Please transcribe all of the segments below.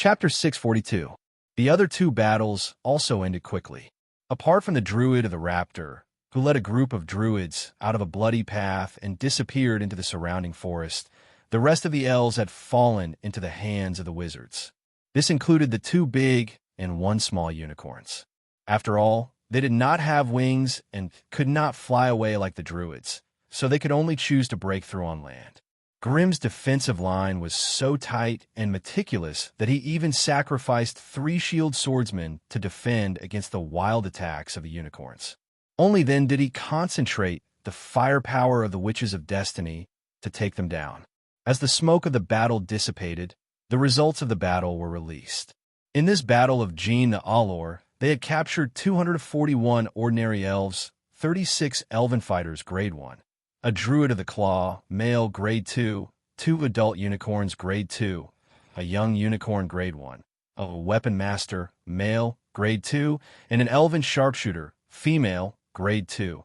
Chapter 642. The other two battles also ended quickly. Apart from the druid of the raptor, who led a group of druids out of a bloody path and disappeared into the surrounding forest, the rest of the elves had fallen into the hands of the wizards. This included the two big and one small unicorns. After all, they did not have wings and could not fly away like the druids, so they could only choose to break through on land. Grimm's defensive line was so tight and meticulous that he even sacrificed 3 shield swordsmen to defend against the wild attacks of the unicorns. Only then did he concentrate the firepower of the Witches of Destiny to take them down. As the smoke of the battle dissipated, the results of the battle were released. In this battle of Jean the Allure, they had captured 241 ordinary elves, 36 elven fighters grade 1, a druid of the claw, male grade 2, 2 adult unicorns grade 2, a young unicorn grade 1, a weapon master, male grade 2, and an elven sharpshooter, female grade 2.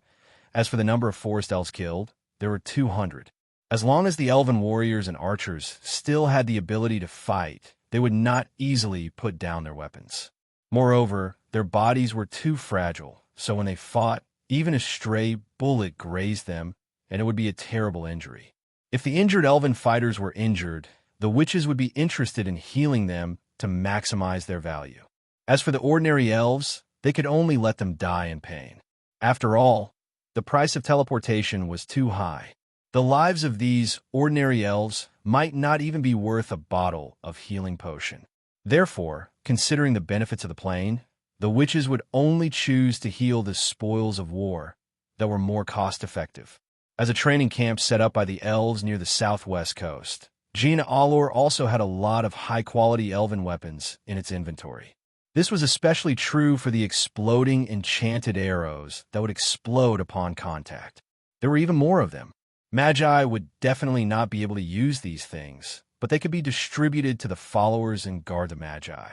As for the number of forest elves killed, there were 200. As long as the elven warriors and archers still had the ability to fight, they would not easily put down their weapons. Moreover, their bodies were too fragile, so when they fought, even a stray bullet grazed them, and it would be a terrible injury. If the injured elven fighters were injured, the witches would be interested in healing them to maximize their value. As for the ordinary elves, they could only let them die in pain. After all, the price of teleportation was too high. The lives of these ordinary elves might not even be worth a bottle of healing potion. Therefore, considering the benefits of the plane, the witches would only choose to heal the spoils of war that were more cost-effective. As a training camp set up by the elves near the southwest coast, Jean Allure also had a lot of high-quality elven weapons in its inventory. This was especially true for the exploding enchanted arrows that would explode upon contact. There were even more of them. Magi would definitely not be able to use these things, but they could be distributed to the followers and guard the Magi.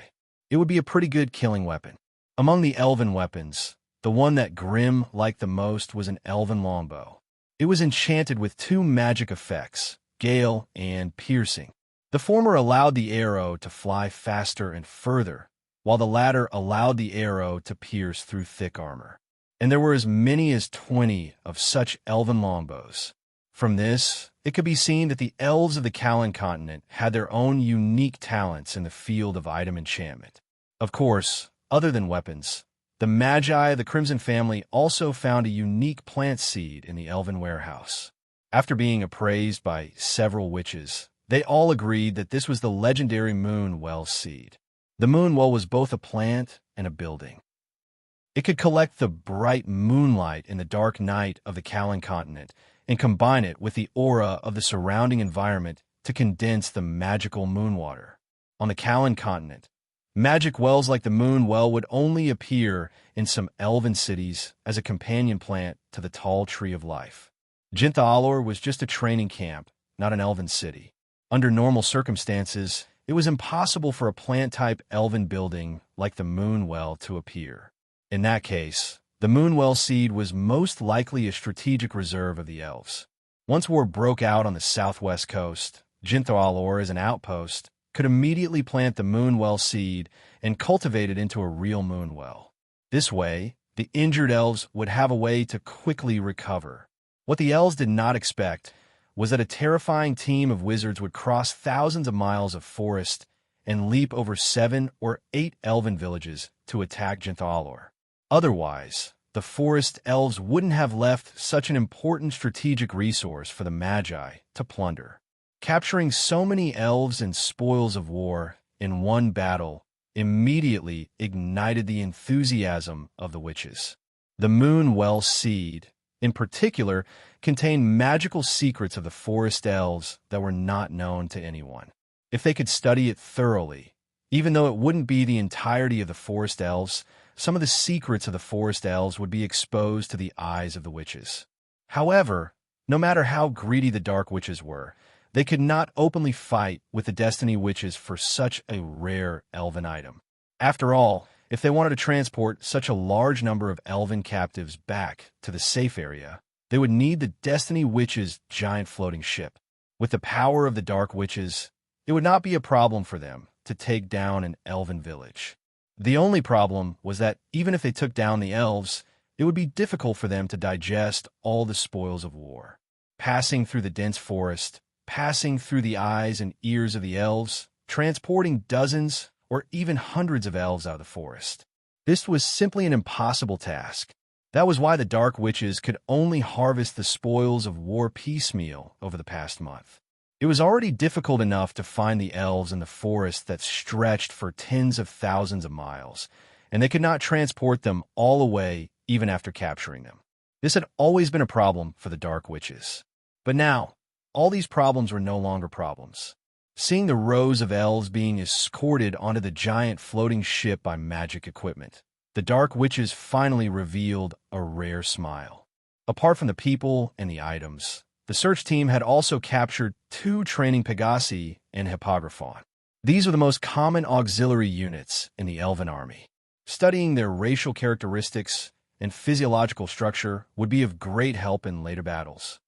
It would be a pretty good killing weapon. Among the elven weapons, the one that Grimm liked the most was an elven longbow. It was enchanted with 2 magic effects, gale and piercing. The former allowed the arrow to fly faster and further, while the latter allowed the arrow to pierce through thick armor. And there were as many as 20 of such elven longbows. From this, it could be seen that the elves of the Callan continent had their own unique talents in the field of item enchantment. Of course, other than weapons, the Magi of the Crimson family also found a unique plant seed in the elven warehouse. After being appraised by several witches, they all agreed that this was the legendary Moonwell seed. The Moonwell was both a plant and a building. It could collect the bright moonlight in the dark night of the Callan continent and combine it with the aura of the surrounding environment to condense the magical moon water. On the Callan continent, magic wells like the moon well would only appear in some elven cities as a companion plant to the tall tree of life. Jinthalor was just a training camp, not an elven city. Under normal circumstances, it was impossible for a plant-type elven building like the moon well to appear. In that case, the Moonwell seed was most likely a strategic reserve of the elves. Once war broke out on the southwest coast, Jinthalor, as an outpost, could immediately plant the Moonwell seed and cultivate it into a real Moonwell. This way, the injured elves would have a way to quickly recover. What the elves did not expect was that a terrifying team of wizards would cross thousands of miles of forest and leap over 7 or 8 elven villages to attack Jinthalor. Otherwise, the forest elves wouldn't have left such an important strategic resource for the Magi to plunder. Capturing so many elves and spoils of war in one battle immediately ignited the enthusiasm of the witches. The Moonwell seed, in particular, contained magical secrets of the forest elves that were not known to anyone. If they could study it thoroughly, even though it wouldn't be the entirety of the forest elves, some of the secrets of the forest elves would be exposed to the eyes of the witches. However, no matter how greedy the dark witches were, they could not openly fight with the Destiny witches for such a rare elven item. After all, if they wanted to transport such a large number of elven captives back to the safe area, they would need the Destiny witches' giant floating ship. With the power of the dark witches, it would not be a problem for them to take down an elven village. The only problem was that even if they took down the elves, it would be difficult for them to digest all the spoils of war. Passing through the dense forest, passing through the eyes and ears of the elves, transporting dozens or even hundreds of elves out of the forest. This was simply an impossible task. That was why the Dark Witches could only harvest the spoils of war piecemeal over the past month. It was already difficult enough to find the elves in the forest that stretched for tens of thousands of miles, and they could not transport them all away even after capturing them. This had always been a problem for the Dark Witches. But now, all these problems were no longer problems. Seeing the rows of elves being escorted onto the giant floating ship by magic equipment, the Dark Witches finally revealed a rare smile. Apart from the people and the items, the search team had also captured 2 training Pegasi and Hippogryphon. These were the most common auxiliary units in the Elven army. Studying their racial characteristics and physiological structure would be of great help in later battles.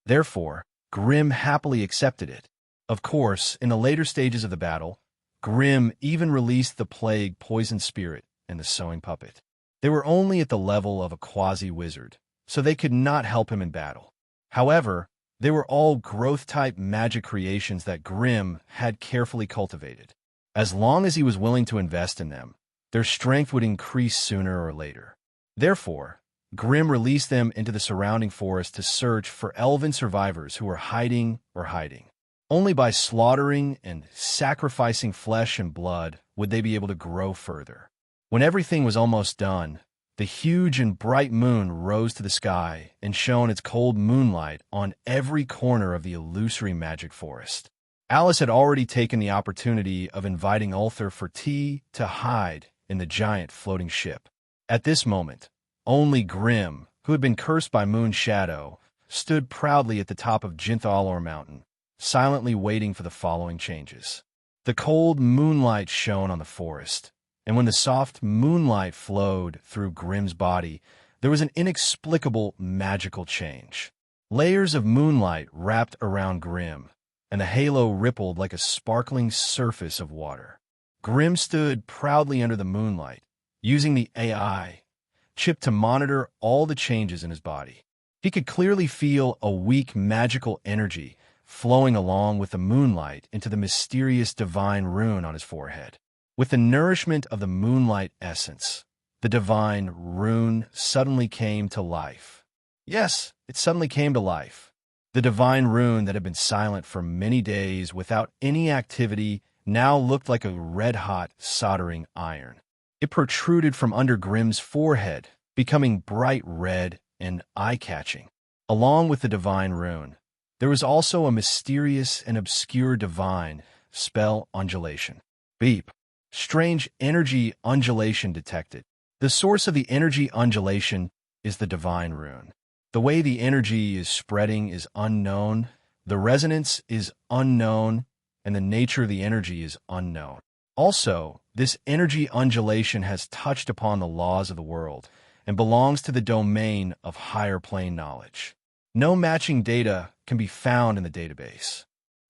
Therefore, Grimm happily accepted it. Of course, in the later stages of the battle, Grimm even released the plague poison spirit and the sewing puppet. They were only at the level of a quasi-wizard, so they could not help him in battle. However, they were all growth-type magic creations that Grimm had carefully cultivated. As long as he was willing to invest in them, their strength would increase sooner or later. Therefore, Grimm released them into the surrounding forest to search for elven survivors who were hiding. Only by slaughtering and sacrificing flesh and blood would they be able to grow further. When everything was almost done, the huge and bright moon rose to the sky and shone its cold moonlight on every corner of the illusory magic forest. Alice had already taken the opportunity of inviting Ulthar for tea to hide in the giant floating ship. At this moment, only Grimm, who had been cursed by Moon Shadow, stood proudly at the top of Jinthalor Mountain, silently waiting for the following changes. The cold moonlight shone on the forest, and when the soft moonlight flowed through Grimm's body, there was an inexplicable magical change. Layers of moonlight wrapped around Grimm, and the halo rippled like a sparkling surface of water. Grimm stood proudly under the moonlight, using the AI chip to monitor all the changes in his body. He could clearly feel a weak magical energy flowing along with the moonlight into the mysterious divine rune on his forehead. With the nourishment of the moonlight essence, the divine rune suddenly came to life. Yes, it suddenly came to life. The divine rune that had been silent for many days without any activity now looked like a red-hot soldering iron. It protruded from under Grimm's forehead, becoming bright red and eye-catching. Along with the divine rune, there was also a mysterious and obscure divine spell undulation. Beep. Strange energy undulation detected. The source of the energy undulation is the divine rune. The way the energy is spreading is unknown, the resonance is unknown, and the nature of the energy is unknown. Also, this energy undulation has touched upon the laws of the world and belongs to the domain of higher plane knowledge. No matching data can be found in the database.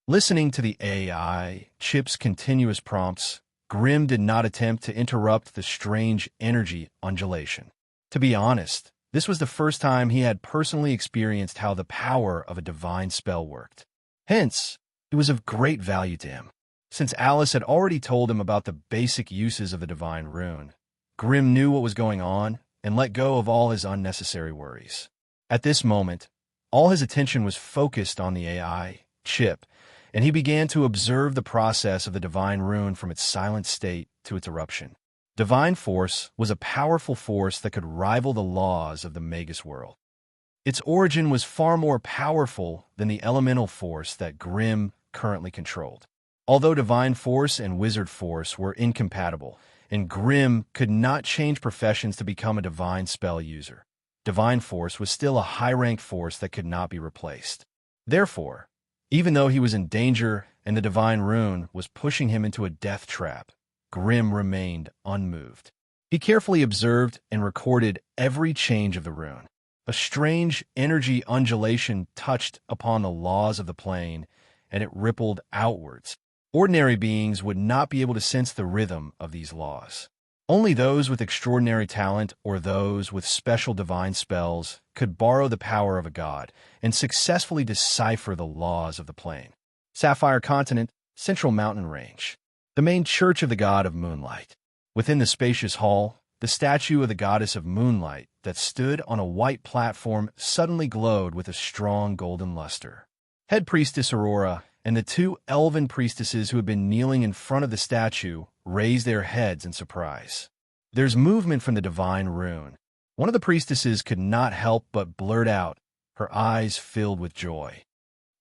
Listening to the AI chip's continuous prompts, Grimm did not attempt to interrupt the strange energy undulation. To be honest, this was the first time he had personally experienced how the power of a divine spell worked. Hence, it was of great value to him. Since Alice had already told him about the basic uses of the divine rune, Grimm knew what was going on and let go of all his unnecessary worries. At this moment, all his attention was focused on the AI chip, and he began to observe the process of the divine rune from its silent state to its eruption. Divine force was a powerful force that could rival the laws of the Magus world. Its origin was far more powerful than the elemental force that Grimm currently controlled. Although divine force and wizard force were incompatible, and Grimm could not change professions to become a divine spell user, divine force was still a high-ranked force that could not be replaced. Therefore, even though he was in danger and the divine rune was pushing him into a death trap, Grimm remained unmoved. He carefully observed and recorded every change of the rune. A strange energy undulation touched upon the laws of the plane, and it rippled outwards. Ordinary beings would not be able to sense the rhythm of these laws. Only those with extraordinary talent or those with special divine spells could borrow the power of a god and successfully decipher the laws of the plane. Sapphire Continent, Central Mountain Range. The main church of the god of moonlight. Within the spacious hall, the statue of the goddess of moonlight that stood on a white platform suddenly glowed with a strong golden luster. Head priestess Aurora and the two elven priestesses who had been kneeling in front of the statue raised their heads in surprise. There's movement from the divine rune. One of the priestesses could not help but blurt out, her eyes filled with joy.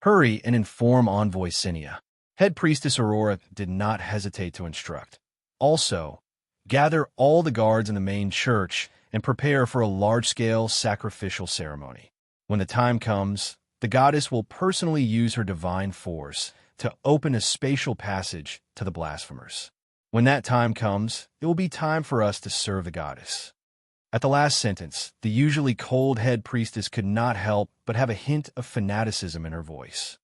Hurry and inform Envoy Cinia. Head priestess Aurora did not hesitate to instruct. Also, gather all the guards in the main church and prepare for a large-scale sacrificial ceremony. When the time comes, the goddess will personally use her divine force to open a spatial passage to the blasphemers. When that time comes, it will be time for us to serve the goddess. At the last sentence, the usually cold head priestess could not help but have a hint of fanaticism in her voice.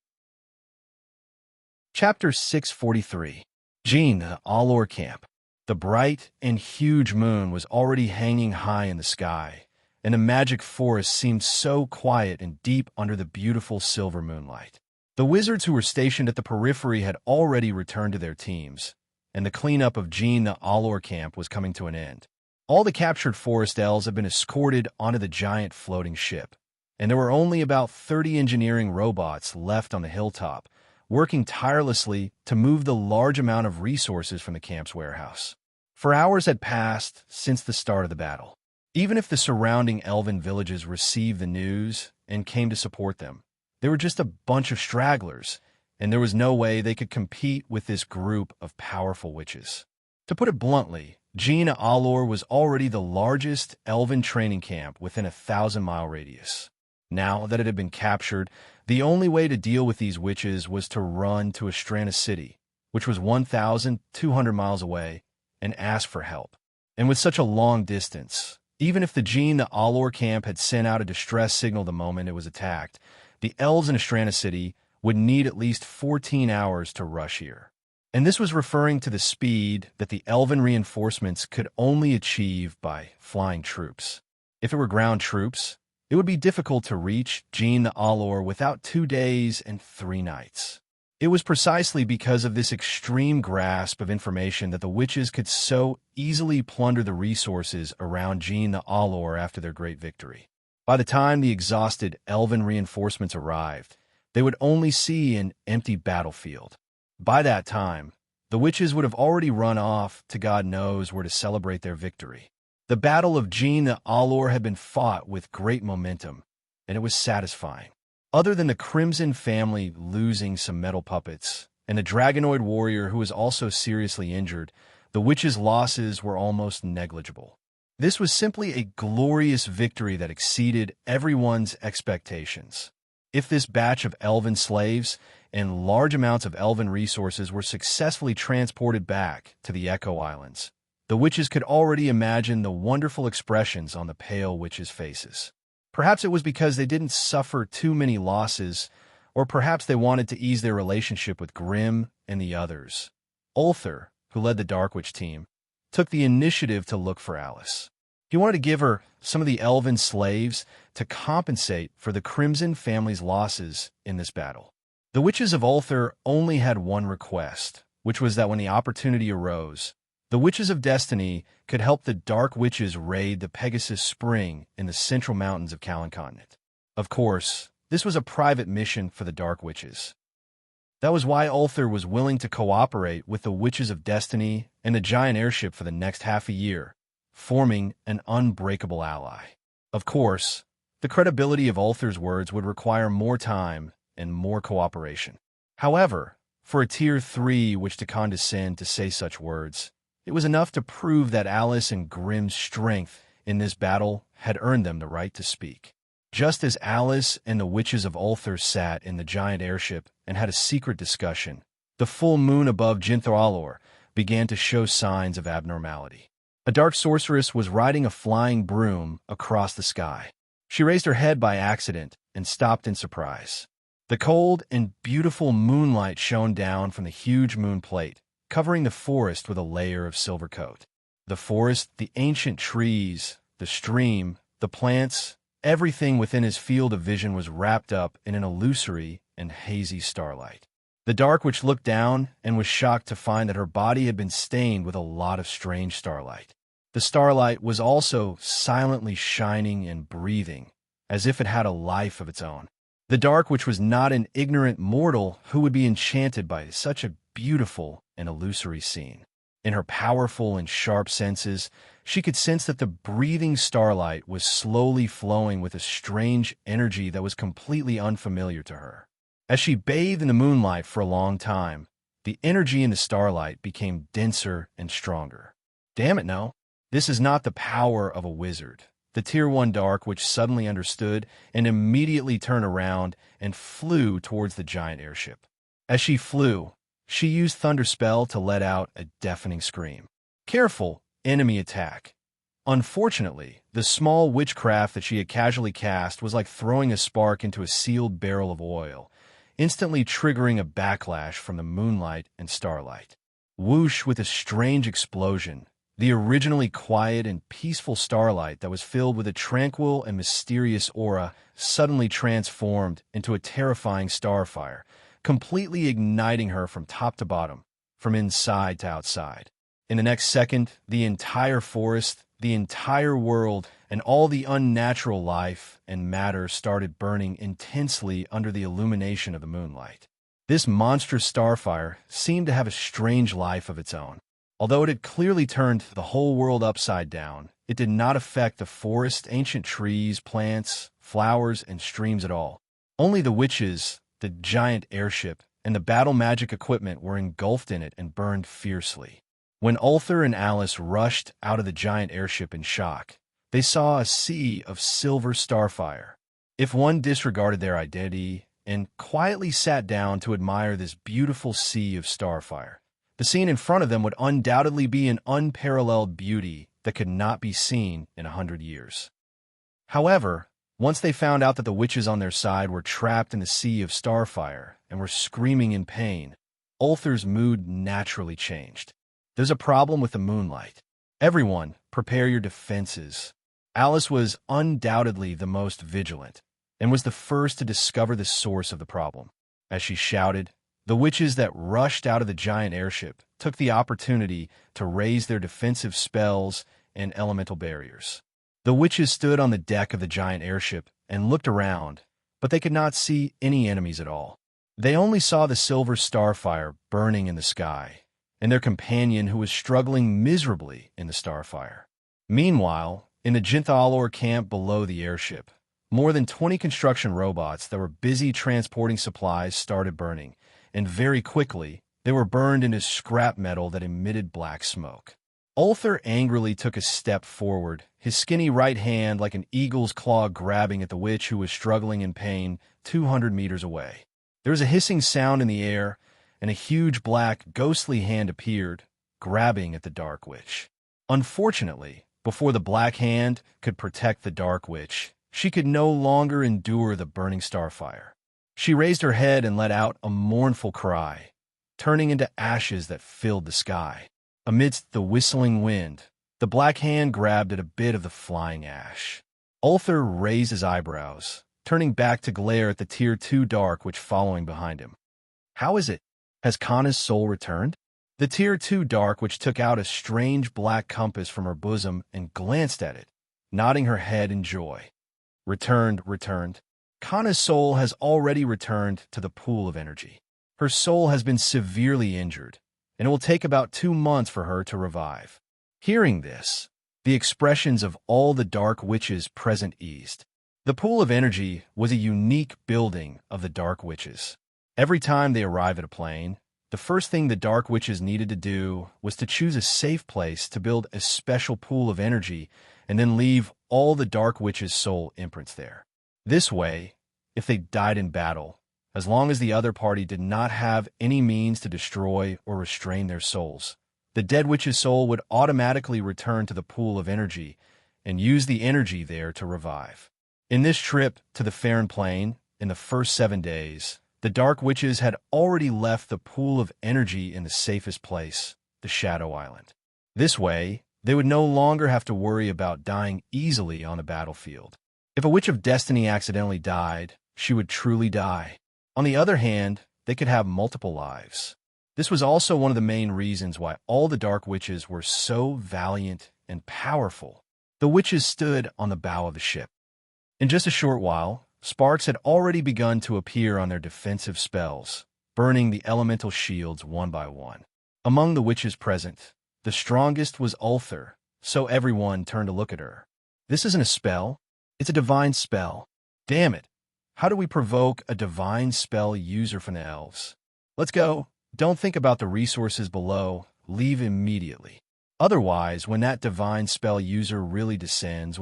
Chapter 643. Jean, the Allure Camp. The bright and huge moon was already hanging high in the sky, and the magic forest seemed so quiet and deep under the beautiful silver moonlight. The wizards who were stationed at the periphery had already returned to their teams, and the cleanup of Jean the Allure camp was coming to an end. All the captured forest elves had been escorted onto the giant floating ship, and there were only about 30 engineering robots left on the hilltop, working tirelessly to move the large amount of resources from the camp's warehouse. For hours had passed since the start of the battle. Even if the surrounding elven villages received the news and came to support them, they were just a bunch of stragglers, and there was no way they could compete with this group of powerful witches. To put it bluntly, Jean Allure was already the largest elven training camp within a 1,000-mile radius. Now that it had been captured, the only way to deal with these witches was to run to Astrana City, which was 1,200 miles away, and ask for help. And with such a long distance, even if the Jean the Allure camp had sent out a distress signal the moment it was attacked, the elves in Astrana City would need at least 14 hours to rush here. And this was referring to the speed that the elven reinforcements could only achieve by flying troops. If it were ground troops, it would be difficult to reach Jean the Allure without 2 days and 3 nights. It was precisely because of this extreme grasp of information that the witches could so easily plunder the resources around Jean the Allure after their great victory. By the time the exhausted elven reinforcements arrived, they would only see an empty battlefield. By that time, the witches would have already run off to God knows where to celebrate their victory. The Battle of Jean the Allure had been fought with great momentum, and it was satisfying. Other than the Crimson family losing some metal puppets, and the Dragonoid warrior who was also seriously injured, the witches' losses were almost negligible. This was simply a glorious victory that exceeded everyone's expectations. If this batch of elven slaves and large amounts of elven resources were successfully transported back to the Echo Islands, the witches could already imagine the wonderful expressions on the pale witches' faces. Perhaps it was because they didn't suffer too many losses, or perhaps they wanted to ease their relationship with Grimm and the others. Ulthar, who led the Dark Witch team, took the initiative to look for Alice. He wanted to give her some of the elven slaves to compensate for the Crimson family's losses in this battle. The witches of Ulthar only had one request, which was that when the opportunity arose, the Witches of Destiny could help the Dark Witches raid the Pegasus Spring in the central mountains of Callan Continent. Of course, this was a private mission for the Dark Witches. That was why Ulthar was willing to cooperate with the Witches of Destiny and the giant airship for the next half a year, forming an unbreakable ally. Of course, the credibility of Ulthar's words would require more time and more cooperation. However, for a Tier 3 witch to condescend to say such words, it was enough to prove that Alice and Grimm's strength in this battle had earned them the right to speak. Just as Alice and the Witches of Ulthar sat in the giant airship and had a secret discussion, the full moon above Jinthar began to show signs of abnormality. A dark sorceress was riding a flying broom across the sky. She raised her head by accident and stopped in surprise. The cold and beautiful moonlight shone down from the huge moon plate, covering the forest with a layer of silver coat. The forest, the ancient trees, the stream, the plants, everything within his field of vision was wrapped up in an illusory and hazy starlight. The Dark Witch looked down and was shocked to find that her body had been stained with a lot of strange starlight. The starlight was also silently shining and breathing, as if it had a life of its own. The Dark Witch was not an ignorant mortal who would be enchanted by such a beautiful and illusory scene. In her powerful and sharp senses, she could sense that the breathing starlight was slowly flowing with a strange energy that was completely unfamiliar to her. As she bathed in the moonlight for a long time, the energy in the starlight became denser and stronger. Damn it, no. This is not the power of a wizard. The Tier 1 Dark Witch suddenly understood and immediately turned around and flew towards the giant airship. As she flew, she used Thunder Spell to let out a deafening scream. Careful, enemy attack. Unfortunately, the small witchcraft that she had casually cast was like throwing a spark into a sealed barrel of oil, instantly triggering a backlash from the moonlight and starlight. Whoosh, with a strange explosion, the originally quiet and peaceful starlight that was filled with a tranquil and mysterious aura suddenly transformed into a terrifying starfire, completely igniting her from top to bottom, from inside to outside. In the next second, the entire forest, the entire world, and all the unnatural life and matter started burning intensely under the illumination of the moonlight. This monstrous starfire seemed to have a strange life of its own. Although it had clearly turned the whole world upside down, it did not affect the forest, ancient trees, plants, flowers, and streams at all. Only the witches, the giant airship, and the battle magic equipment were engulfed in it and burned fiercely. When Ulthar and Alice rushed out of the giant airship in shock, they saw a sea of silver starfire. If one disregarded their identity and quietly sat down to admire this beautiful sea of starfire, the scene in front of them would undoubtedly be an unparalleled beauty that could not be seen in 100 years. However, once they found out that the witches on their side were trapped in the sea of starfire and were screaming in pain, Ulthar's mood naturally changed. There's a problem with the moonlight. Everyone, prepare your defenses. Alice was undoubtedly the most vigilant and was the first to discover the source of the problem. As she shouted, the witches that rushed out of the giant airship took the opportunity to raise their defensive spells and elemental barriers. The witches stood on the deck of the giant airship and looked around, but they could not see any enemies at all. They only saw the silver starfire burning in the sky, and their companion who was struggling miserably in the starfire. Meanwhile, in the Jinthalor camp below the airship, more than 20 construction robots that were busy transporting supplies started burning, and very quickly, they were burned into scrap metal that emitted black smoke. Ulthar angrily took a step forward, his skinny right hand like an eagle's claw grabbing at the witch who was struggling in pain 200 meters away. There was a hissing sound in the air, and a huge black, ghostly hand appeared, grabbing at the Dark Witch. Unfortunately, before the black hand could protect the Dark Witch, she could no longer endure the burning starfire. She raised her head and let out a mournful cry, turning into ashes that filled the sky. Amidst the whistling wind, the black hand grabbed at a bit of the flying ash. Ulthar raised his eyebrows, turning back to glare at the Tier 2 Dark Witch following behind him. How is it? Has Kana's soul returned? The Tier 2 Dark Witch took out a strange black compass from her bosom and glanced at it, nodding her head in joy. Returned. Kana's soul has already returned to the pool of energy. Her soul has been severely injured, and it will take about 2 months for her to revive. Hearing this, the expressions of all the Dark Witches present eased. The pool of energy was a unique building of the Dark Witches. Every time they arrived at a plane, the first thing the Dark Witches needed to do was to choose a safe place to build a special pool of energy and then leave all the Dark Witches' soul imprints there. This way, if they died in battle, as long as the other party did not have any means to destroy or restrain their souls, the dead witch's soul would automatically return to the pool of energy and use the energy there to revive. In this trip to the Farron Plain, in the first 7 days, The dark witches had already left the pool of energy in the safest place, the Shadow Island. This way, they would no longer have to worry about dying easily on the battlefield. If a Witch of Destiny accidentally died, she would truly die. On the other hand, they could have multiple lives. This was also one of the main reasons why all the dark witches were so valiant and powerful. The witches stood on the bow of the ship. In just a short while, sparks had already begun to appear on their defensive spells, burning the elemental shields one by one. Among the witches present, the strongest was Ulthar, so everyone turned to look at her. This isn't a spell, it's a divine spell. Damn it, how do we provoke a divine spell user from the elves? Let's go. Don't think about the resources below, leave immediately. Otherwise, when that divine spell user really descends,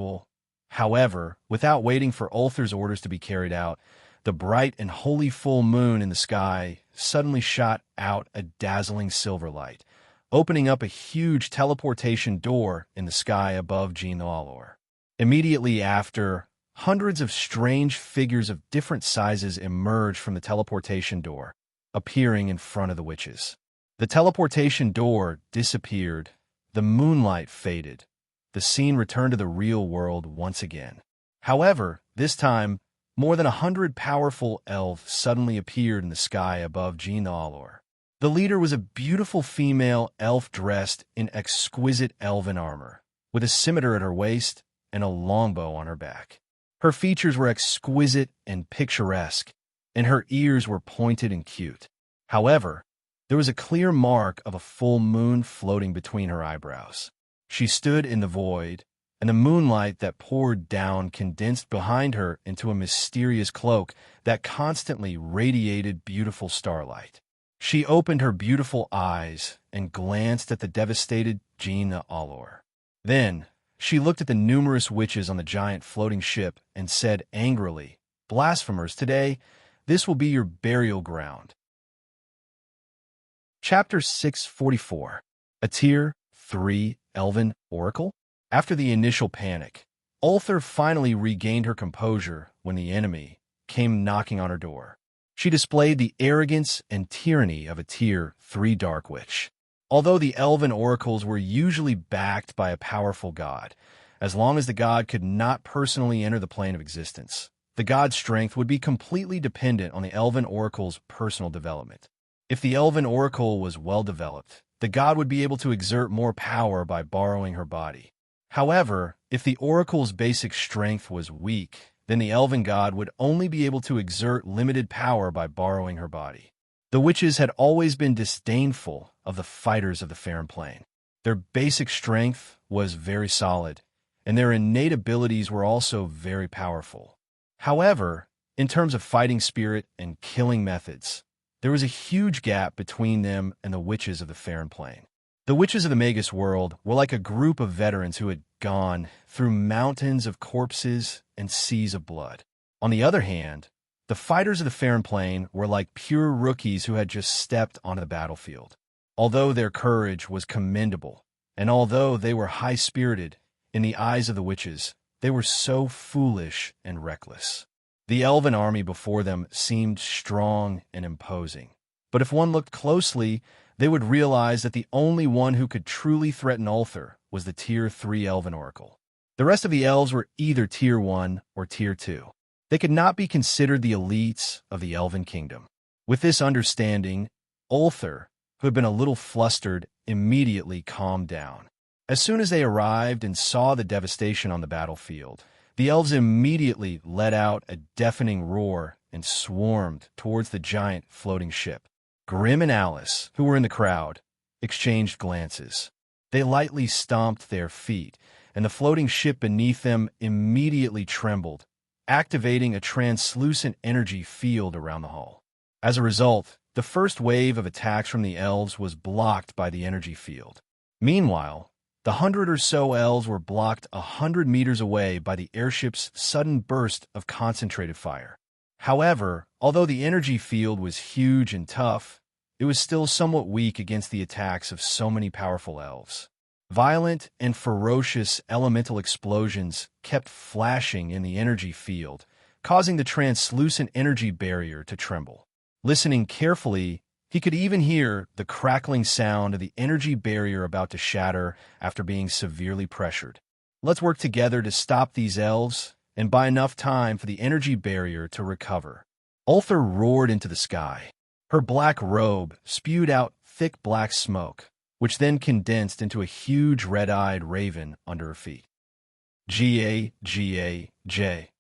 However, without waiting for Ulthar's orders to be carried out, the bright and holy full moon in the sky suddenly shot out a dazzling silver light, opening up a huge teleportation door in the sky above Jean Allor. Immediately after, hundreds of strange figures of different sizes emerged from the teleportation door, appearing in front of the witches. The teleportation door disappeared, the moonlight faded, the scene returned to the real world once again. However, this time, more than 100 powerful elves suddenly appeared in the sky above Jean Allor. The leader was a beautiful female elf dressed in exquisite elven armor, with a scimitar at her waist and a longbow on her back. Her features were exquisite and picturesque, and her ears were pointed and cute. However, there was a clear mark of a full moon floating between her eyebrows. She stood in the void, and the moonlight that poured down condensed behind her into a mysterious cloak that constantly radiated beautiful starlight. She opened her beautiful eyes and glanced at the devastated Jean Allor. Then, she looked at the numerous witches on the giant floating ship and said angrily, "Blasphemers, today, this will be your burial ground." Chapter 644. A Tier 3 Elven Oracle? After the initial panic, Ulthar finally regained her composure when the enemy came knocking on her door. She displayed the arrogance and tyranny of a Tier 3 Dark Witch. Although the Elven Oracles were usually backed by a powerful god, as long as the god could not personally enter the plane of existence, the god's strength would be completely dependent on the Elven Oracle's personal development. If the Elven Oracle was well developed, the god would be able to exert more power by borrowing her body. However, if the Oracle's basic strength was weak, then the Elven god would only be able to exert limited power by borrowing her body. The witches had always been disdainful of the fighters of the Faerun Plane. Their basic strength was very solid, and their innate abilities were also very powerful. However, in terms of fighting spirit and killing methods, there was a huge gap between them and the witches of the Faerun Plane. The witches of the Magus world were like a group of veterans who had gone through mountains of corpses and seas of blood. On the other hand, the fighters of the Faerun Plane were like pure rookies who had just stepped onto the battlefield. Although their courage was commendable, and although they were high-spirited, in the eyes of the witches, they were so foolish and reckless. The elven army before them seemed strong and imposing, but if one looked closely, they would realize that the only one who could truly threaten Ulthar was the Tier 3 Elven Oracle. The rest of the elves were either Tier 1 or Tier 2. They could not be considered the elites of the Elven Kingdom. With this understanding, Ulthar, who had been a little flustered, immediately calmed down. As soon as they arrived and saw the devastation on the battlefield, the elves immediately let out a deafening roar and swarmed towards the giant floating ship. Grim and Alice, who were in the crowd, exchanged glances. They lightly stomped their feet, and the floating ship beneath them immediately trembled, activating a translucent energy field around the hull. As a result, the first wave of attacks from the elves was blocked by the energy field. Meanwhile, the 100 or so elves were blocked 100 meters away by the airship's sudden burst of concentrated fire. However, although the energy field was huge and tough, it was still somewhat weak against the attacks of so many powerful elves. Violent and ferocious elemental explosions kept flashing in the energy field, causing the translucent energy barrier to tremble. Listening carefully, he could even hear the crackling sound of the energy barrier about to shatter after being severely pressured. Let's work together to stop these elves and buy enough time for the energy barrier to recover. Ulthar roared into the sky. Her black robe spewed out thick black smoke, which then condensed into a huge red-eyed raven under her feet. G-A-G-A-J.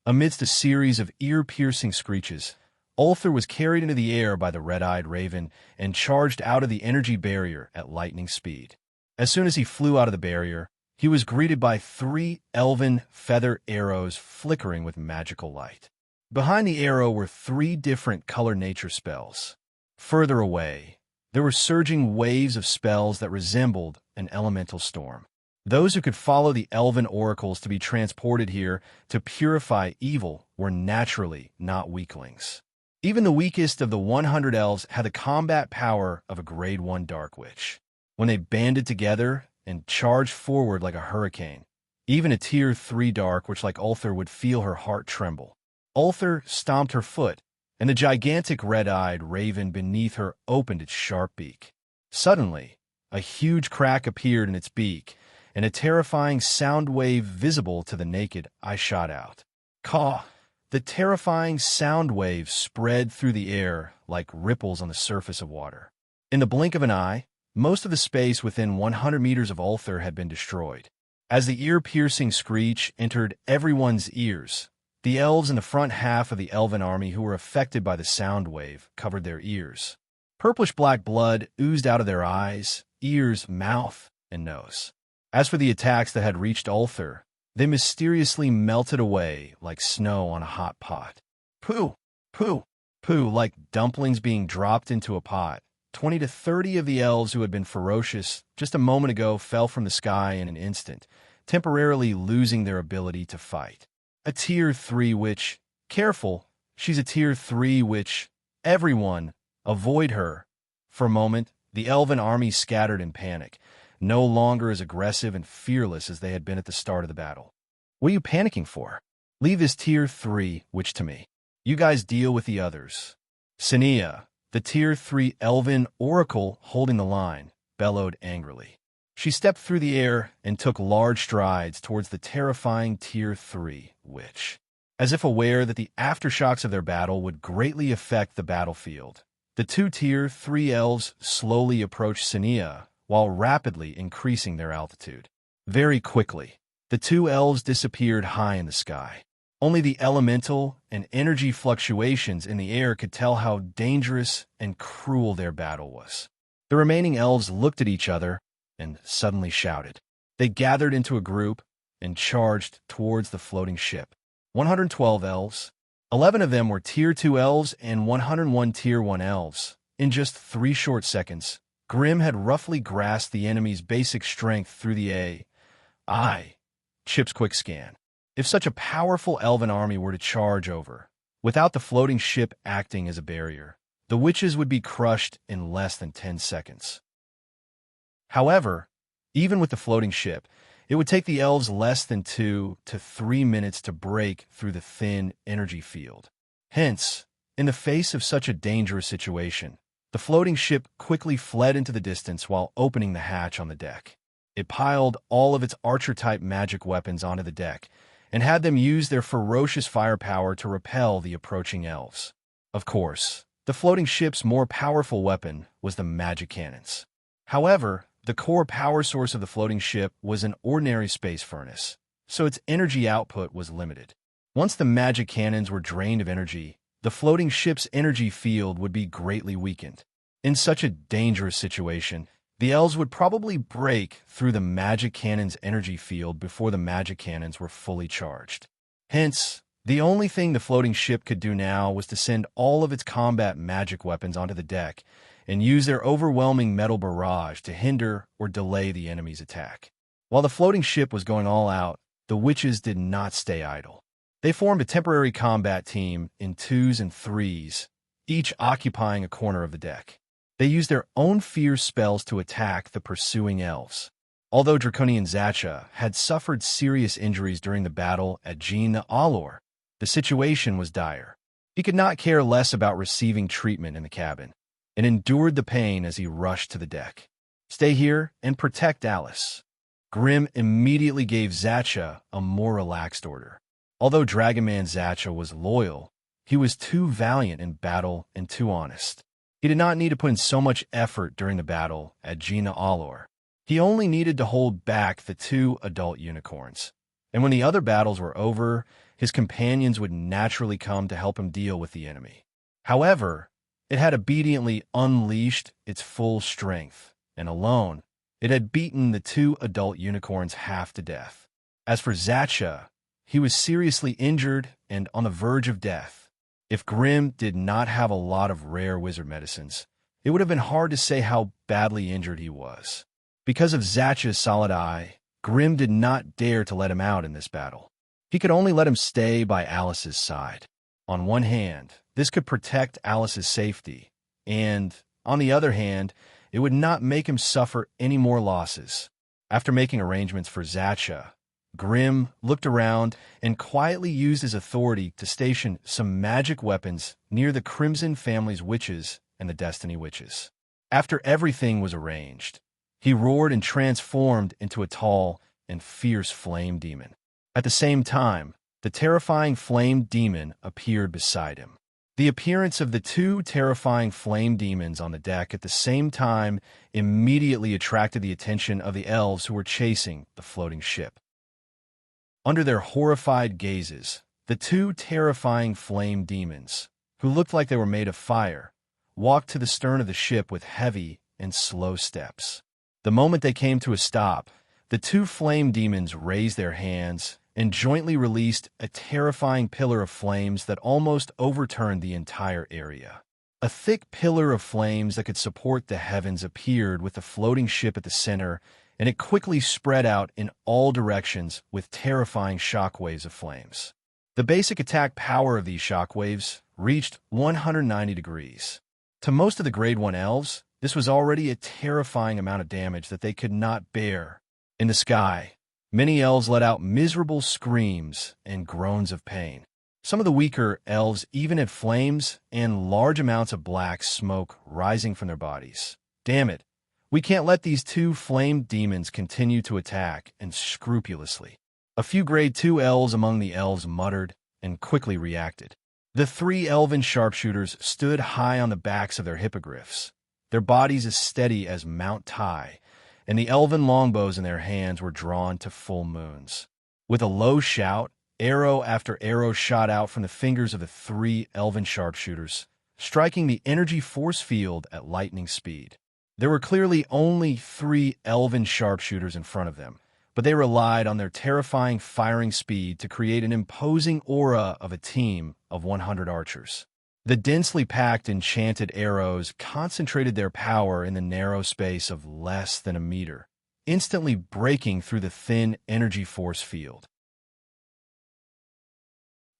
Amidst a series of ear-piercing screeches, Ulthar was carried into the air by the red-eyed raven and charged out of the energy barrier at lightning speed. As soon as he flew out of the barrier, he was greeted by 3 elven feather arrows flickering with magical light. Behind the arrow were 3 different color nature spells. Further away, there were surging waves of spells that resembled an elemental storm. Those who could follow the elven oracles to be transported here to purify evil were naturally not weaklings. Even the weakest of the 100 elves had the combat power of a Grade 1 Dark Witch. When they banded together and charged forward like a hurricane, even a Tier 3 Dark Witch like Ulthar would feel her heart tremble. Ulthar stomped her foot, and the gigantic red-eyed raven beneath her opened its sharp beak. Suddenly, a huge crack appeared in its beak, and a terrifying sound wave visible to the naked eye shot out. Caw! The terrifying sound wave spread through the air like ripples on the surface of water. In the blink of an eye, most of the space within 100 meters of Ulthar had been destroyed. As the ear-piercing screech entered everyone's ears, the elves in the front half of the elven army who were affected by the sound wave covered their ears. Purplish-black blood oozed out of their eyes, ears, mouth, and nose. As for the attacks that had reached Ulthar, they mysteriously melted away like snow on a hot pot. Pooh! Pooh! Pooh! Like dumplings being dropped into a pot. 20 to 30 of the elves who had been ferocious just a moment ago fell from the sky in an instant, temporarily losing their ability to fight. A Tier 3 witch. Careful, she's a Tier 3 witch. Everyone, avoid her. For a moment, the elven army scattered in panic, no longer as aggressive and fearless as they had been at the start of the battle. What are you panicking for? Leave this Tier 3 witch to me. You guys deal with the others. Sania, the Tier 3 elven oracle holding the line, bellowed angrily. She stepped through the air and took large strides towards the terrifying Tier 3 witch. As if aware that the aftershocks of their battle would greatly affect the battlefield, the 2 Tier 3 elves slowly approached Sania while rapidly increasing their altitude. Very quickly, the 2 elves disappeared high in the sky. Only the elemental and energy fluctuations in the air could tell how dangerous and cruel their battle was. The remaining elves looked at each other and suddenly shouted. They gathered into a group and charged towards the floating ship. 112 elves. 11 of them were Tier 2 elves and 101 Tier 1 elves. In just 3 short seconds, Grimm had roughly grasped the enemy's basic strength through the AI chip's quick scan. If such a powerful elven army were to charge over, without the floating ship acting as a barrier, the witches would be crushed in less than 10 seconds. However, even with the floating ship, it would take the elves less than 2 to 3 minutes to break through the thin energy field. Hence, in the face of such a dangerous situation, the floating ship quickly fled into the distance while opening the hatch on the deck. It piled all of its archer-type magic weapons onto the deck and had them use their ferocious firepower to repel the approaching elves. Of course, the floating ship's more powerful weapon was the magic cannons. However, the core power source of the floating ship was an ordinary space furnace, so its energy output was limited. Once the magic cannons were drained of energy, the floating ship's energy field would be greatly weakened. In such a dangerous situation, the elves would probably break through the magic cannon's energy field before the magic cannons were fully charged. Hence, the only thing the floating ship could do now was to send all of its combat magic weapons onto the deck and use their overwhelming metal barrage to hinder or delay the enemy's attack. While the floating ship was going all out, the witches did not stay idle. They formed a temporary combat team in 2s and 3s, each occupying a corner of the deck. They used their own fierce spells to attack the pursuing elves. Although Draconian Zacha had suffered serious injuries during the battle at Jean the Allure, the situation was dire. He could not care less about receiving treatment in the cabin, and endured the pain as he rushed to the deck. "Stay here and protect Alice." Grim immediately gave Zacha a more relaxed order. Although Dragonman Zacha was loyal, he was too valiant in battle and too honest. He did not need to put in so much effort during the battle at Gina Allor. He only needed to hold back the 2 adult unicorns. And when the other battles were over, his companions would naturally come to help him deal with the enemy. However, it had obediently unleashed its full strength, and alone, it had beaten the 2 adult unicorns half to death. As for Zacha, he was seriously injured and on the verge of death. If Grim did not have a lot of rare wizard medicines, it would have been hard to say how badly injured he was. Because of Zacha's solid eye, Grim did not dare to let him out in this battle. He could only let him stay by Alice's side. On one hand, this could protect Alice's safety, and, on the other hand, it would not make him suffer any more losses. After making arrangements for Zacha, Grim looked around and quietly used his authority to station some magic weapons near the Crimson family's witches and the Destiny witches. After everything was arranged, he roared and transformed into a tall and fierce flame demon. At the same time, the terrifying flame demon appeared beside him. The appearance of the 2 terrifying flame demons on the deck at the same time immediately attracted the attention of the elves who were chasing the floating ship. Under their horrified gazes, the 2 terrifying flame demons, who looked like they were made of fire, walked to the stern of the ship with heavy and slow steps. The moment they came to a stop, the 2 flame demons raised their hands and jointly released a terrifying pillar of flames that almost overturned the entire area. A thick pillar of flames that could support the heavens appeared with the floating ship at the center, and it quickly spread out in all directions with terrifying shockwaves of flames. The basic attack power of these shockwaves reached 190 degrees. To most of the Grade 1 elves, this was already a terrifying amount of damage that they could not bear. In the sky, many elves let out miserable screams and groans of pain. Some of the weaker elves even had flames and large amounts of black smoke rising from their bodies. "Damn it, we can't let these 2 flame demons continue to attack and scrupulously." A few Grade 2 elves among the elves muttered and quickly reacted. The 3 elven sharpshooters stood high on the backs of their hippogriffs, their bodies as steady as Mount Tai, and the elven longbows in their hands were drawn to full moons. With a low shout, arrow after arrow shot out from the fingers of the 3 elven sharpshooters, striking the energy force field at lightning speed. There were clearly only 3 elven sharpshooters in front of them, but they relied on their terrifying firing speed to create an imposing aura of a team of 100 archers. The densely packed enchanted arrows concentrated their power in the narrow space of less than a meter, instantly breaking through the thin energy force field.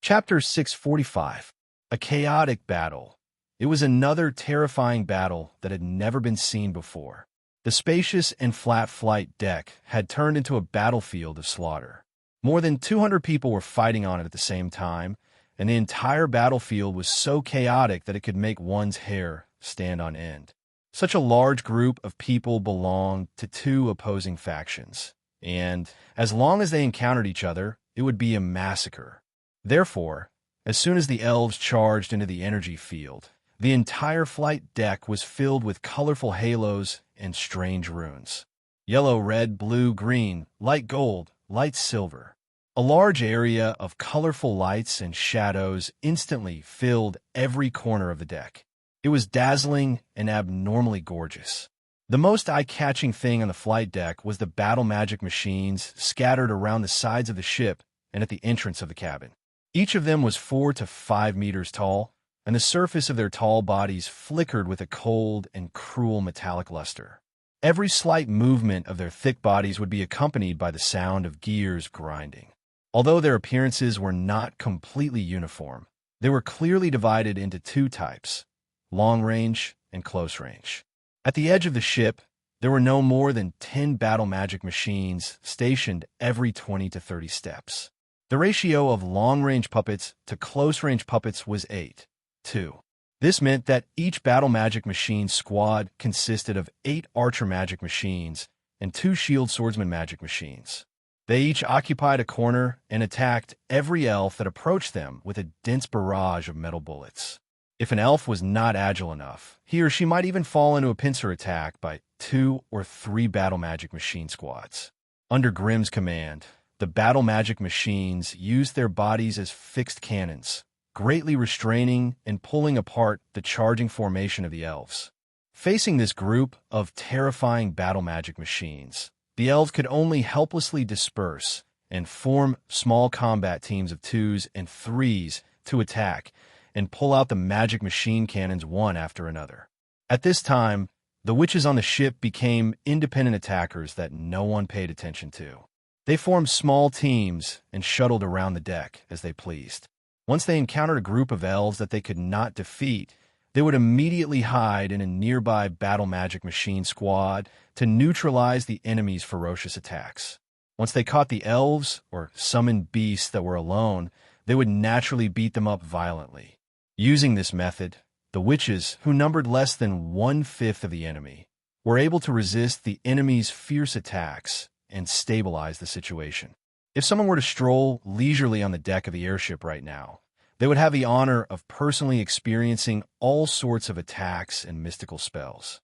Chapter 645. A Chaotic Battle. It was another terrifying battle that had never been seen before. The spacious and flat flight deck had turned into a battlefield of slaughter. More than 200 people were fighting on it at the same time, and the entire battlefield was so chaotic that it could make one's hair stand on end. Such a large group of people belonged to 2 opposing factions, and as long as they encountered each other, it would be a massacre. Therefore, as soon as the elves charged into the energy field, the entire flight deck was filled with colorful halos and strange runes. Yellow, red, blue, green, light gold, light silver. A large area of colorful lights and shadows instantly filled every corner of the deck. It was dazzling and abnormally gorgeous. The most eye-catching thing on the flight deck was the battle magic machines scattered around the sides of the ship and at the entrance of the cabin. Each of them was 4 to 5 meters tall, and the surface of their tall bodies flickered with a cold and cruel metallic luster. Every slight movement of their thick bodies would be accompanied by the sound of gears grinding. Although their appearances were not completely uniform, they were clearly divided into 2 types, long range and close range. At the edge of the ship, there were no more than 10 battle magic machines stationed every 20 to 30 steps. The ratio of long-range puppets to close-range puppets was 8:2. This meant that each battle magic machine squad consisted of 8 archer magic machines and 2 shield swordsman magic machines. They each occupied a corner and attacked every elf that approached them with a dense barrage of metal bullets. If an elf was not agile enough, he or she might even fall into a pincer attack by 2 or 3 battle magic machine squads. Under Grimm's command, the battle magic machines used their bodies as fixed cannons, greatly restraining and pulling apart the charging formation of the elves. Facing this group of terrifying battle magic machines, the elves could only helplessly disperse and form small combat teams of 2s and 3s to attack and pull out the magic machine cannons one after another. At this time, the witches on the ship became independent attackers that no one paid attention to. They formed small teams and shuttled around the deck as they pleased. Once they encountered a group of elves that they could not defeat, they would immediately hide in a nearby battle magic machine squad to neutralize the enemy's ferocious attacks. Once they caught the elves or summoned beasts that were alone, they would naturally beat them up violently. Using this method, the witches, who numbered less than 1/5 of the enemy, were able to resist the enemy's fierce attacks and stabilize the situation. If someone were to stroll leisurely on the deck of the airship right now, they would have the honor of personally experiencing all sorts of attacks and mystical spells.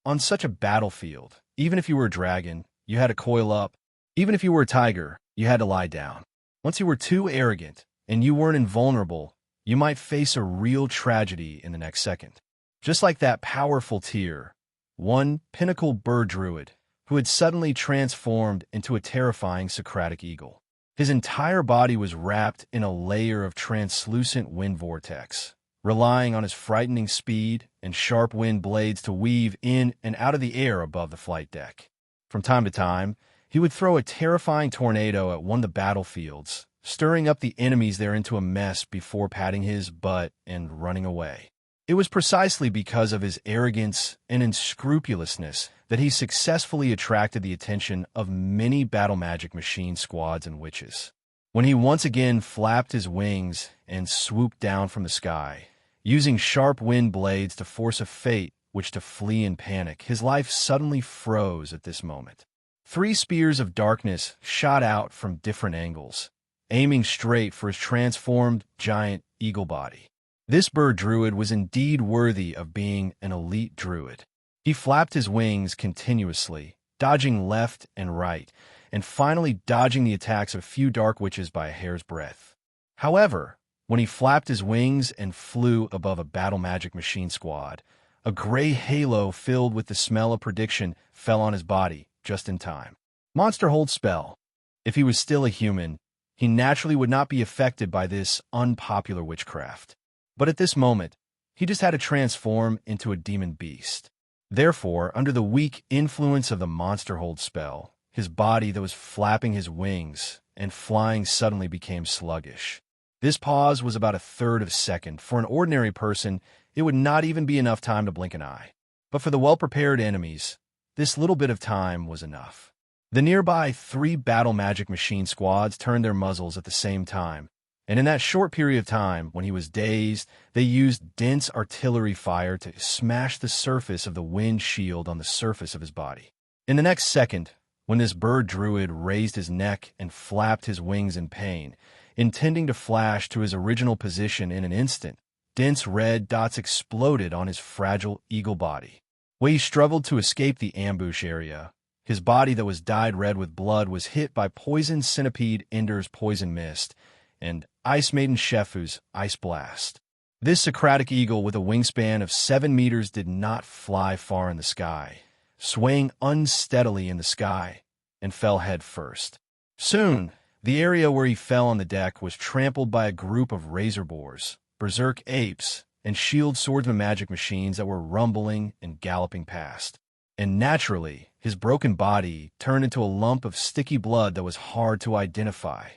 On such a battlefield, even if you were a dragon, you had to coil up. Even if you were a tiger, you had to lie down. Once you were too arrogant and you weren't invulnerable, you might face a real tragedy in the next second. Just like that powerful tier, one pinnacle bird druid who had suddenly transformed into a terrifying Socratic eagle. His entire body was wrapped in a layer of translucent wind vortex, relying on his frightening speed and sharp wind blades to weave in and out of the air above the flight deck. From time to time, he would throw a terrifying tornado at one of the battlefields, stirring up the enemies there into a mess before patting his butt and running away. It was precisely because of his arrogance and unscrupulousness that he successfully attracted the attention of many battle magic machine squads and witches. When he once again flapped his wings and swooped down from the sky, using sharp wind blades to force a fate which to flee in panic, his life suddenly froze at this moment. 3 spears of darkness shot out from different angles, aiming straight for his transformed giant eagle body. This bird druid was indeed worthy of being an elite druid. He flapped his wings continuously, dodging left and right, and finally dodging the attacks of a few dark witches by a hair's breadth. However, when he flapped his wings and flew above a battle magic machine squad, a gray halo filled with the smell of prediction fell on his body just in time. Monster Hold spell. If he was still a human, he naturally would not be affected by this unpopular witchcraft. But at this moment, he just had to transform into a demon beast. Therefore, under the weak influence of the Monster Hold spell, his body that was flapping his wings and flying suddenly became sluggish. This pause was about 1/3 of a second. For an ordinary person, it would not even be enough time to blink an eye. But for the well-prepared enemies, this little bit of time was enough. The nearby 3 battle magic machine squads turned their muzzles at the same time, and in that short period of time, when he was dazed, they used dense artillery fire to smash the surface of the wind shield on the surface of his body. In the next second, when this bird druid raised his neck and flapped his wings in pain, intending to flash to his original position in an instant, dense red dots exploded on his fragile eagle body. When he struggled to escape the ambush area, his body that was dyed red with blood was hit by Poison Centipede Ender's poison mist and Ice Maiden Shefu's ice blast. This Socratic eagle with a wingspan of 7 meters did not fly far in the sky, swaying unsteadily in the sky, and fell head first. Soon, the area where he fell on the deck was trampled by a group of razor boars, berserk apes, and shield swordsman magic machines that were rumbling and galloping past. And naturally, his broken body turned into a lump of sticky blood that was hard to identify.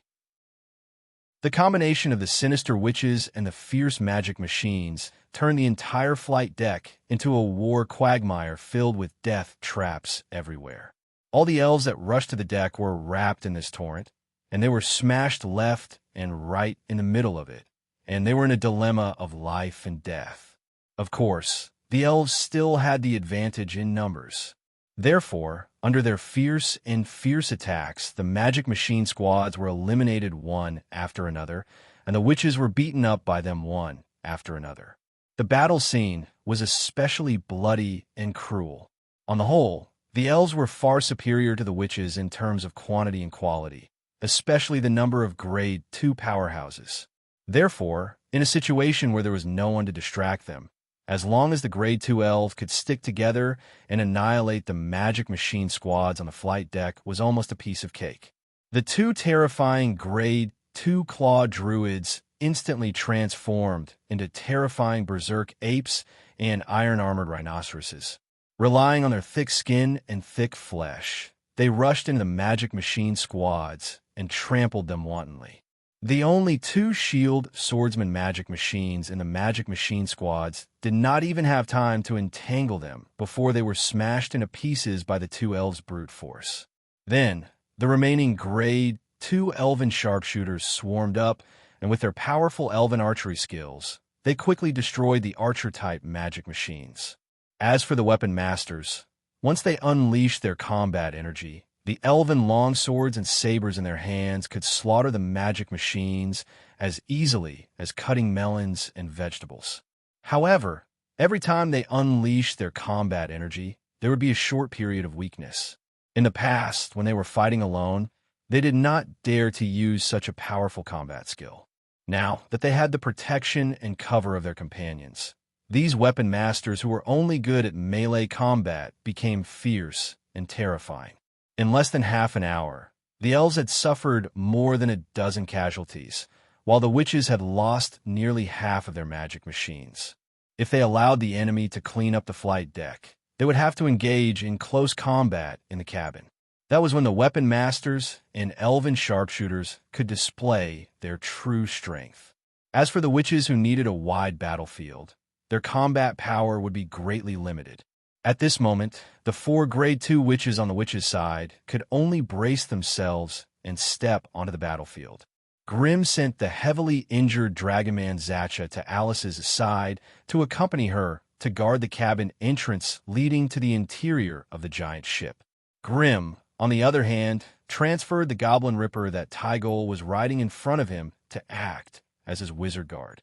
The combination of the sinister witches and the fierce magic machines turned the entire flight deck into a war quagmire filled with death traps everywhere. All the elves that rushed to the deck were wrapped in this torrent, and they were smashed left and right in the middle of it, and they were in a dilemma of life and death. Of course, the elves still had the advantage in numbers. Therefore, under their fierce attacks, the magic machine squads were eliminated one after another, and the witches were beaten up by them one after another. The battle scene was especially bloody and cruel. On the whole, the elves were far superior to the witches in terms of quantity and quality, especially the number of Grade 2 powerhouses. Therefore, in a situation where there was no one to distract them, as long as the Grade 2 elves could stick together and annihilate the magic machine squads on the flight deck was almost a piece of cake. The two terrifying Grade 2 claw druids instantly transformed into terrifying berserk apes and iron-armored rhinoceroses. Relying on their thick skin and thick flesh, they rushed into the magic machine squads and trampled them wantonly. The only two shield swordsman magic machines in the magic machine squads did not even have time to entangle them before they were smashed into pieces by the two elves' brute force. Then, the remaining Grade 2 elven sharpshooters swarmed up, and with their powerful elven archery skills, they quickly destroyed the archer-type magic machines. As for the weapon masters, once they unleashed their combat energy, the elven longswords and sabers in their hands could slaughter the magic machines as easily as cutting melons and vegetables. However, every time they unleashed their combat energy, there would be a short period of weakness. In the past, when they were fighting alone, they did not dare to use such a powerful combat skill. Now that they had the protection and cover of their companions, these weapon masters who were only good at melee combat became fierce and terrifying. In less than half an hour, the elves had suffered more than a dozen casualties, while the witches had lost nearly half of their magic machines. If they allowed the enemy to clean up the flight deck, they would have to engage in close combat in the cabin. That was when the weapon masters and elven sharpshooters could display their true strength. As for the witches who needed a wide battlefield, their combat power would be greatly limited. At this moment, the 4 Grade 2 witches on the witches' side could only brace themselves and step onto the battlefield. Grimm sent the heavily injured Dragonman Zacha to Alice's side to accompany her to guard the cabin entrance leading to the interior of the giant ship. Grimm, on the other hand, transferred the Goblin Ripper that Tygol was riding in front of him to act as his wizard guard.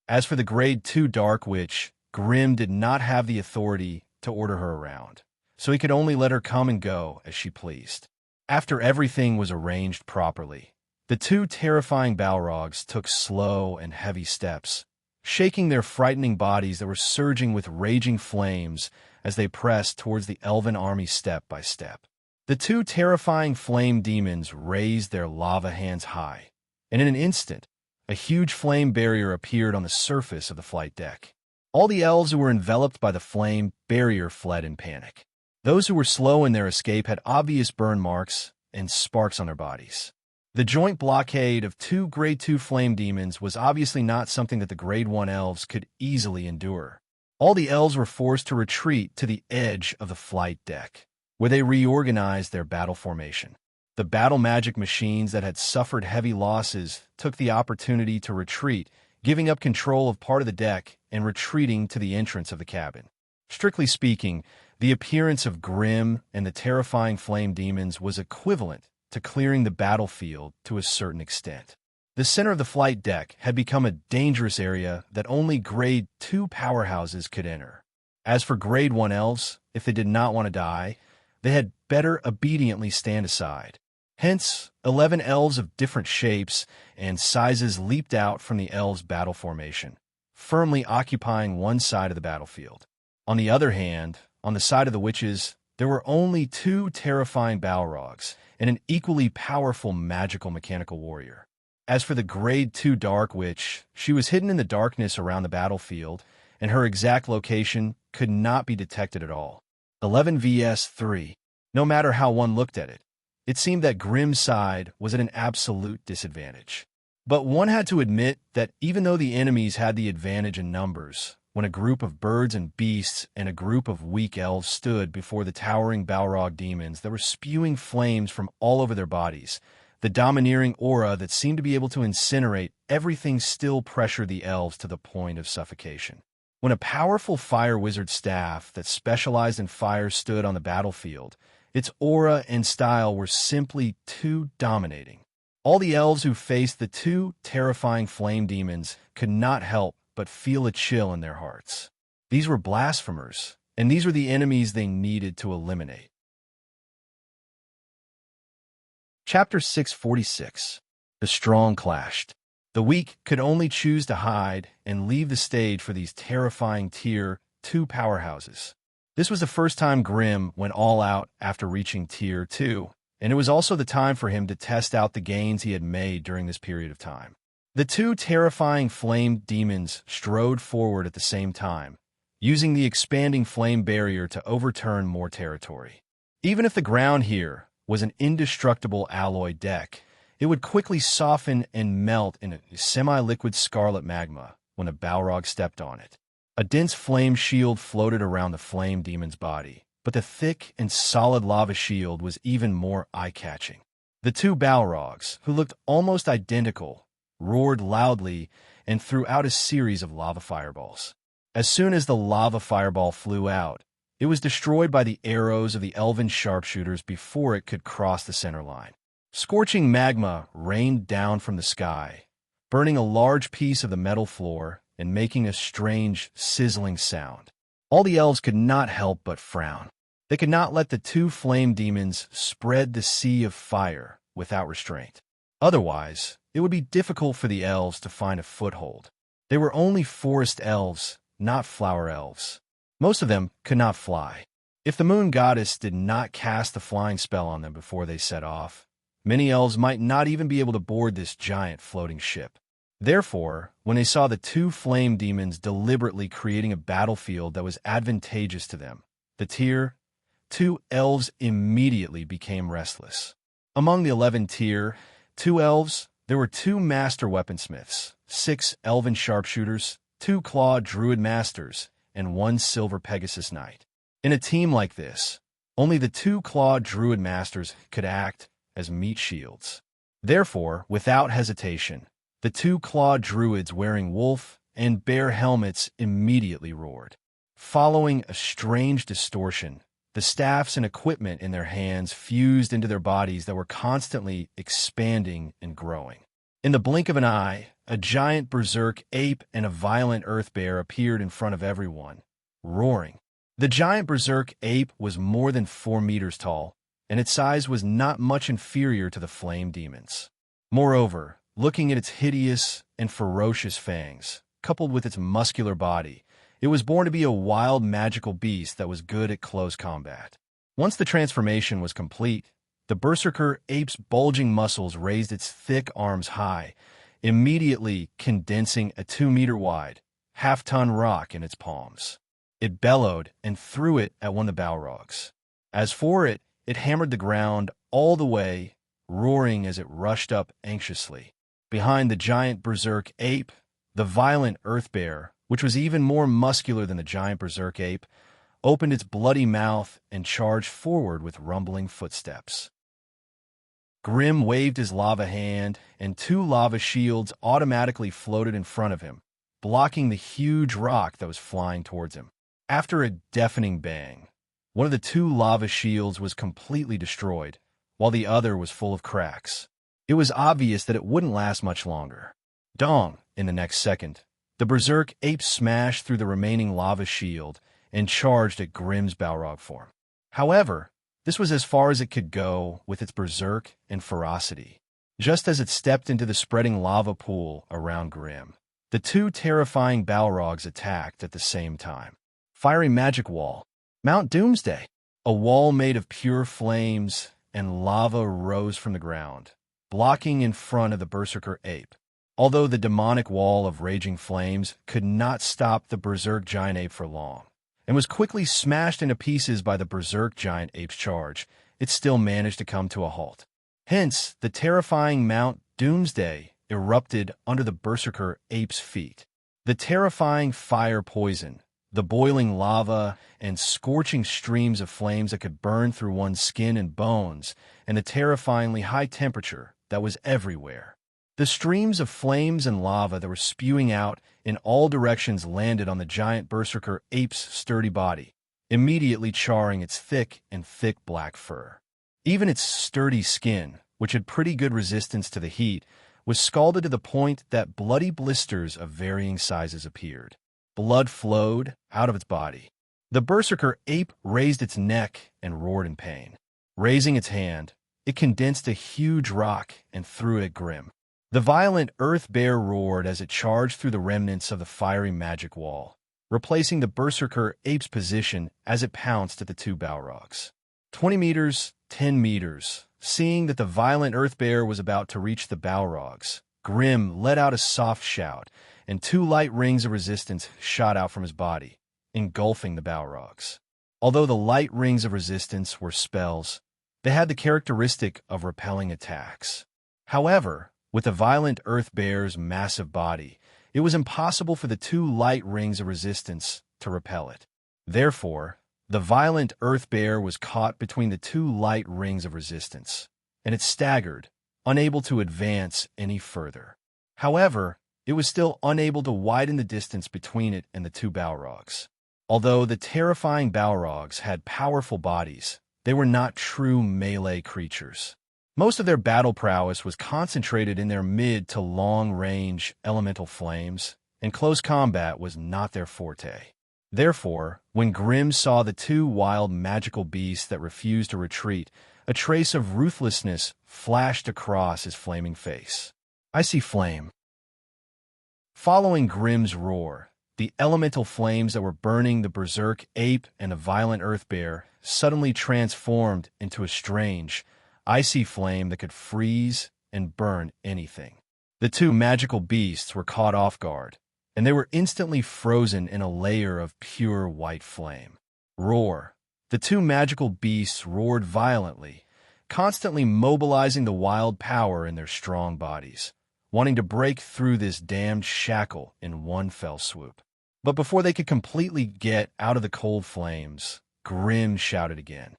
As for the Grade 2 Dark Witch, Grimm did not have the authority to order her around, so he could only let her come and go as she pleased. After everything was arranged properly, the two terrifying Balrogs took slow and heavy steps, shaking their frightening bodies that were surging with raging flames as they pressed towards the elven army step by step. The two terrifying flame demons raised their lava hands high, and in an instant, a huge flame barrier appeared on the surface of the flight deck. All the elves who were enveloped by the flame barrier fled in panic. Those who were slow in their escape had obvious burn marks and sparks on their bodies. The joint blockade of 2 Grade 2 flame demons was obviously not something that the Grade 1 elves could easily endure. All the elves were forced to retreat to the edge of the flight deck, where they reorganized their battle formation. The battle magic machines that had suffered heavy losses took the opportunity to retreat, giving up control of part of the deck and retreating to the entrance of the cabin. Strictly speaking, the appearance of Grimm and the terrifying flame demons was equivalent to clearing the battlefield to a certain extent. The center of the flight deck had become a dangerous area that only Grade 2 powerhouses could enter. As for Grade 1 elves, if they did not want to die, they had better obediently stand aside. Hence, 11 elves of different shapes and sizes leaped out from the elves' battle formation, firmly occupying one side of the battlefield. On the other hand, on the side of the witches, there were only 2 terrifying Balrogs and an equally powerful magical mechanical warrior. As for the Grade 2 Dark Witch, she was hidden in the darkness around the battlefield, and her exact location could not be detected at all. 11 vs 3. No matter how one looked at it, it seemed that Grimm's side was at an absolute disadvantage. But one had to admit that even though the enemies had the advantage in numbers, when a group of birds and beasts and a group of weak elves stood before the towering Balrog demons that were spewing flames from all over their bodies, The domineering aura that seemed to be able to incinerate everything still pressured the elves to the point of suffocation. When a powerful fire wizard staff that specialized in fire stood on the battlefield, its aura and style were simply too dominating. All the elves who faced the two terrifying flame demons could not help but feel a chill in their hearts. These were blasphemers, and these were the enemies they needed to eliminate. Chapter 646. The Strong Clashed. The weak could only choose to hide and leave the stage for these terrifying Tier 2 powerhouses. This was the first time Grimm went all out after reaching Tier 2, and it was also the time for him to test out the gains he had made during this period of time. The two terrifying flame demons strode forward at the same time, using the expanding flame barrier to overturn more territory. Even if the ground here was an indestructible alloy deck, it would quickly soften and melt in a semi-liquid scarlet magma when a Balrog stepped on it. A dense flame shield floated around the flame demon's body, but the thick and solid lava shield was even more eye-catching. The two Balrogs, who looked almost identical, roared loudly and threw out a series of lava fireballs. As soon as the lava fireball flew out, it was destroyed by the arrows of the elven sharpshooters before it could cross the center line. Scorching magma rained down from the sky, burning a large piece of the metal floor and making a strange, sizzling sound. All the elves could not help but frown. They could not let the two flame demons spread the sea of fire without restraint. Otherwise, it would be difficult for the elves to find a foothold. They were only forest elves, not flower elves. Most of them could not fly. If the moon goddess did not cast the flying spell on them before they set off, many elves might not even be able to board this giant floating ship. Therefore, when they saw the two flame demons deliberately creating a battlefield that was advantageous to them, the Tier 2 elves immediately became restless. Among the 11 Tier 2 elves, there were 2 master weaponsmiths, 6 elven sharpshooters, 2 claw druid masters, and 1 silver Pegasus knight. In a team like this, only the 2 claw druid masters could act as meat shields. Therefore, without hesitation, the 2 claw druids wearing wolf and bear helmets immediately roared. Following a strange distortion, the staffs and equipment in their hands fused into their bodies that were constantly expanding and growing. In the blink of an eye, a giant berserk ape and a violent earth bear appeared in front of everyone, roaring. The giant berserk ape was more than 4 meters tall, and its size was not much inferior to the flame demons. Moreover, looking at its hideous and ferocious fangs, coupled with its muscular body, it was born to be a wild magical beast that was good at close combat. Once the transformation was complete, the berserker ape's bulging muscles raised its thick arms high, immediately condensing a 2-meter-wide, half-ton rock in its palms. It bellowed and threw it at one of the Balrogs. As for it, it hammered the ground all the way, roaring as it rushed up anxiously. Behind the giant berserk ape, the violent earth bear, which was even more muscular than the giant berserk ape, opened its bloody mouth and charged forward with rumbling footsteps. Grimm waved his lava hand, and 2 lava shields automatically floated in front of him, blocking the huge rock that was flying towards him. After a deafening bang, one of the 2 lava shields was completely destroyed, while the other was full of cracks. It was obvious that it wouldn't last much longer. Dong! In the next second, the berserk ape smashed through the remaining lava shield and charged at Grimm's Balrog form. However, this was as far as it could go with its berserk and ferocity. Just as it stepped into the spreading lava pool around Grimm, the 2 terrifying Balrogs attacked at the same time. Fiery magic wall. Mount Doomsday. A wall made of pure flames and lava rose from the ground, blocking in front of the berserker ape. Although the demonic wall of raging flames could not stop the berserk giant ape for long, and was quickly smashed into pieces by the berserk giant ape's charge, it still managed to come to a halt. Hence, the terrifying Mount Doomsday erupted under the berserker ape's feet. The terrifying fire poison, the boiling lava, and scorching streams of flames that could burn through one's skin and bones, and the terrifyingly high temperature that was everywhere. The streams of flames and lava that were spewing out in all directions landed on the giant berserker ape's sturdy body, immediately charring its thick black fur. Even its sturdy skin, which had pretty good resistance to the heat, was scalded to the point that bloody blisters of varying sizes appeared. Blood flowed out of its body. The berserker ape raised its neck and roared in pain. Raising its hand, it condensed a huge rock and threw it at Grim. The violent earth bear roared as it charged through the remnants of the fiery magic wall, replacing the berserker ape's position as it pounced at the two Balrogs. 20 meters, 10 meters. Seeing that the violent earth bear was about to reach the Balrogs, Grim let out a soft shout, and two light rings of resistance shot out from his body, engulfing the Balrogs. Although the light rings of resistance were spells, they had the characteristic of repelling attacks. However, with the violent earth bear's massive body, it was impossible for the two light rings of resistance to repel it. Therefore, the violent earth bear was caught between the two light rings of resistance, and it staggered, unable to advance any further. However, it was still unable to widen the distance between it and the two Balrogs. Although the terrifying Balrogs had powerful bodies, they were not true melee creatures. Most of their battle prowess was concentrated in their mid to long-range elemental flames, and close combat was not their forte. Therefore, when Grim saw the two wild magical beasts that refused to retreat, a trace of ruthlessness flashed across his flaming face. "I see flame." Following Grim's roar, the elemental flames that were burning the berserk ape and the violent earth bear suddenly transformed into a strange, icy flame that could freeze and burn anything. The two magical beasts were caught off guard, and they were instantly frozen in a layer of pure white flame. Roar. The two magical beasts roared violently, constantly mobilizing the wild power in their strong bodies, wanting to break through this damned shackle in one fell swoop. But before they could completely get out of the cold flames, Grim shouted again.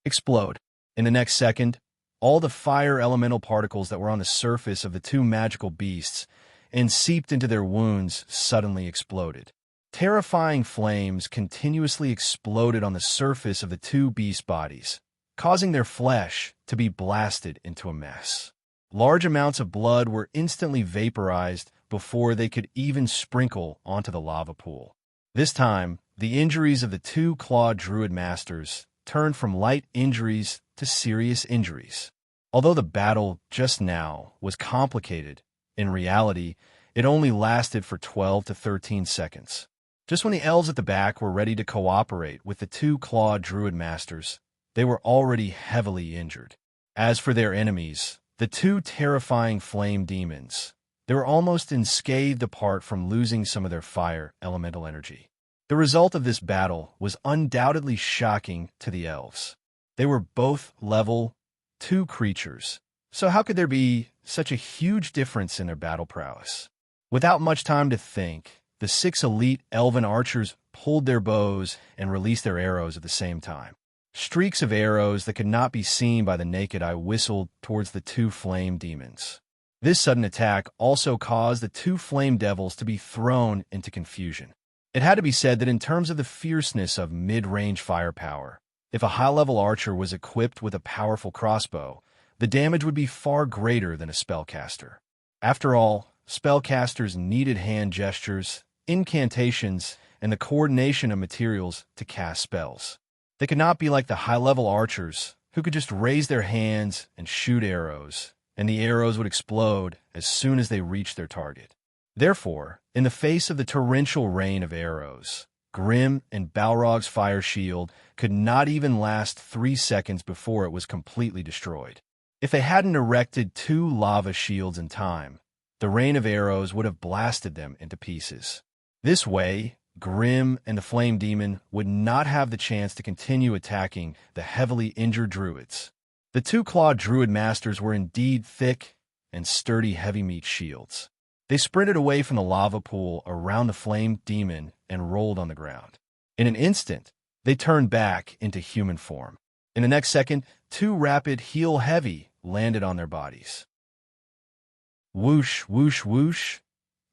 "Explode." In the next second, all the fire elemental particles that were on the surface of the two magical beasts and seeped into their wounds suddenly exploded. Terrifying flames continuously exploded on the surface of the two beast bodies, causing their flesh to be blasted into a mess. Large amounts of blood were instantly vaporized before they could even sprinkle onto the lava pool. This time, the injuries of the two clawed druid masters turned from light injuries to serious injuries. Although the battle just now was complicated, in reality, it only lasted for 12 to 13 seconds. Just when the elves at the back were ready to cooperate with the two clawed druid masters, they were already heavily injured. As for their enemies, the two terrifying flame demons, they were almost unscathed apart from losing some of their fire elemental energy. The result of this battle was undoubtedly shocking to the elves. They were both level 2 creatures, so how could there be such a huge difference in their battle prowess? Without much time to think, the 6 elite elven archers pulled their bows and released their arrows at the same time. Streaks of arrows that could not be seen by the naked eye whistled towards the two flame demons. This sudden attack also caused the two flame devils to be thrown into confusion. It had to be said that in terms of the fierceness of mid-range firepower, if a high-level archer was equipped with a powerful crossbow, the damage would be far greater than a spellcaster. After all, spellcasters needed hand gestures, incantations, and the coordination of materials to cast spells. They could not be like the high-level archers, who could just raise their hands and shoot arrows, and the arrows would explode as soon as they reached their target. Therefore, in the face of the torrential rain of arrows, Grim and Balrog's fire shield could not even last 3 seconds before it was completely destroyed. If they hadn't erected 2 lava shields in time, the rain of arrows would have blasted them into pieces. This way, Grim and the Flame Demon would not have the chance to continue attacking the heavily injured druids. The 2 clawed druid masters were indeed thick and sturdy heavy-meat shields. They sprinted away from the lava pool around the Flame Demon and rolled on the ground. In an instant, they turned back into human form. In the next second, 2 rapid heal heavy landed on their bodies. Whoosh, whoosh, whoosh.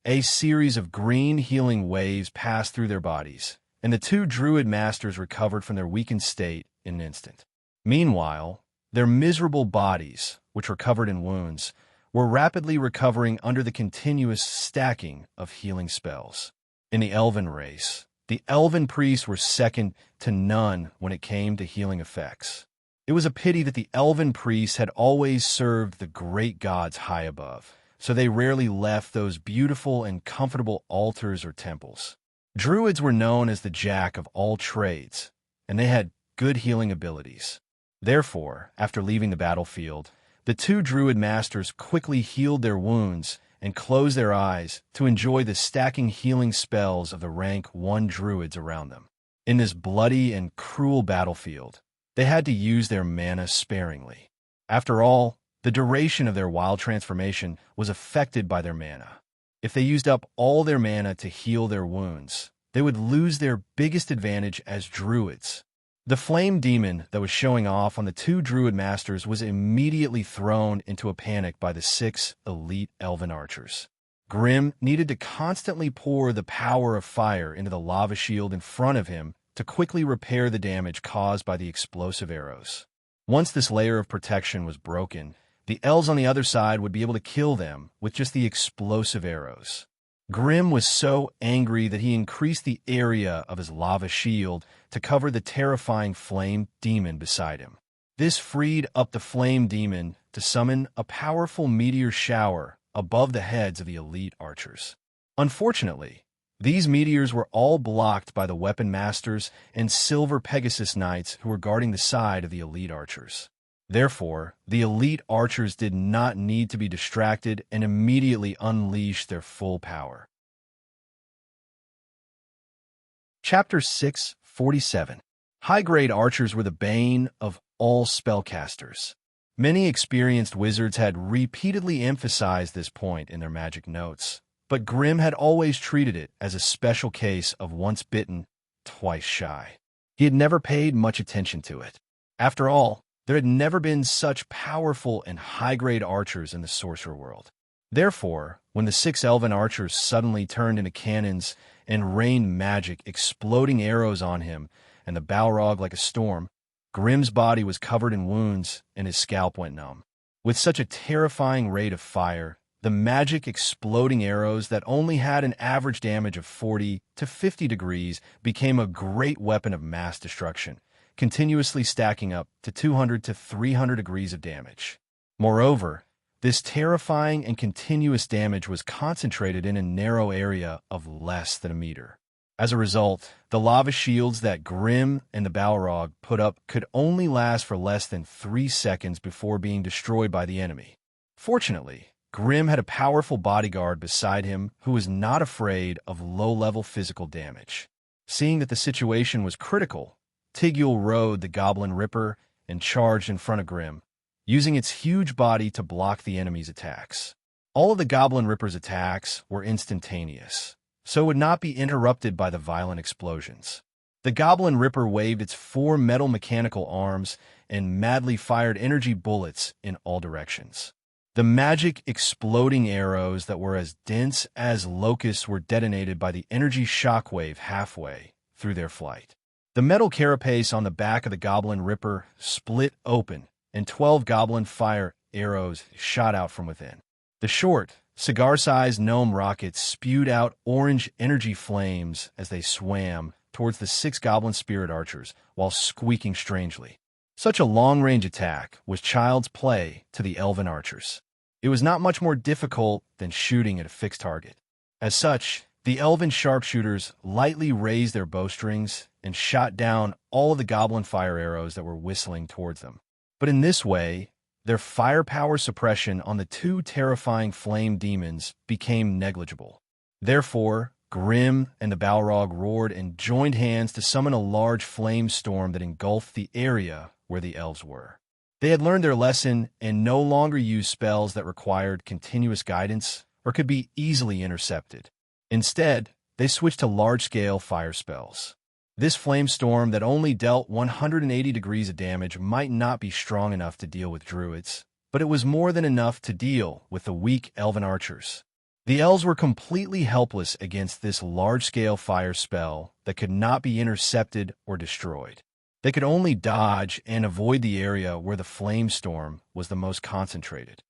A series of green healing waves passed through their bodies, and the two druid masters recovered from their weakened state in an instant. Meanwhile, their miserable bodies, which were covered in wounds, were rapidly recovering under the continuous stacking of healing spells. In the elven race, the elven priests were second to none when it came to healing effects. It was a pity that the elven priests had always served the great gods high above, so they rarely left those beautiful and comfortable altars or temples. Druids were known as the jack of all trades, and they had good healing abilities. Therefore, after leaving the battlefield, the two druid masters quickly healed their wounds and closed their eyes to enjoy the stacking healing spells of the rank 1 druids around them. In this bloody and cruel battlefield, they had to use their mana sparingly. After all, the duration of their wild transformation was affected by their mana. If they used up all their mana to heal their wounds, they would lose their biggest advantage as druids. The flame demon that was showing off on the two druid masters was immediately thrown into a panic by the 6 elite elven archers. Grim needed to constantly pour the power of fire into the lava shield in front of him to quickly repair the damage caused by the explosive arrows. Once this layer of protection was broken, the elves on the other side would be able to kill them with just the explosive arrows. Grim was so angry that he increased the area of his lava shield to cover the terrifying flame demon beside him. This freed up the flame demon to summon a powerful meteor shower above the heads of the elite archers. Unfortunately, these meteors were all blocked by the weapon masters and silver Pegasus knights who were guarding the side of the elite archers. Therefore, the elite archers did not need to be distracted and immediately unleashed their full power. Chapter 647. High-grade archers were the bane of all spellcasters. Many experienced wizards had repeatedly emphasized this point in their magic notes, but Grim had always treated it as a special case of once bitten, twice shy. He had never paid much attention to it. After all, there had never been such powerful and high-grade archers in the sorcerer world. Therefore, when the 6 elven archers suddenly turned into cannons and rained magic, exploding arrows on him and the Balrog like a storm, Grim's body was covered in wounds and his scalp went numb. With such a terrifying rate of fire, the magic exploding arrows that only had an average damage of 40 to 50 degrees became a great weapon of mass destruction, continuously stacking up to 200 to 300 degrees of damage. Moreover, this terrifying and continuous damage was concentrated in a narrow area of less than a meter. As a result, the lava shields that Grim and the Balrog put up could only last for less than 3 seconds before being destroyed by the enemy. Fortunately, Grim had a powerful bodyguard beside him who was not afraid of low-level physical damage. Seeing that the situation was critical, Tigul rode the Goblin Ripper and charged in front of Grim, using its huge body to block the enemy's attacks. All of the Goblin Ripper's attacks were instantaneous, so would not be interrupted by the violent explosions. The Goblin Ripper waved its 4 metal mechanical arms and madly fired energy bullets in all directions. The magic exploding arrows that were as dense as locusts were detonated by the energy shockwave halfway through their flight. The metal carapace on the back of the Goblin Ripper split open, and 12 goblin fire arrows shot out from within. The short, cigar-sized gnome rockets spewed out orange energy flames as they swam towards the 6 goblin spirit archers while squeaking strangely. Such a long-range attack was child's play to the elven archers. It was not much more difficult than shooting at a fixed target. As such, the elven sharpshooters lightly raised their bowstrings and shot down all of the goblin fire arrows that were whistling towards them. But in this way, their firepower suppression on the 2 terrifying flame demons became negligible. Therefore, Grim and the Balrog roared and joined hands to summon a large flame storm that engulfed the area where the elves were. They had learned their lesson and no longer used spells that required continuous guidance or could be easily intercepted. Instead, they switched to large-scale fire spells. This flame storm that only dealt 180 degrees of damage might not be strong enough to deal with druids, but but it was more than enough to deal with the weak elven archers. The elves were completely helpless against this large-scale fire spell that could not be intercepted or destroyed. They could only dodge and avoid the area where the flame storm was the most concentrated.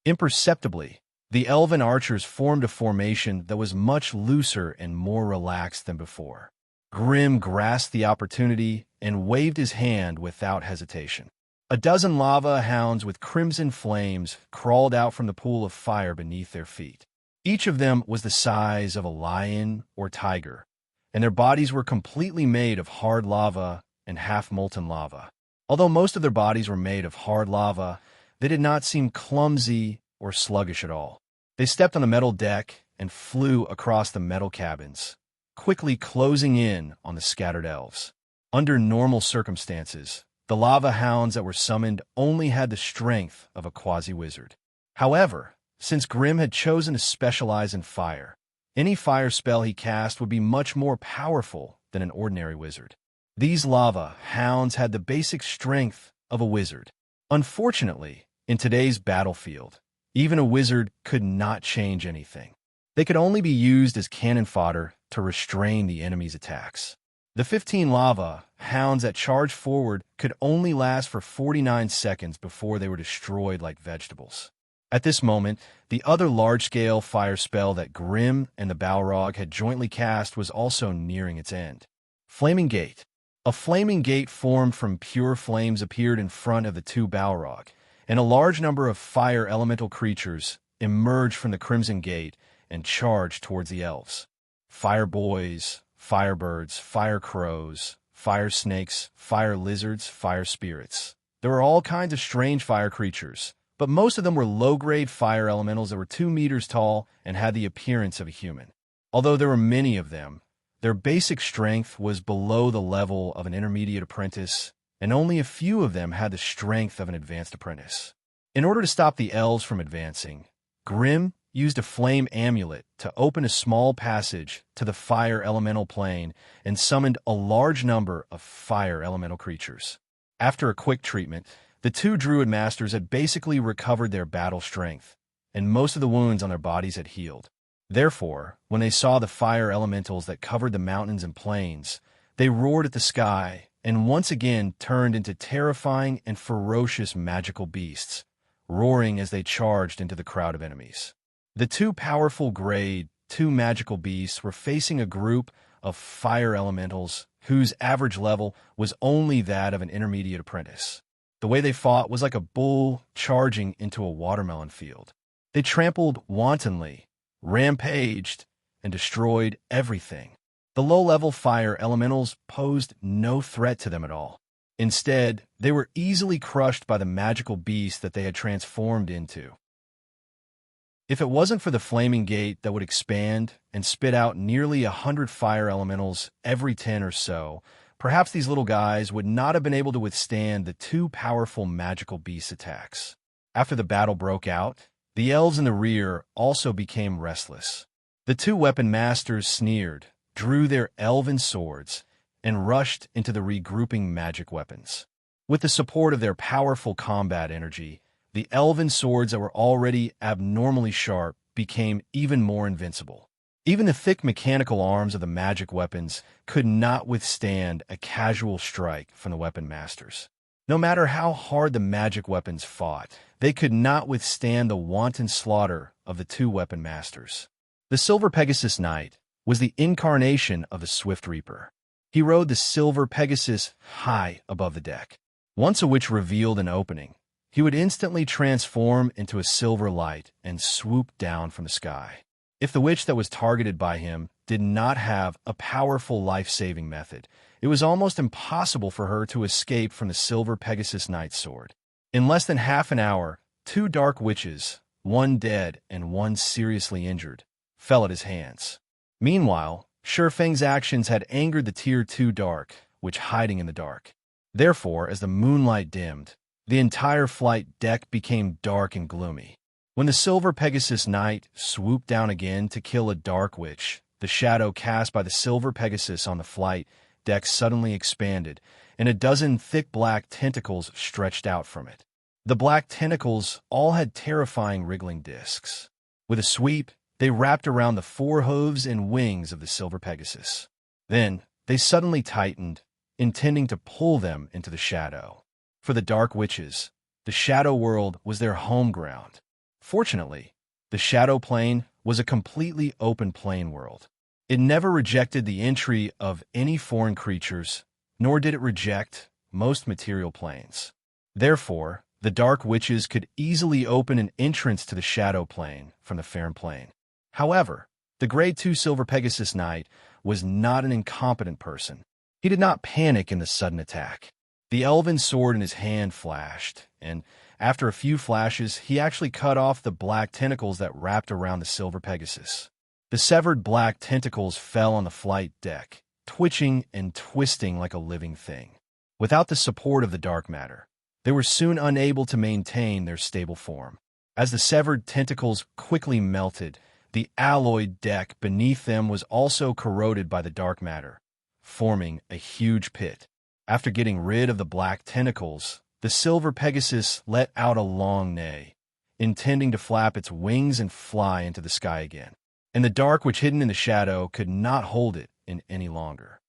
Imperceptibly, the elven archers formed a formation that was much looser and more relaxed than before. Grim grasped the opportunity and waved his hand without hesitation. A dozen lava hounds with crimson flames crawled out from the pool of fire beneath their feet. Each of them was the size of a lion or tiger, and their bodies were completely made of hard lava and half-molten lava. Although most of their bodies were made of hard lava, they did not seem clumsy or sluggish at all. They stepped on the metal deck and flew across the metal cabins, quickly closing in on the scattered elves. Under normal circumstances, the lava hounds that were summoned only had the strength of a quasi-wizard. However, since Grim had chosen to specialize in fire, any fire spell he cast would be much more powerful than an ordinary wizard. These lava hounds had the basic strength of a wizard. Unfortunately, in today's battlefield, even a wizard could not change anything. They could only be used as cannon fodder to restrain the enemy's attacks. The 15 lava hounds that charged forward could only last for 49 seconds before they were destroyed like vegetables. At this moment, the other large-scale fire spell that Grim and the Balrog had jointly cast was also nearing its end. Flaming Gate. A flaming gate formed from pure flames appeared in front of the two Balrog, and a large number of fire elemental creatures emerged from the Crimson Gate and charged towards the elves. Fire boys, firebirds, fire crows, fire snakes, fire lizards, fire spirits. There were all kinds of strange fire creatures, but most of them were low-grade fire elementals that were 2 meters tall and had the appearance of a human. Although there were many of them, their basic strength was below the level of an intermediate apprentice, and only a few of them had the strength of an advanced apprentice. In order to stop the elves from advancing, Grim used a flame amulet to open a small passage to the fire elemental plane and summoned a large number of fire elemental creatures. After a quick treatment, the two druid masters had basically recovered their battle strength, and most of the wounds on their bodies had healed. Therefore, when they saw the fire elementals that covered the mountains and plains, they roared at the sky and once again turned into terrifying and ferocious magical beasts, roaring as they charged into the crowd of enemies. The two powerful Grade 2 magical beasts were facing a group of fire elementals whose average level was only that of an intermediate apprentice. The way they fought was like a bull charging into a watermelon field. They trampled wantonly, rampaged, and destroyed everything. The low-level fire elementals posed no threat to them at all. Instead, they were easily crushed by the magical beast that they had transformed into. If it wasn't for the flaming gate that would expand and spit out nearly 100 fire elementals every 10 or so, perhaps these little guys would not have been able to withstand the two powerful magical beast attacks. After the battle broke out, the elves in the rear also became restless. The two weapon masters sneered, drew their elven swords, and rushed into the regrouping magic weapons. With the support of their powerful combat energy, the elven swords that were already abnormally sharp became even more invincible. Even the thick mechanical arms of the magic weapons could not withstand a casual strike from the weapon masters. No matter how hard the magic weapons fought, they could not withstand the wanton slaughter of the two weapon masters. The Silver Pegasus Knight was the incarnation of the Swift Reaper. He rode the Silver Pegasus high above the deck. Once a witch revealed an opening, he would instantly transform into a silver light and swoop down from the sky. If the witch that was targeted by him did not have a powerful life-saving method, it was almost impossible for her to escape from the Silver Pegasus Knight's sword. In less than half an hour, two dark witches, one dead and one seriously injured, fell at his hands. Meanwhile, Shurfeng's actions had angered the Tier 2 Dark, witch hiding in the dark. Therefore, as the moonlight dimmed, the entire flight deck became dark and gloomy. When the Silver Pegasus Knight swooped down again to kill a dark witch, the shadow cast by the Silver Pegasus on the flight deck suddenly expanded, and a dozen thick black tentacles stretched out from it. The black tentacles all had terrifying wriggling discs. With a sweep, they wrapped around the forehooves and wings of the silver Pegasus. Then, they suddenly tightened, intending to pull them into the shadow. For the Dark Witches, the shadow world was their home ground. Fortunately, the shadow plane was a completely open plane world. It never rejected the entry of any foreign creatures, nor did it reject most material planes. Therefore, the Dark Witches could easily open an entrance to the shadow plane from the Faerun plane. However, the Grade 2 Silver Pegasus Knight was not an incompetent person. He did not panic in the sudden attack. The elven sword in his hand flashed, and after a few flashes, he actually cut off the black tentacles that wrapped around the Silver Pegasus. The severed black tentacles fell on the flight deck, twitching and twisting like a living thing. Without the support of the dark matter, they were soon unable to maintain their stable form. As the severed tentacles quickly melted, the alloyed deck beneath them was also corroded by the dark matter, forming a huge pit. After getting rid of the black tentacles, the Silver Pegasus let out a long neigh, intending to flap its wings and fly into the sky again. And the Dark Witch hidden in the shadow could not hold it in any longer.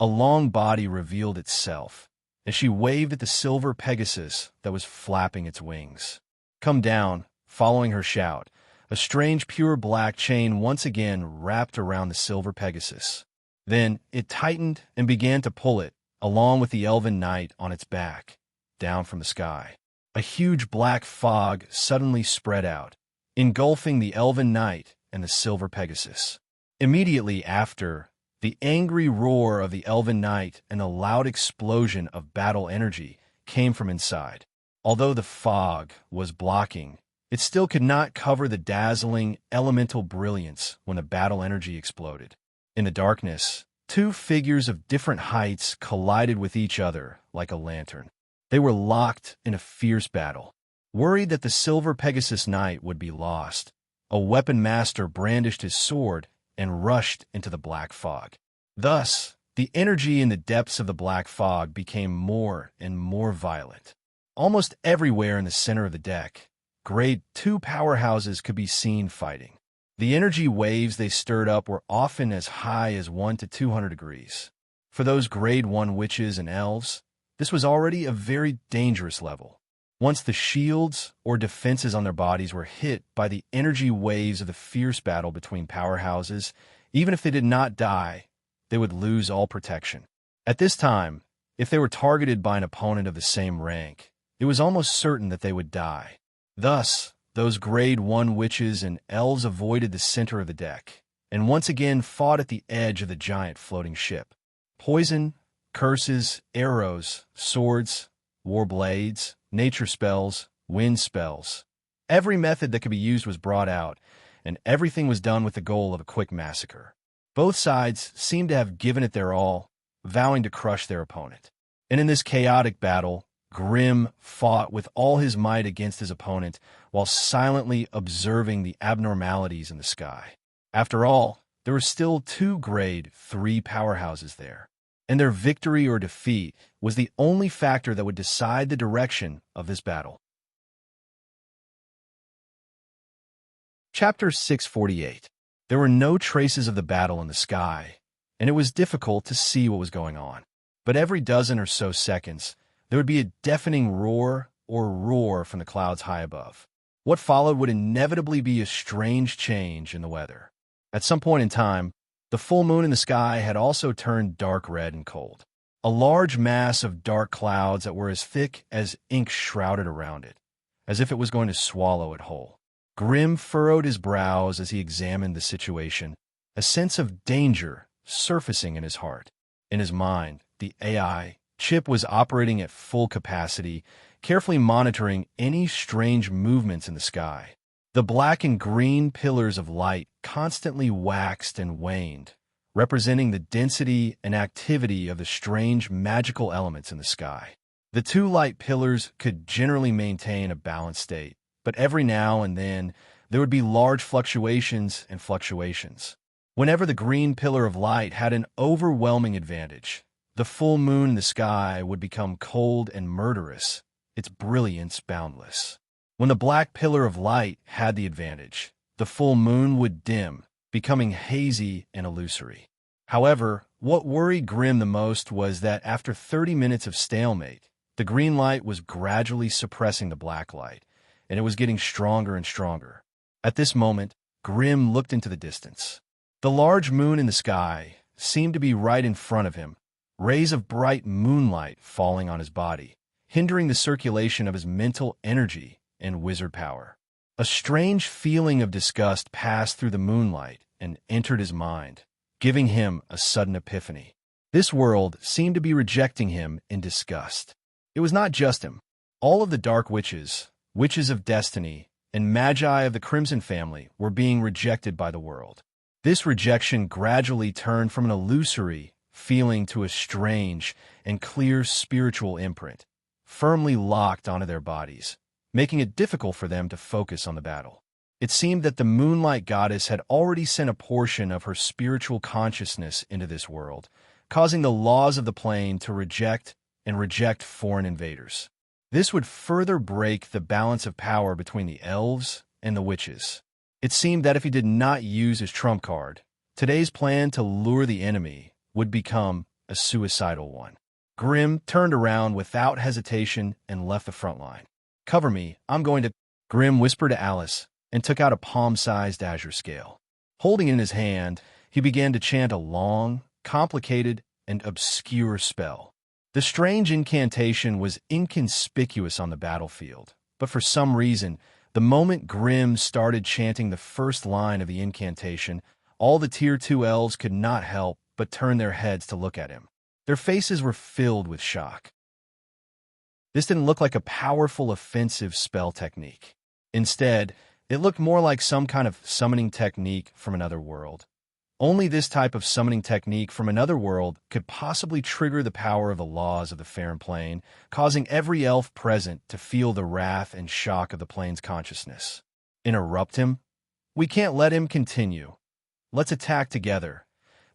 A long body revealed itself, as she waved at the Silver Pegasus that was flapping its wings. "Come down," following her shout. A strange pure black chain once again wrapped around the Silver Pegasus. Then it tightened and began to pull it, along with the elven knight on its back, down from the sky. A huge black fog suddenly spread out, engulfing the elven knight and the Silver Pegasus. Immediately after, the angry roar of the elven knight and a loud explosion of battle energy came from inside. Although the fog was blocking, it still could not cover the dazzling elemental brilliance when the battle energy exploded. In the darkness, two figures of different heights collided with each other like a lantern. They were locked in a fierce battle. Worried that the Silver Pegasus Knight would be lost, a weapon master brandished his sword and rushed into the black fog. Thus, the energy in the depths of the black fog became more and more violent. Almost everywhere in the center of the deck, Grade 2 powerhouses could be seen fighting. The energy waves they stirred up were often as high as 1 to 200 degrees. For those Grade 1 witches and elves, this was already a very dangerous level. Once the shields or defenses on their bodies were hit by the energy waves of the fierce battle between powerhouses, even if they did not die, they would lose all protection. At this time, if they were targeted by an opponent of the same rank, it was almost certain that they would die. Thus, those Grade 1 witches and elves avoided the center of the deck, and once again fought at the edge of the giant floating ship. Poison, curses, arrows, swords, war blades, nature spells, wind spells. Every method that could be used was brought out, and everything was done with the goal of a quick massacre. Both sides seemed to have given it their all, vowing to crush their opponent. And in this chaotic battle, Grimm fought with all his might against his opponent while silently observing the abnormalities in the sky. After all, there were still two Grade 3 powerhouses there, and their victory or defeat was the only factor that would decide the direction of this battle. Chapter 648. There were no traces of the battle in the sky, and it was difficult to see what was going on. But every dozen or so seconds, there would be a deafening roar or roar from the clouds high above. What followed would inevitably be a strange change in the weather. At some point in time, the full moon in the sky had also turned dark red and cold. A large mass of dark clouds that were as thick as ink shrouded around it, as if it was going to swallow it whole. Grimm furrowed his brows as he examined the situation, a sense of danger surfacing in his heart. In his mind, the AI chip was operating at full capacity, carefully monitoring any strange movements in the sky. The black and green pillars of light constantly waxed and waned, representing the density and activity of the strange magical elements in the sky. The two light pillars could generally maintain a balanced state, but every now and then there would be large fluctuations and fluctuations. Whenever the green pillar of light had an overwhelming advantage, the full moon in the sky would become cold and murderous, its brilliance boundless. When the black pillar of light had the advantage, the full moon would dim, becoming hazy and illusory. However, what worried Grimm the most was that after 30 minutes of stalemate, the green light was gradually suppressing the black light, and it was getting stronger and stronger. At this moment, Grimm looked into the distance. The large moon in the sky seemed to be right in front of him, rays of bright moonlight falling on his body, hindering the circulation of his mental energy and wizard power. A strange feeling of disgust passed through the moonlight and entered his mind, giving him a sudden epiphany. This world seemed to be rejecting him in disgust. It was not just him. All of the dark witches, witches of destiny, and magi of the Crimson family were being rejected by the world. This rejection gradually turned from an illusory feeling to a strange and clear spiritual imprint, firmly locked onto their bodies, making it difficult for them to focus on the battle. It seemed that the Moonlight Goddess had already sent a portion of her spiritual consciousness into this world, causing the laws of the plane to reject foreign invaders. This would further break the balance of power between the elves and the witches. It seemed that if he did not use his trump card, today's plan to lure the enemy would become a suicidal one. Grimm turned around without hesitation and left the front line. "Cover me, I'm going to," Grimm whispered to Alice and took out a palm-sized azure scale. Holding it in his hand, he began to chant a long, complicated, and obscure spell. The strange incantation was inconspicuous on the battlefield, but for some reason, the moment Grimm started chanting the first line of the incantation, all the Tier 2 elves could not help but turn their heads to look at him. Their faces were filled with shock. This didn't look like a powerful offensive spell technique. Instead, it looked more like some kind of summoning technique from another world. Only this type of summoning technique from another world could possibly trigger the power of the laws of the Faerun Plane, causing every elf present to feel the wrath and shock of the plane's consciousness. Interrupt him? We can't let him continue. Let's attack together.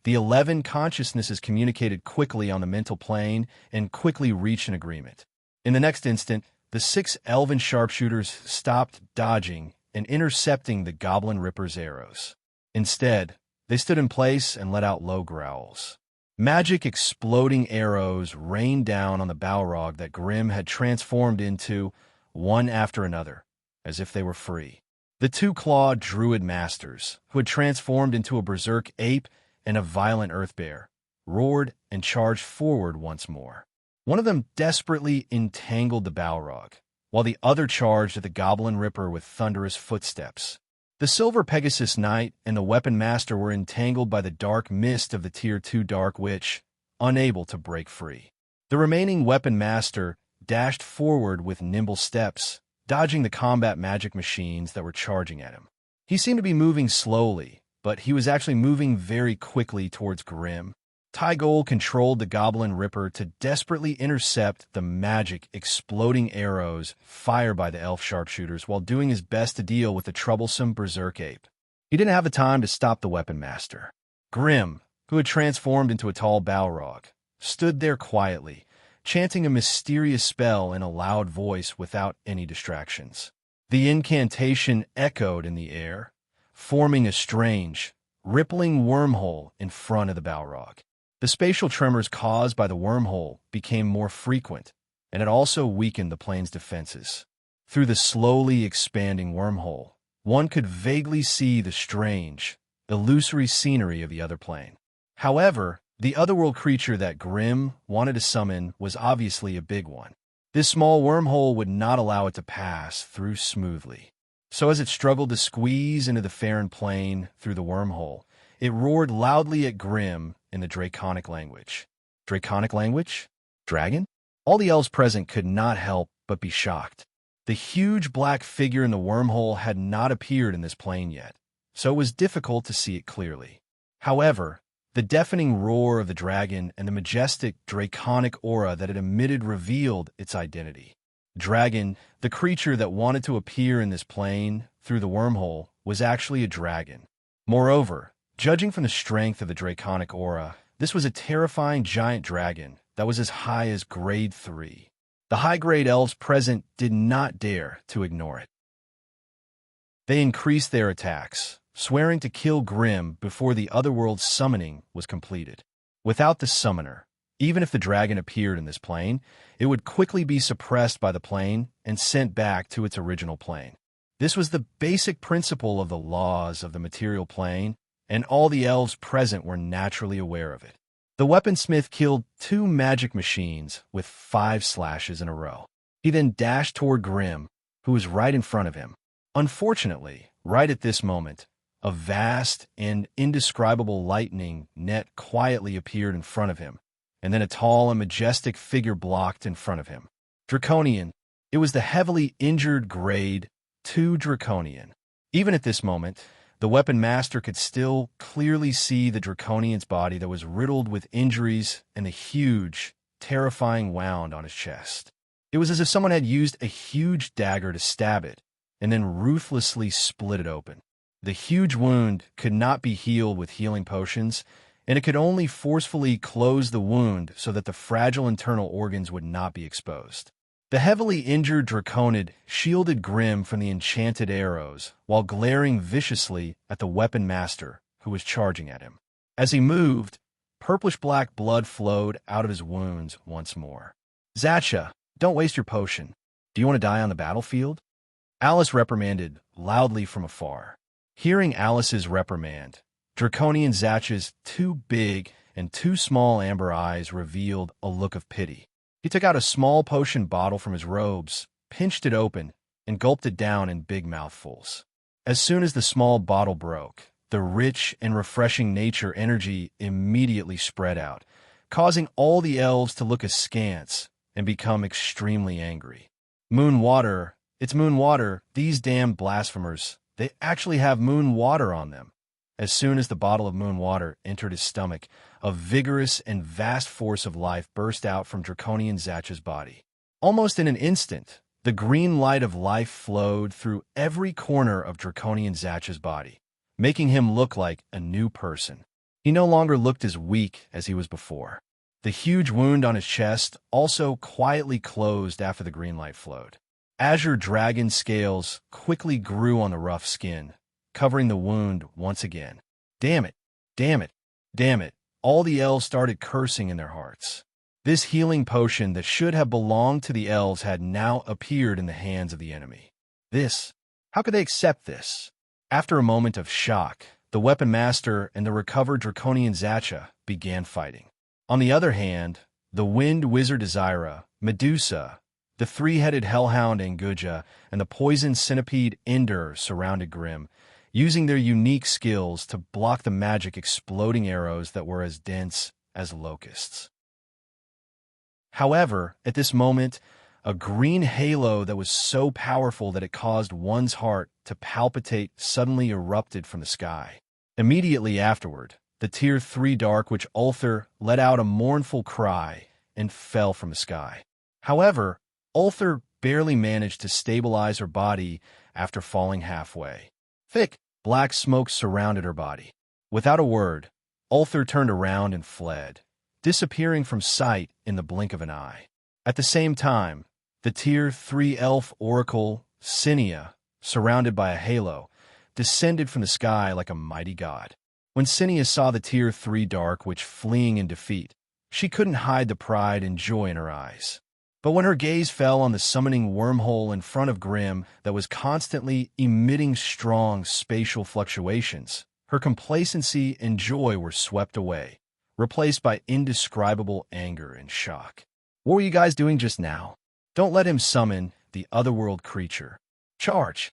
The 11 consciousnesses communicated quickly on the mental plane and quickly reached an agreement. In the next instant, the 6 elven sharpshooters stopped dodging and intercepting the Goblin Ripper's arrows. Instead, they stood in place and let out low growls. Magic exploding arrows rained down on the Balrog that Grimm had transformed into, one after another, as if they were free. The 2-clawed druid masters, who had transformed into a berserk ape and a violent earth bear, roared and charged forward once more. One of them desperately entangled the Balrog, while the other charged at the Goblin Ripper with thunderous footsteps. The Silver Pegasus Knight and the Weapon Master were entangled by the dark mist of the Tier 2 Dark Witch, unable to break free. The remaining Weapon Master dashed forward with nimble steps, dodging the combat magic machines that were charging at him. He seemed to be moving slowly, but he was actually moving very quickly towards Grimm. Tygol controlled the Goblin Ripper to desperately intercept the magic exploding arrows fired by the elf sharpshooters while doing his best to deal with the troublesome berserk ape. He didn't have the time to stop the Weapon Master. Grimm, who had transformed into a tall Balrog, stood there quietly, chanting a mysterious spell in a loud voice without any distractions. The incantation echoed in the air, forming a strange, rippling wormhole in front of the Balrog. The spatial tremors caused by the wormhole became more frequent, and it also weakened the plane's defenses. Through the slowly expanding wormhole, one could vaguely see the strange, illusory scenery of the other plane. However, the otherworld creature that Grimm wanted to summon was obviously a big one. This small wormhole would not allow it to pass through smoothly. So as it struggled to squeeze into the Faerun Plane through the wormhole, it roared loudly at Grimm in the Draconic language. Draconic language? Dragon? All the elves present could not help but be shocked. The huge black figure in the wormhole had not appeared in this plane yet, so it was difficult to see it clearly. However, the deafening roar of the dragon and the majestic draconic aura that it emitted revealed its identity. Dragon, the creature that wanted to appear in this plane through the wormhole, was actually a dragon. Moreover, judging from the strength of the draconic aura, this was a terrifying giant dragon that was as high as grade 3. The high-grade elves present did not dare to ignore it. They increased their attacks, swearing to kill Grimm before the otherworld's summoning was completed. Without the summoner, even if the dragon appeared in this plane, it would quickly be suppressed by the plane and sent back to its original plane. This was the basic principle of the laws of the material plane, and all the elves present were naturally aware of it. The weaponsmith killed 2 magic machines with 5 slashes in a row. He then dashed toward Grimm, who was right in front of him. Unfortunately, right at this moment, a vast and indescribable lightning net quietly appeared in front of him, and then a tall and majestic figure blocked in front of him. Draconian. It was the heavily injured Grade 2 Draconian. Even at this moment, the weapon master could still clearly see the Draconian's body that was riddled with injuries and the huge, terrifying wound on his chest. It was as if someone had used a huge dagger to stab it, and then ruthlessly split it open. The huge wound could not be healed with healing potions, and it could only forcefully close the wound so that the fragile internal organs would not be exposed. The heavily injured Draconid shielded Grimm from the enchanted arrows while glaring viciously at the weapon master who was charging at him. As he moved, purplish-black blood flowed out of his wounds once more. "Zacha, don't waste your potion. Do you want to die on the battlefield?" Alice reprimanded loudly from afar. Hearing Alice's reprimand, Draconian Zacha's 2 big and 2 small amber eyes revealed a look of pity. He took out a small potion bottle from his robes, pinched it open, and gulped it down in big mouthfuls. As soon as the small bottle broke, the rich and refreshing nature energy immediately spread out, causing all the elves to look askance and become extremely angry. "Moon water, it's moon water, these damn blasphemers, they actually have moon water on them." As soon as the bottle of moon water entered his stomach, a vigorous and vast force of life burst out from Draconian Zacha's body. Almost in an instant, the green light of life flowed through every corner of Draconian Zacha's body, making him look like a new person. He no longer looked as weak as he was before. The huge wound on his chest also quietly closed after the green light flowed. Azure dragon scales quickly grew on the rough skin, covering the wound once again. "Damn it! Damn it! Damn it!" All the elves started cursing in their hearts. This healing potion that should have belonged to the elves had now appeared in the hands of the enemy. How could they accept this? After a moment of shock, the weapon master and the recovered Draconian Zacha began fighting. On the other hand, the wind wizard Azira, Medusa, the 3-headed hellhound Anguja, and the poison centipede Ender surrounded Grimm, using their unique skills to block the magic exploding arrows that were as dense as locusts. However, at this moment, a green halo that was so powerful that it caused one's heart to palpitate suddenly erupted from the sky. Immediately afterward, the Tier 3 Dark Witch Ulthar let out a mournful cry and fell from the sky. However, Ulthar barely managed to stabilize her body after falling halfway. Thick, black smoke surrounded her body. Without a word, Ulthar turned around and fled, disappearing from sight in the blink of an eye. At the same time, the Tier 3 Elf Oracle, Cinia, surrounded by a halo, descended from the sky like a mighty god. When Cinia saw the Tier 3 Dark Witch fleeing in defeat, she couldn't hide the pride and joy in her eyes. But when her gaze fell on the summoning wormhole in front of Grimm that was constantly emitting strong spatial fluctuations, her complacency and joy were swept away, replaced by indescribable anger and shock. "What were you guys doing just now? Don't let him summon the otherworld creature. Charge!"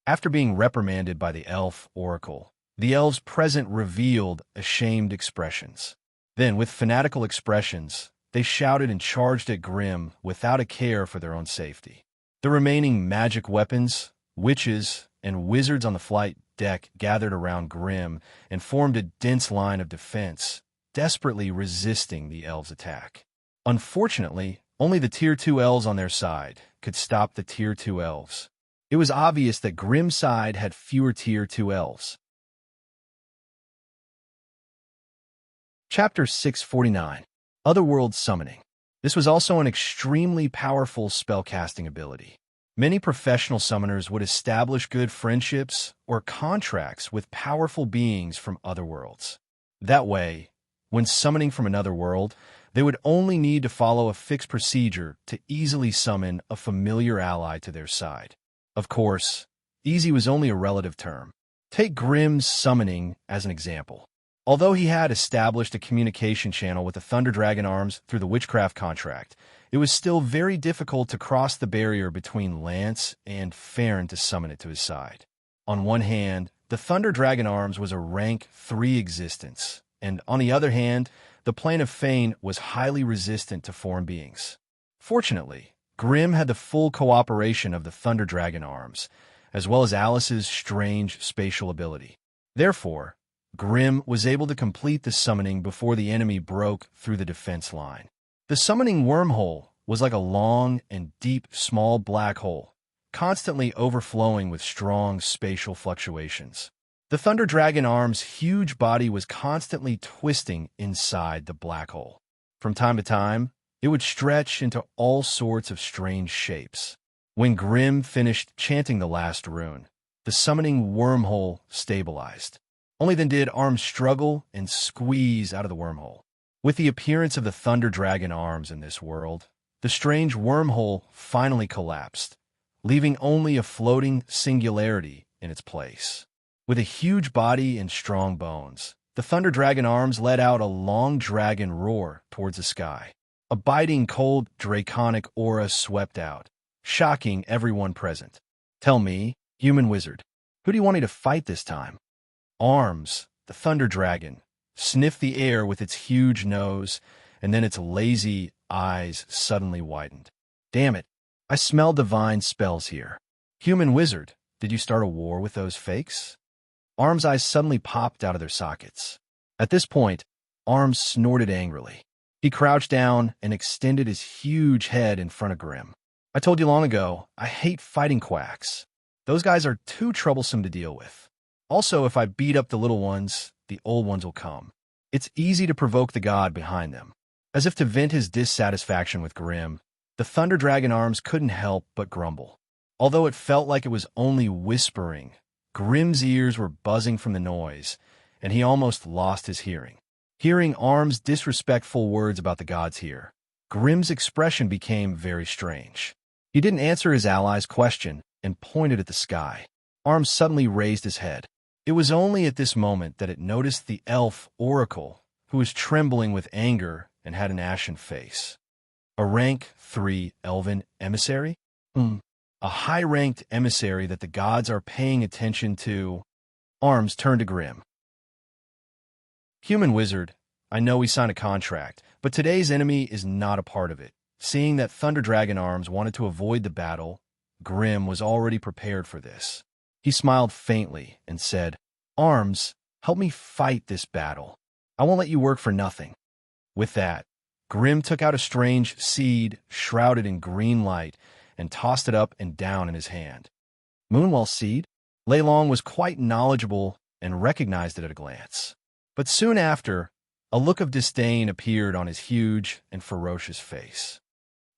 After being reprimanded by the elf oracle, the elves present revealed ashamed expressions. Then, with fanatical expressions, they shouted and charged at Grimm without a care for their own safety. The remaining magic weapons, witches, and wizards on the flight deck gathered around Grimm and formed a dense line of defense, desperately resisting the elves' attack. Unfortunately, only the Tier 2 elves on their side could stop the Tier 2 elves. It was obvious that Grimm's side had fewer Tier 2 elves. Chapter 649. Otherworld Summoning. This was also an extremely powerful spellcasting ability. Many professional summoners would establish good friendships or contracts with powerful beings from other worlds. That way, when summoning from another world, they would only need to follow a fixed procedure to easily summon a familiar ally to their side. Of course, easy was only a relative term. Take Grimm's summoning as an example. Although he had established a communication channel with the Thunder Dragon Arms through the witchcraft contract, it was still very difficult to cross the barrier between Lance and Farron to summon it to his side. On one hand, the Thunder Dragon Arms was a rank 3 existence, and on the other hand, the Plane of Fane was highly resistant to foreign beings. Fortunately, Grimm had the full cooperation of the Thunder Dragon Arms, as well as Alice's strange spatial ability. Therefore, Grimm was able to complete the summoning before the enemy broke through the defense line. The summoning wormhole was like a long and deep small black hole, constantly overflowing with strong spatial fluctuations. The Thunder Dragon Arm's huge body was constantly twisting inside the black hole. From time to time, it would stretch into all sorts of strange shapes. When Grimm finished chanting the last rune, the summoning wormhole stabilized. Only then did Arms struggle and squeeze out of the wormhole. With the appearance of the Thunder Dragon Arms in this world, the strange wormhole finally collapsed, leaving only a floating singularity in its place. With a huge body and strong bones, the Thunder Dragon Arms let out a long dragon roar towards the sky. A biting, cold, draconic aura swept out, shocking everyone present. Tell me, human wizard, who do you want me to fight this time? Arms, the Thunder Dragon, sniffed the air with its huge nose, and then its lazy eyes suddenly widened. Damn it, I smell divine spells here. Human wizard, did you start a war with those fakes? Arms' eyes suddenly popped out of their sockets. At this point, Arms snorted angrily. He crouched down and extended his huge head in front of Grimm. I told you long ago, I hate fighting quacks. Those guys are too troublesome to deal with. Also, if I beat up the little ones, the old ones will come. It's easy to provoke the god behind them. As if to vent his dissatisfaction with Grimm, the Thunder Dragon Arms couldn't help but grumble. Although it felt like it was only whispering, Grimm's ears were buzzing from the noise, and he almost lost his hearing. Hearing Arms' disrespectful words about the gods here, Grimm's expression became very strange. He didn't answer his ally's question and pointed at the sky. Arms suddenly raised his head. It was only at this moment that it noticed the elf Oracle, who was trembling with anger and had an ashen face. A rank 3 elven emissary? A high-ranked emissary that the gods are paying attention to. Arms turned to Grimm. Human wizard, I know we signed a contract, but today's enemy is not a part of it. Seeing that Thunder Dragon Arms wanted to avoid the battle, Grimm was already prepared for this. He smiled faintly and said, Arms, help me fight this battle. I won't let you work for nothing. With that, Grimm took out a strange seed shrouded in green light and tossed it up and down in his hand. Moonwell seed? Lei Long was quite knowledgeable and recognized it at a glance. But soon after, a look of disdain appeared on his huge and ferocious face.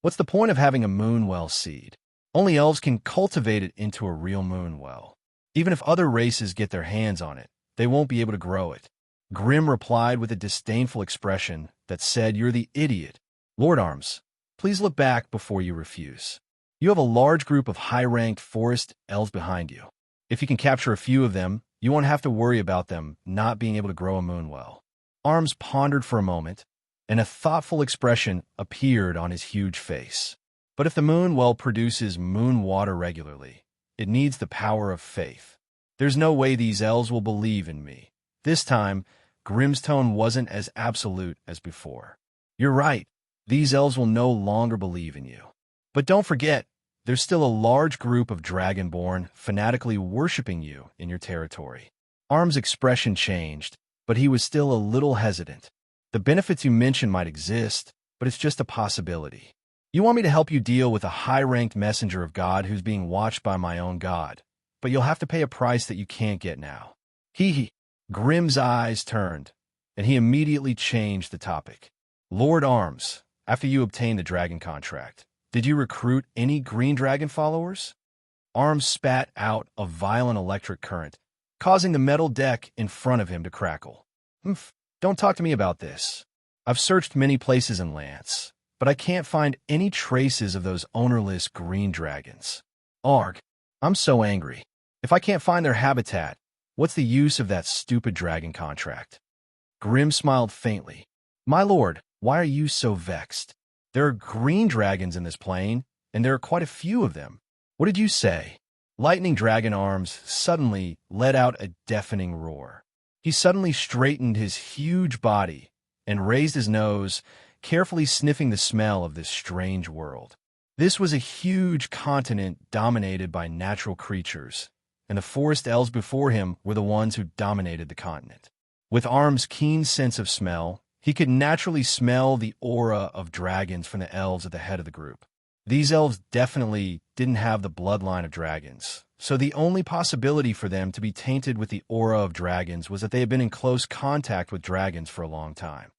What's the point of having a Moonwell seed? Only elves can cultivate it into a real Moonwell. Even if other races get their hands on it, they won't be able to grow it. Grimm replied with a disdainful expression that said, You're the idiot. Lord Arms, please look back before you refuse. You have a large group of high-ranked forest elves behind you. If you can capture a few of them, you won't have to worry about them not being able to grow a Moonwell. Arms pondered for a moment, and a thoughtful expression appeared on his huge face. But if the Moonwell produces moon water regularly, it needs the power of faith. There's no way these elves will believe in me. This time, Grimm's tone wasn't as absolute as before. You're right. These elves will no longer believe in you. But don't forget, there's still a large group of Dragonborn fanatically worshipping you in your territory. Arm's expression changed, but he was still a little hesitant. The benefits you mentioned might exist, but it's just a possibility. You want me to help you deal with a high-ranked messenger of God who's being watched by my own God, but you'll have to pay a price that you can't get now. Hee. Grimm's eyes turned, and he immediately changed the topic. Lord Arms, after you obtained the dragon contract, did you recruit any green dragon followers? Arms spat out a violent electric current, causing the metal deck in front of him to crackle. Humph, don't talk to me about this. I've searched many places in Lance, but I can't find any traces of those ownerless green dragons. Arg, I'm so angry. If I can't find their habitat, what's the use of that stupid dragon contract? Grim smiled faintly. My lord, why are you so vexed? There are green dragons in this plane, and there are quite a few of them. What did you say? Lightning Dragon Arms suddenly let out a deafening roar. He suddenly straightened his huge body and raised his nose, carefully sniffing the smell of this strange world. This was a huge continent dominated by natural creatures, and the forest elves before him were the ones who dominated the continent. With Arm's keen sense of smell, he could naturally smell the aura of dragons from the elves at the head of the group. These elves definitely didn't have the bloodline of dragons, so the only possibility for them to be tainted with the aura of dragons was that they had been in close contact with dragons for a long time.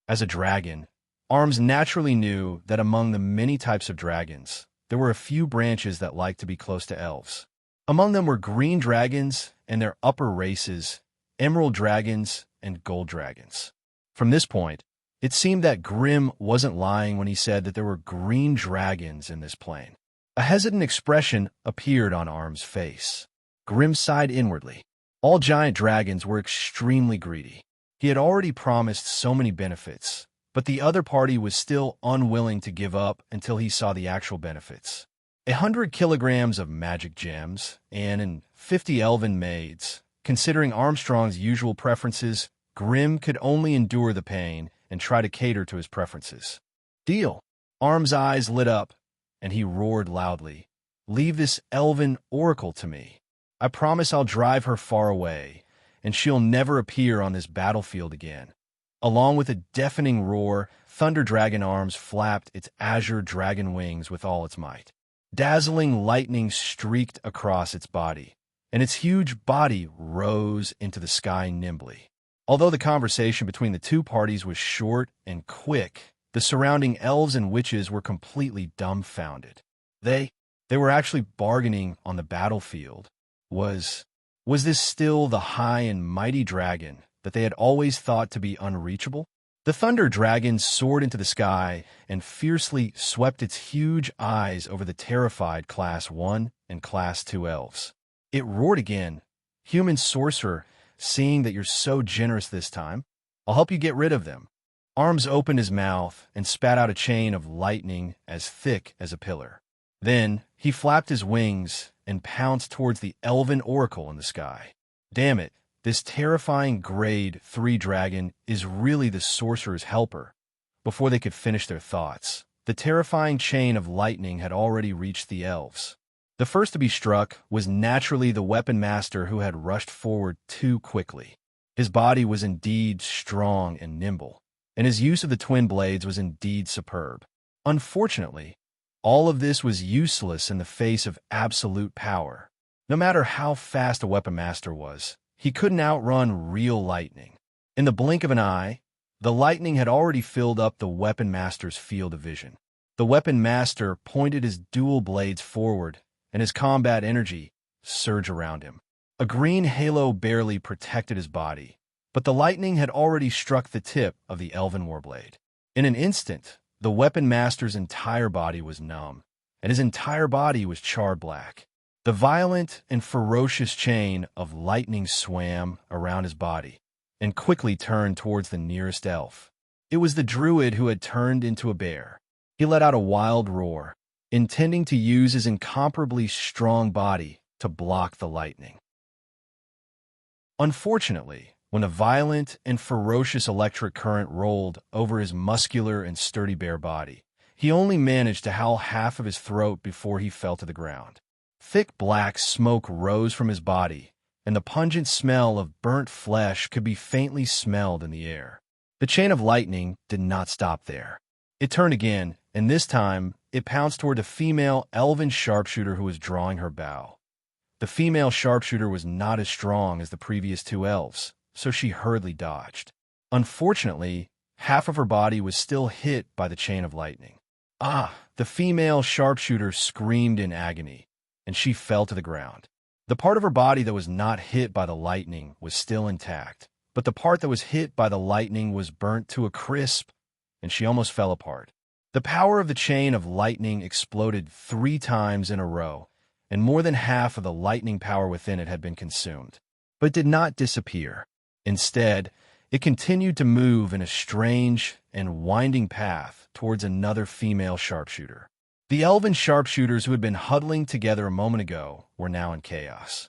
As a dragon, Arms naturally knew that among the many types of dragons, there were a few branches that liked to be close to elves. Among them were green dragons and their upper races, emerald dragons and gold dragons. From this point, it seemed that Grim wasn't lying when he said that there were green dragons in this plane. A hesitant expression appeared on Arm's face. Grim sighed inwardly. All giant dragons were extremely greedy. He had already promised so many benefits, but the other party was still unwilling to give up until he saw the actual benefits. 100 kilograms of magic gems and 50 elven maids. Considering Armstrong's usual preferences, Grim could only endure the pain and try to cater to his preferences. Deal. Arm's eyes lit up, and he roared loudly. Leave this elven oracle to me. I promise I'll drive her far away, and she'll never appear on this battlefield again. Along with a deafening roar, Thunder Dragon Arms flapped its azure dragon wings with all its might. Dazzling lightning streaked across its body, and its huge body rose into the sky nimbly. Although the conversation between the two parties was short and quick, the surrounding elves and witches were completely dumbfounded. They were actually bargaining on the battlefield. Was this still the high and mighty dragon that they had always thought to be unreachable? The Thunder Dragon soared into the sky and fiercely swept its huge eyes over the terrified Class 1 and Class 2 elves. It roared again. Human sorcerer, seeing that you're so generous this time, I'll help you get rid of them. Arms opened his mouth and spat out a chain of lightning as thick as a pillar. Then he flapped his wings and pounced towards the elven oracle in the sky. Damn it, this terrifying grade 3 dragon is really the sorcerer's helper. Before they could finish their thoughts, the terrifying chain of lightning had already reached the elves. The first to be struck was naturally the weapon master who had rushed forward too quickly. His body was indeed strong and nimble, and his use of the twin blades was indeed superb. Unfortunately, all of this was useless in the face of absolute power. No matter how fast a weapon master was, he couldn't outrun real lightning. In the blink of an eye, the lightning had already filled up the weapon master's field of vision. The weapon master pointed his dual blades forward, and his combat energy surged around him. A green halo barely protected his body, but the lightning had already struck the tip of the elven warblade. In an instant, the weapon master's entire body was numb, and his entire body was charred black. The violent and ferocious chain of lightning swam around his body and quickly turned towards the nearest elf. It was the druid who had turned into a bear. He let out a wild roar, intending to use his incomparably strong body to block the lightning. Unfortunately, when a violent and ferocious electric current rolled over his muscular and sturdy bear body, he only managed to howl half of his throat before he fell to the ground. Thick black smoke rose from his body, and the pungent smell of burnt flesh could be faintly smelled in the air. The chain of lightning did not stop there. It turned again, and this time it pounced toward the female elven sharpshooter who was drawing her bow. The female sharpshooter was not as strong as the previous two elves, so she hurriedly dodged. Unfortunately, half of her body was still hit by the chain of lightning. Ah! The female sharpshooter screamed in agony, and she fell to the ground. The part of her body that was not hit by the lightning was still intact, but the part that was hit by the lightning was burnt to a crisp, and she almost fell apart. The power of the chain of lightning exploded 3 times in a row, and more than half of the lightning power within it had been consumed. But it did not disappear. Instead, it continued to move in a strange and winding path towards another female sharpshooter. The elven sharpshooters who had been huddling together a moment ago were now in chaos.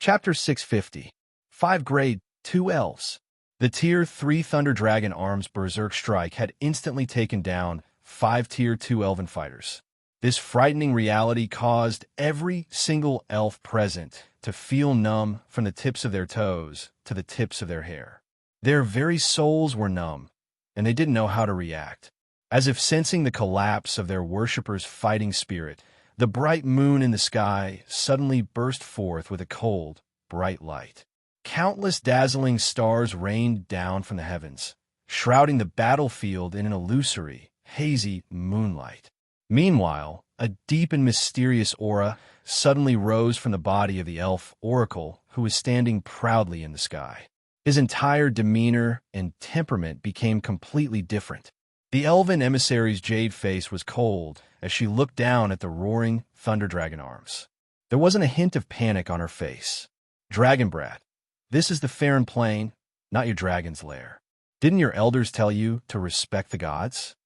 Chapter 650. 5 Grade 2 Elves. The Tier 3 Thunder Dragon Arms Berserk Strike had instantly taken down 5 Tier 2 Elven fighters. This frightening reality caused every single elf present to feel numb from the tips of their toes to the tips of their hair. Their very souls were numb, and they didn't know how to react. As if sensing the collapse of their worshippers' fighting spirit, the bright moon in the sky suddenly burst forth with a cold, bright light. Countless dazzling stars rained down from the heavens, shrouding the battlefield in an illusory, hazy moonlight. Meanwhile, a deep and mysterious aura suddenly rose from the body of the elf oracle who was standing proudly in the sky. His entire demeanor and temperament became completely different. The elven emissary's jade face was cold as she looked down at the roaring thunder dragon arms. There wasn't a hint of panic on her face. "Dragon brat, this is the Faron Plain, not your dragon's lair. Didn't your elders tell you to respect the gods?"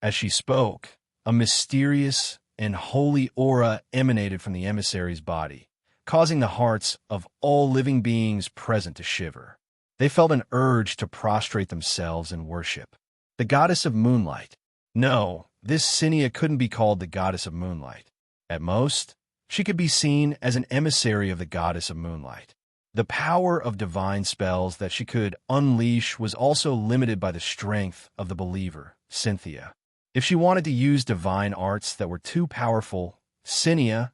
As she spoke, a mysterious and holy aura emanated from the emissary's body, causing the hearts of all living beings present to shiver. They felt an urge to prostrate themselves in worship. The goddess of moonlight. No, this Cinia couldn't be called the goddess of moonlight. At most, she could be seen as an emissary of the goddess of moonlight. The power of divine spells that she could unleash was also limited by the strength of the believer, Cynthia. If she wanted to use divine arts that were too powerful, Cinia,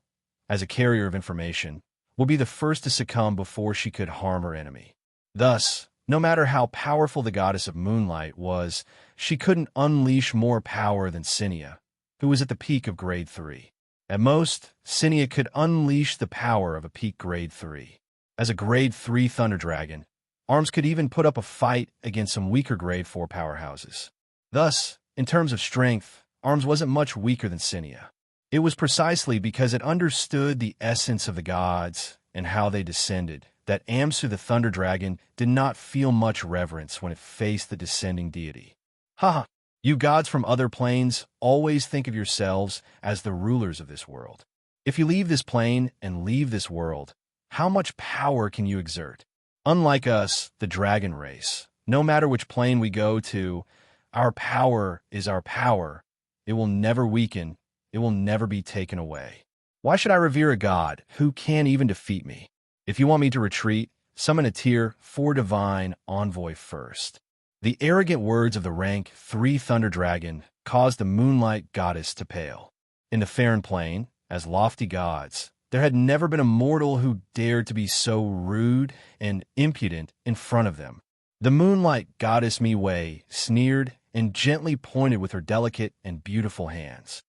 as a carrier of information, would be the first to succumb before she could harm her enemy. Thus, no matter how powerful the goddess of moonlight was, she couldn't unleash more power than Cinia, who was at the peak of Grade 3. At most, Cinia could unleash the power of a peak Grade 3. As a Grade 3 Thunder Dragon, Arms could even put up a fight against some weaker Grade 4 powerhouses. Thus, in terms of strength, Arms wasn't much weaker than Cinia. It was precisely because it understood the essence of the gods and how they descended that Amsu the Thunder Dragon did not feel much reverence when it faced the descending deity. Haha, you gods from other planes always think of yourselves as the rulers of this world. If you leave this plane and leave this world, how much power can you exert? Unlike us, the dragon race, no matter which plane we go to, our power is our power. It will never weaken. It will never be taken away. Why should I revere a god who can't even defeat me? If you want me to retreat, summon a Tier 4 divine envoy first. The arrogant words of the rank 3 Thunder Dragon caused the Moonlight Goddess to pale. In the Faron Plain, as lofty gods, there had never been a mortal who dared to be so rude and impudent in front of them. The Moonlight Goddess Miwei sneered and gently pointed with her delicate and beautiful hands.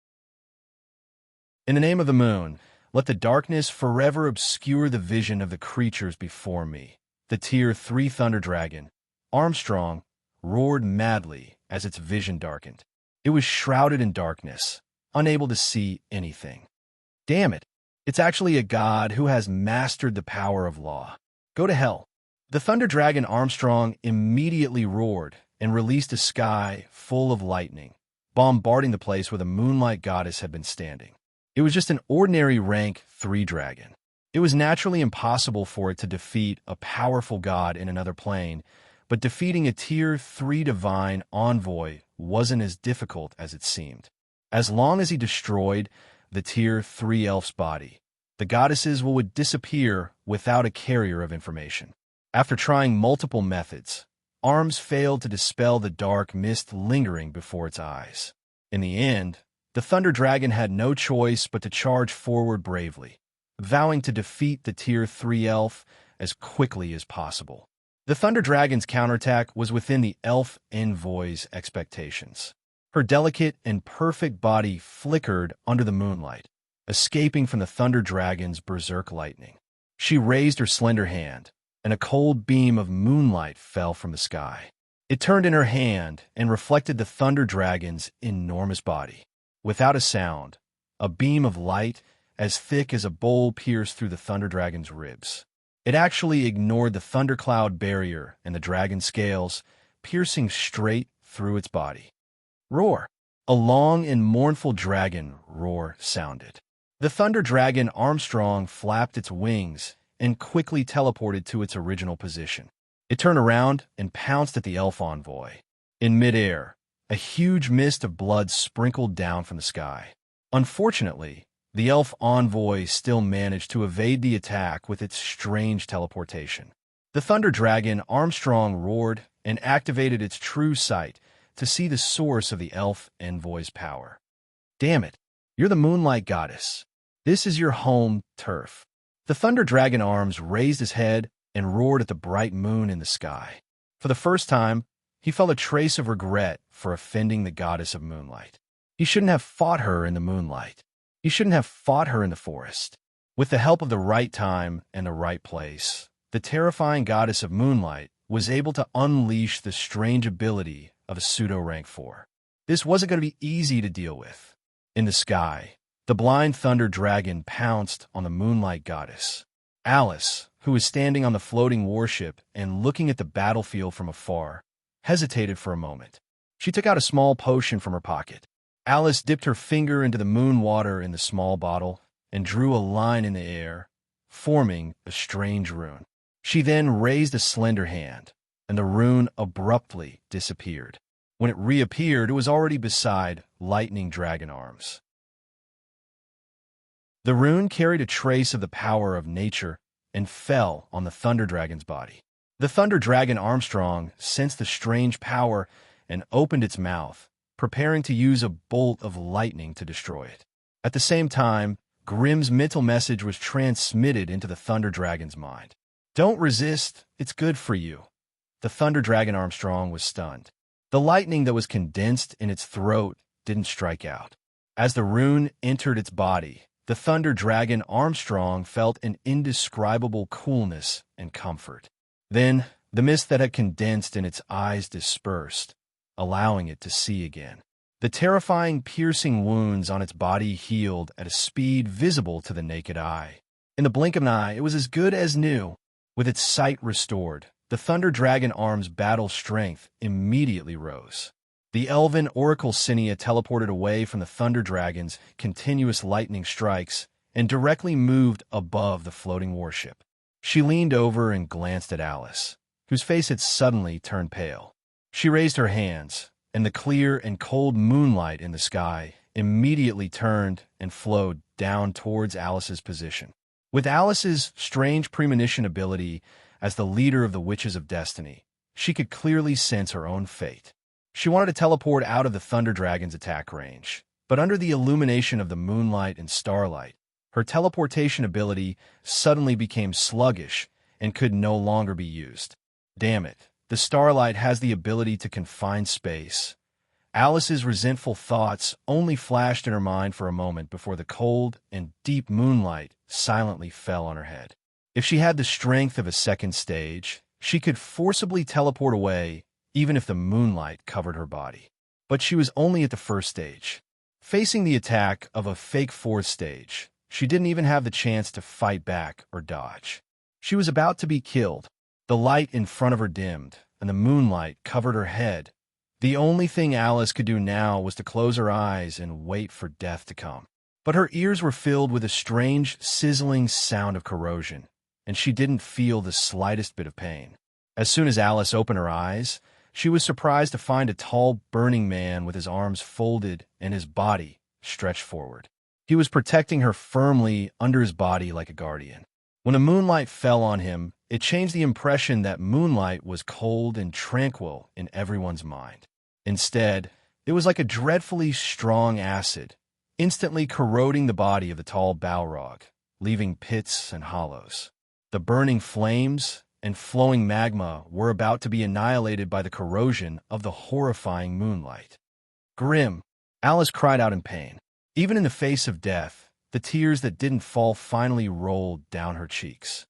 In the name of the moon, let the darkness forever obscure the vision of the creatures before me. The Tier 3 Thunder Dragon, Armstrong, roared madly as its vision darkened. It was shrouded in darkness, unable to see anything. Damn it, it's actually a god who has mastered the power of law. Go to hell. The Thunder Dragon Armstrong immediately roared and released a sky full of lightning, bombarding the place where the Moonlight Goddess had been standing. It was just an ordinary rank 3 dragon. It was naturally impossible for it to defeat a powerful god in another plane, but defeating a Tier 3 divine envoy wasn't as difficult as it seemed. As long as he destroyed the Tier 3 elf's body, the goddesses would disappear without a carrier of information. After trying multiple methods, Arms failed to dispel the dark mist lingering before its eyes. In the end, the Thunder Dragon had no choice but to charge forward bravely, vowing to defeat the Tier 3 elf as quickly as possible. The Thunder Dragon's counterattack was within the elf envoy's expectations. Her delicate and perfect body flickered under the moonlight, escaping from the Thunder Dragon's berserk lightning. She raised her slender hand, and a cold beam of moonlight fell from the sky. It turned in her hand and reflected the Thunder Dragon's enormous body. Without a sound, a beam of light as thick as a bowl pierced through the Thunder Dragon's ribs. It actually ignored the thundercloud barrier and the dragon's scales, piercing straight through its body. Roar! A long and mournful dragon roar sounded. The Thunder Dragon Armstrong flapped its wings and quickly teleported to its original position. It turned around and pounced at the elf envoy. In midair, a huge mist of blood sprinkled down from the sky. Unfortunately, the elf envoy still managed to evade the attack with its strange teleportation. The Thunder Dragon Armstrong roared and activated its true sight to see the source of the elf envoy's power. Damn it, you're the Moonlight Goddess. This is your home turf. The Thunder Dragon Arms raised his head and roared at the bright moon in the sky. For the first time, he felt a trace of regret for offending the goddess of moonlight. He shouldn't have fought her in the moonlight. He shouldn't have fought her in the forest. With the help of the right time and the right place, the terrifying goddess of moonlight was able to unleash the strange ability of a pseudo-rank 4. This wasn't going to be easy to deal with. In the sky, the blind Thunder Dragon pounced on the Moonlight Goddess. Alice, who was standing on the floating warship and looking at the battlefield from afar, hesitated for a moment. She took out a small potion from her pocket. Alice dipped her finger into the moon water in the small bottle and drew a line in the air, forming a strange rune. She then raised a slender hand, and the rune abruptly disappeared. When it reappeared, it was already beside Lightning Dragon Arms. The rune carried a trace of the power of nature and fell on the Thunder Dragon's body. The Thunder Dragon Armstrong sensed the strange power and opened its mouth, preparing to use a bolt of lightning to destroy it. At the same time, Grimm's mental message was transmitted into the Thunder Dragon's mind. Don't resist, it's good for you. The Thunder Dragon Armstrong was stunned. The lightning that was condensed in its throat didn't strike out. As the rune entered its body, the Thunder Dragon Armstrong felt an indescribable coolness and comfort. Then, the mist that had condensed in its eyes dispersed, allowing it to see again. The terrifying piercing wounds on its body healed at a speed visible to the naked eye. In the blink of an eye, it was as good as new. With its sight restored, the Thunder Dragon Arm's battle strength immediately rose. The elven Oracle Cinia teleported away from the Thunder Dragon's continuous lightning strikes and directly moved above the floating warship. She leaned over and glanced at Alice, whose face had suddenly turned pale. She raised her hands, and the clear and cold moonlight in the sky immediately turned and flowed down towards Alice's position. With Alice's strange premonition ability as the leader of the Witches of Destiny, she could clearly sense her own fate. She wanted to teleport out of the Thunder Dragon's attack range, but under the illumination of the moonlight and starlight, her teleportation ability suddenly became sluggish and could no longer be used. Damn it, the starlight has the ability to confine space. Alice's resentful thoughts only flashed in her mind for a moment before the cold and deep moonlight silently fell on her head. If she had the strength of a second stage, she could forcibly teleport away even if the moonlight covered her body. But she was only at the first stage. Facing the attack of a fake fourth stage, she didn't even have the chance to fight back or dodge. She was about to be killed. The light in front of her dimmed, and the moonlight covered her head. The only thing Alice could do now was to close her eyes and wait for death to come. But her ears were filled with a strange, sizzling sound of corrosion, and she didn't feel the slightest bit of pain. As soon as Alice opened her eyes, she was surprised to find a tall, burning man with his arms folded and his body stretched forward. He was protecting her firmly under his body like a guardian. When the moonlight fell on him, it changed the impression that moonlight was cold and tranquil in everyone's mind. Instead, it was like a dreadfully strong acid, instantly corroding the body of the tall Balrog, leaving pits and hollows. The burning flames, and flowing magma were about to be annihilated by the corrosion of the horrifying moonlight. Grim! Alice cried out in pain. Even in the face of death, the tears that didn't fall finally rolled down her cheeks.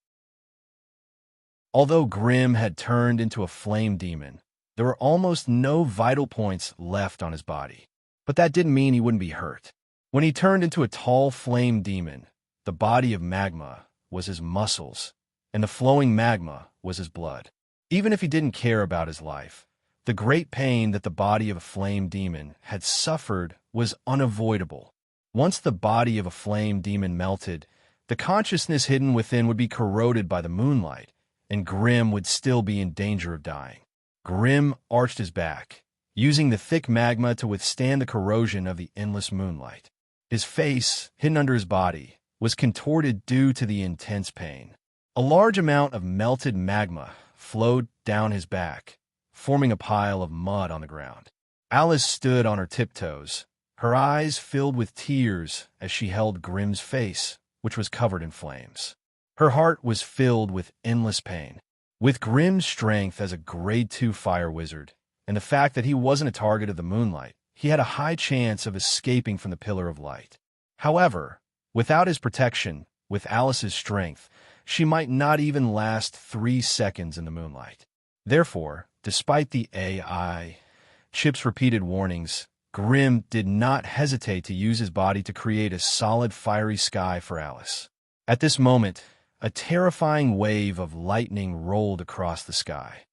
Although Grim had turned into a flame demon, there were almost no vital points left on his body. But that didn't mean he wouldn't be hurt. When he turned into a tall flame demon, the body of magma was his muscles, and the flowing magma was his blood. Even if he didn't care about his life, the great pain that the body of a flame demon had suffered was unavoidable. Once the body of a flame demon melted, the consciousness hidden within would be corroded by the moonlight, and Grim would still be in danger of dying. Grim arched his back, using the thick magma to withstand the corrosion of the endless moonlight. His face, hidden under his body, was contorted due to the intense pain. A large amount of melted magma flowed down his back, forming a pile of mud on the ground. Alice stood on her tiptoes, her eyes filled with tears as she held Grim's face, which was covered in flames. Her heart was filled with endless pain. With Grim's strength as a Grade 2 fire wizard, and the fact that he wasn't a target of the moonlight, he had a high chance of escaping from the pillar of light. However, without his protection, with Alice's strength, she might not even last 3 seconds in the moonlight. Therefore, despite the AI chip's repeated warnings, Grim did not hesitate to use his body to create a solid fiery sky for Alice. At this moment, a terrifying wave of lightning rolled across the sky.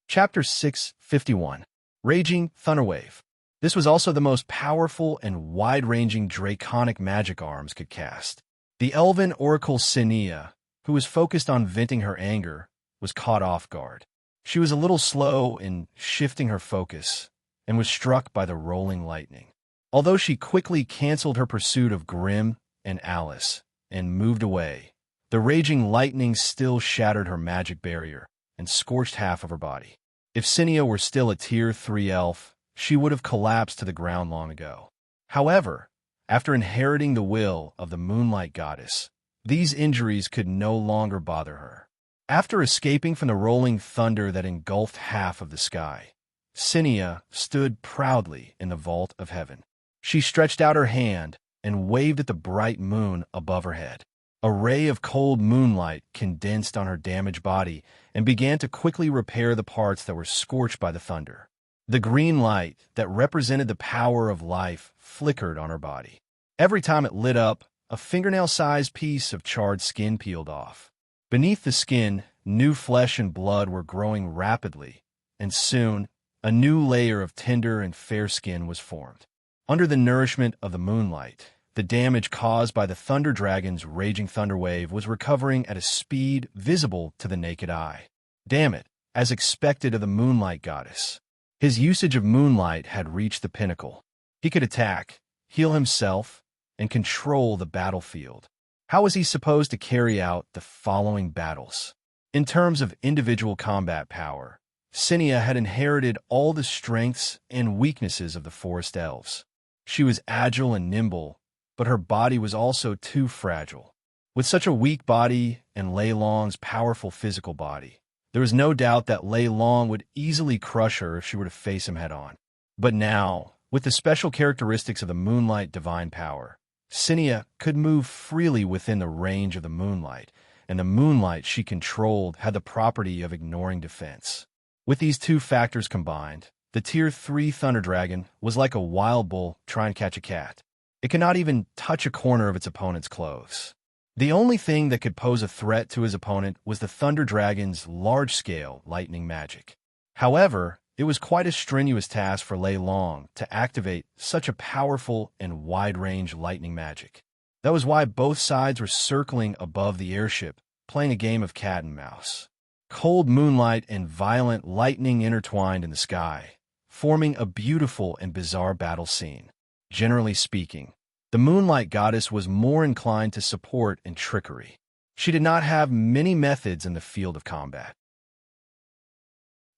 Chapter 651. Raging Thunderwave. This was also the most powerful and wide-ranging draconic magic arms could cast. The elven oracle Sinia, who was focused on venting her anger, was caught off guard. She was a little slow in shifting her focus and was struck by the rolling lightning. Although she quickly canceled her pursuit of Grim and Alice and moved away, the raging lightning still shattered her magic barrier and scorched half of her body. If Sinia were still a Tier 3 elf, she would have collapsed to the ground long ago. However, after inheriting the will of the Moonlight Goddess, these injuries could no longer bother her. After escaping from the rolling thunder that engulfed half of the sky, Sinia stood proudly in the vault of heaven. She stretched out her hand and waved at the bright moon above her head. A ray of cold moonlight condensed on her damaged body and began to quickly repair the parts that were scorched by the thunder. The green light that represented the power of life flickered on her body. Every time it lit up, a fingernail-sized piece of charred skin peeled off. Beneath the skin, new flesh and blood were growing rapidly, and soon, a new layer of tender and fair skin was formed. Under the nourishment of the moonlight, the damage caused by the Thunder Dragon's raging thunder wave was recovering at a speed visible to the naked eye. Damn it, as expected of the Moonlight Goddess. His usage of moonlight had reached the pinnacle. He could attack, heal himself, and control the battlefield. How was he supposed to carry out the following battles? In terms of individual combat power, Sinia had inherited all the strengths and weaknesses of the forest elves. She was agile and nimble, but her body was also too fragile. With such a weak body and Lei Long's powerful physical body, there was no doubt that Lei Long would easily crush her if she were to face him head-on. But now, with the special characteristics of the Moonlight Divine Power, Sinia could move freely within the range of the moonlight, and the moonlight she controlled had the property of ignoring defense. With these two factors combined, the Tier 3 Thunder Dragon was like a wild bull trying to catch a cat. It could not even touch a corner of its opponent's clothes. The only thing that could pose a threat to his opponent was the Thunder Dragon's large-scale lightning magic. However, it was quite a strenuous task for Lei Long to activate such a powerful and wide-range lightning magic. That was why both sides were circling above the airship, playing a game of cat and mouse. Cold moonlight and violent lightning intertwined in the sky, forming a beautiful and bizarre battle scene. Generally speaking, the Moonlight Goddess was more inclined to support and trickery. She did not have many methods in the field of combat.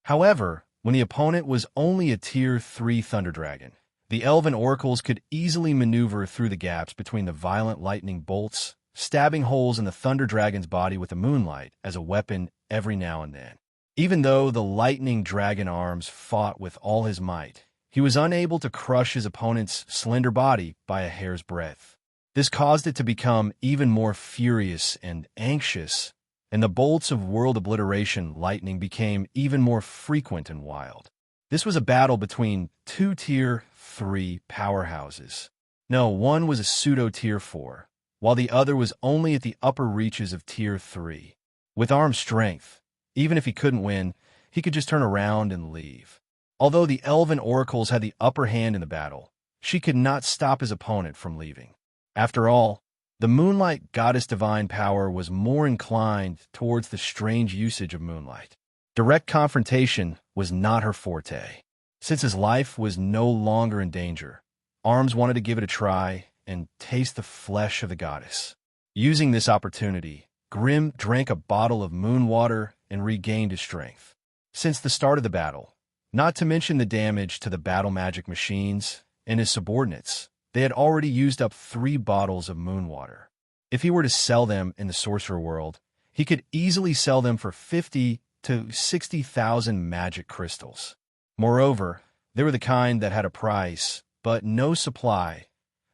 However, when the opponent was only a Tier 3 Thunder Dragon, the Elven Oracles could easily maneuver through the gaps between the violent lightning bolts stabbing holes in the Thunder Dragon's body with the moonlight as a weapon every now and then. Even though the lightning dragon arms fought with all his might, he was unable to crush his opponent's slender body by a hair's breadth. This caused it to become even more furious and anxious, and the bolts of world obliteration lightning became even more frequent and wild. This was a battle between two Tier 3 powerhouses. No, one was a pseudo-Tier 4, while the other was only at the upper reaches of Tier 3. With arm strength, even if he couldn't win, he could just turn around and leave. Although the elven oracles had the upper hand in the battle, she could not stop his opponent from leaving. After all, the Moonlight Goddess Divine Power was more inclined towards the strange usage of moonlight. Direct confrontation was not her forte. Since his life was no longer in danger, Arms wanted to give it a try and taste the flesh of the goddess. Using this opportunity, Grim drank a bottle of moon water and regained his strength. Since the start of the battle, not to mention the damage to the battle magic machines and his subordinates, they had already used up 3 bottles of moon water. If he were to sell them in the sorcerer world, he could easily sell them for 50 to 60,000 magic crystals. Moreover, they were the kind that had a price, but no supply.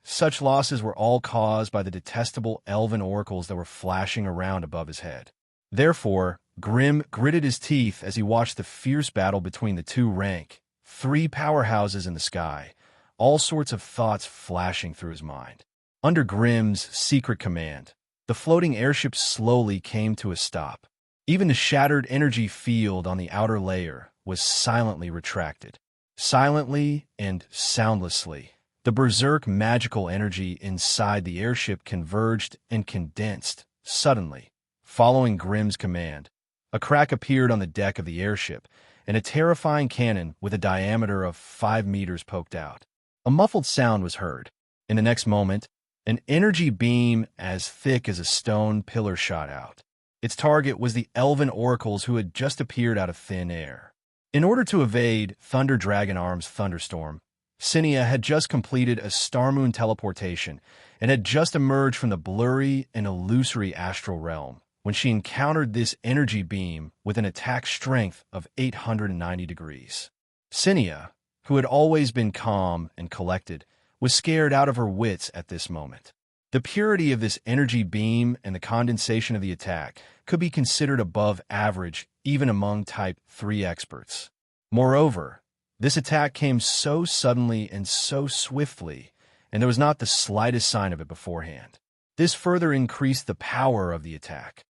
Such losses were all caused by the detestable elven oracles that were flashing around above his head. Therefore, Grim gritted his teeth as he watched the fierce battle between the 2 rank 3 powerhouses in the sky, all sorts of thoughts flashing through his mind. Under Grim's secret command, the floating airship slowly came to a stop. Even the shattered energy field on the outer layer was silently retracted. Silently and soundlessly, the berserk magical energy inside the airship converged and condensed. Suddenly, following Grim's command, a crack appeared on the deck of the airship, and a terrifying cannon with a diameter of 5 meters poked out. A muffled sound was heard. In the next moment, an energy beam as thick as a stone pillar shot out. Its target was the elven oracles who had just appeared out of thin air. In order to evade Thunder Dragon Arm's thunderstorm, Cinia had just completed a Star Moon teleportation and had just emerged from the blurry and illusory astral realm when she encountered this energy beam with an attack strength of 890 degrees. Cinia, who had always been calm and collected, was scared out of her wits at this moment. The purity of this energy beam and the condensation of the attack could be considered above average even among Type 3 experts. Moreover, this attack came so suddenly and so swiftly, and there was not the slightest sign of it beforehand. This further increased the power of the attack.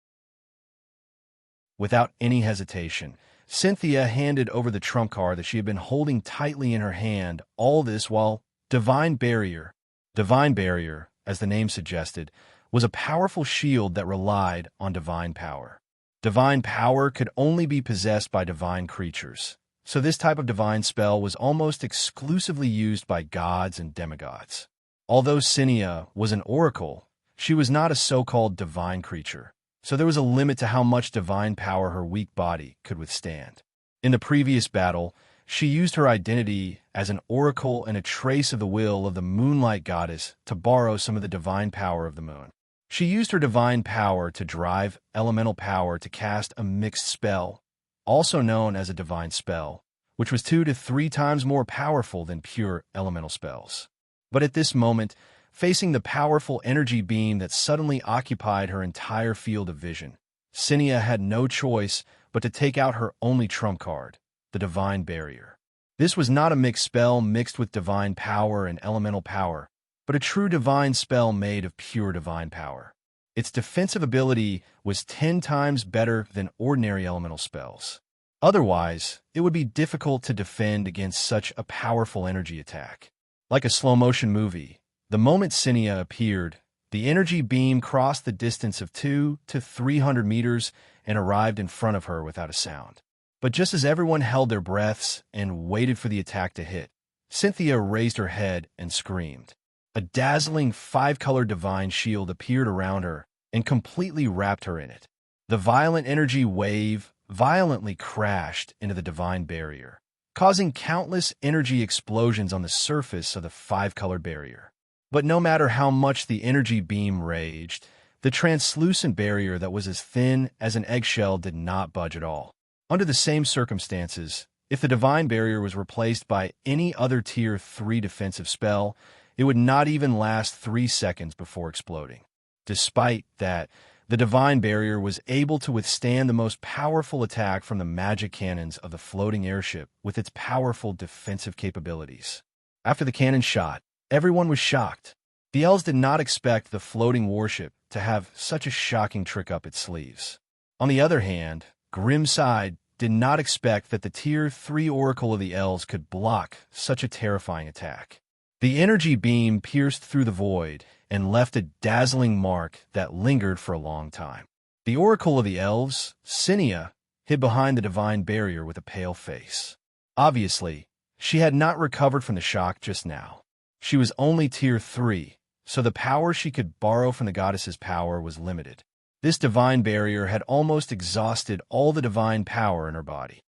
Without any hesitation, Cynthia handed over the trump card that she had been holding tightly in her hand, all this while Divine Barrier, as the name suggested, was a powerful shield that relied on divine power. Divine power could only be possessed by divine creatures, so this type of divine spell was almost exclusively used by gods and demigods. Although Cinia was an oracle, she was not a so-called divine creature, so there was a limit to how much divine power her weak body could withstand. In the previous battle, she used her identity as an oracle and a trace of the will of the Moonlight Goddess to borrow some of the divine power of the moon. She used her divine power to drive elemental power to cast a mixed spell, also known as a divine spell, which was 2 to 3 times more powerful than pure elemental spells. But at this moment, facing the powerful energy beam that suddenly occupied her entire field of vision, Cinia had no choice but to take out her only trump card, the Divine Barrier. This was not a mixed spell mixed with divine power and elemental power, but a true divine spell made of pure divine power. Its defensive ability was 10 times better than ordinary elemental spells. Otherwise, it would be difficult to defend against such a powerful energy attack. Like a slow-motion movie, the moment Cinia appeared, the energy beam crossed the distance of 200 to 300 meters and arrived in front of her without a sound. But just as everyone held their breaths and waited for the attack to hit, Cynthia raised her head and screamed. A dazzling 5-colored divine shield appeared around her and completely wrapped her in it. The violent energy wave violently crashed into the divine barrier, causing countless energy explosions on the surface of the 5-colored barrier. But no matter how much the energy beam raged, The translucent barrier that was as thin as an eggshell did not budge at all. Under the same circumstances, if the divine barrier was replaced by any other Tier 3 defensive spell, it would not even last 3 seconds before exploding. Despite that, the divine barrier was able to withstand the most powerful attack from the magic cannons of the floating airship with its powerful defensive capabilities. After the cannon shot, everyone was shocked. The elves did not expect the floating warship to have such a shocking trick up its sleeves. On the other hand, Grimside did not expect that the Tier 3 Oracle of the Elves could block such a terrifying attack. The energy beam pierced through the void and left a dazzling mark that lingered for a long time. The Oracle of the Elves, Cinia, hid behind the divine barrier with a pale face. Obviously, she had not recovered from the shock just now. She was only Tier 3, so the power she could borrow from the goddess's power was limited. This divine barrier had almost exhausted all the divine power in her body.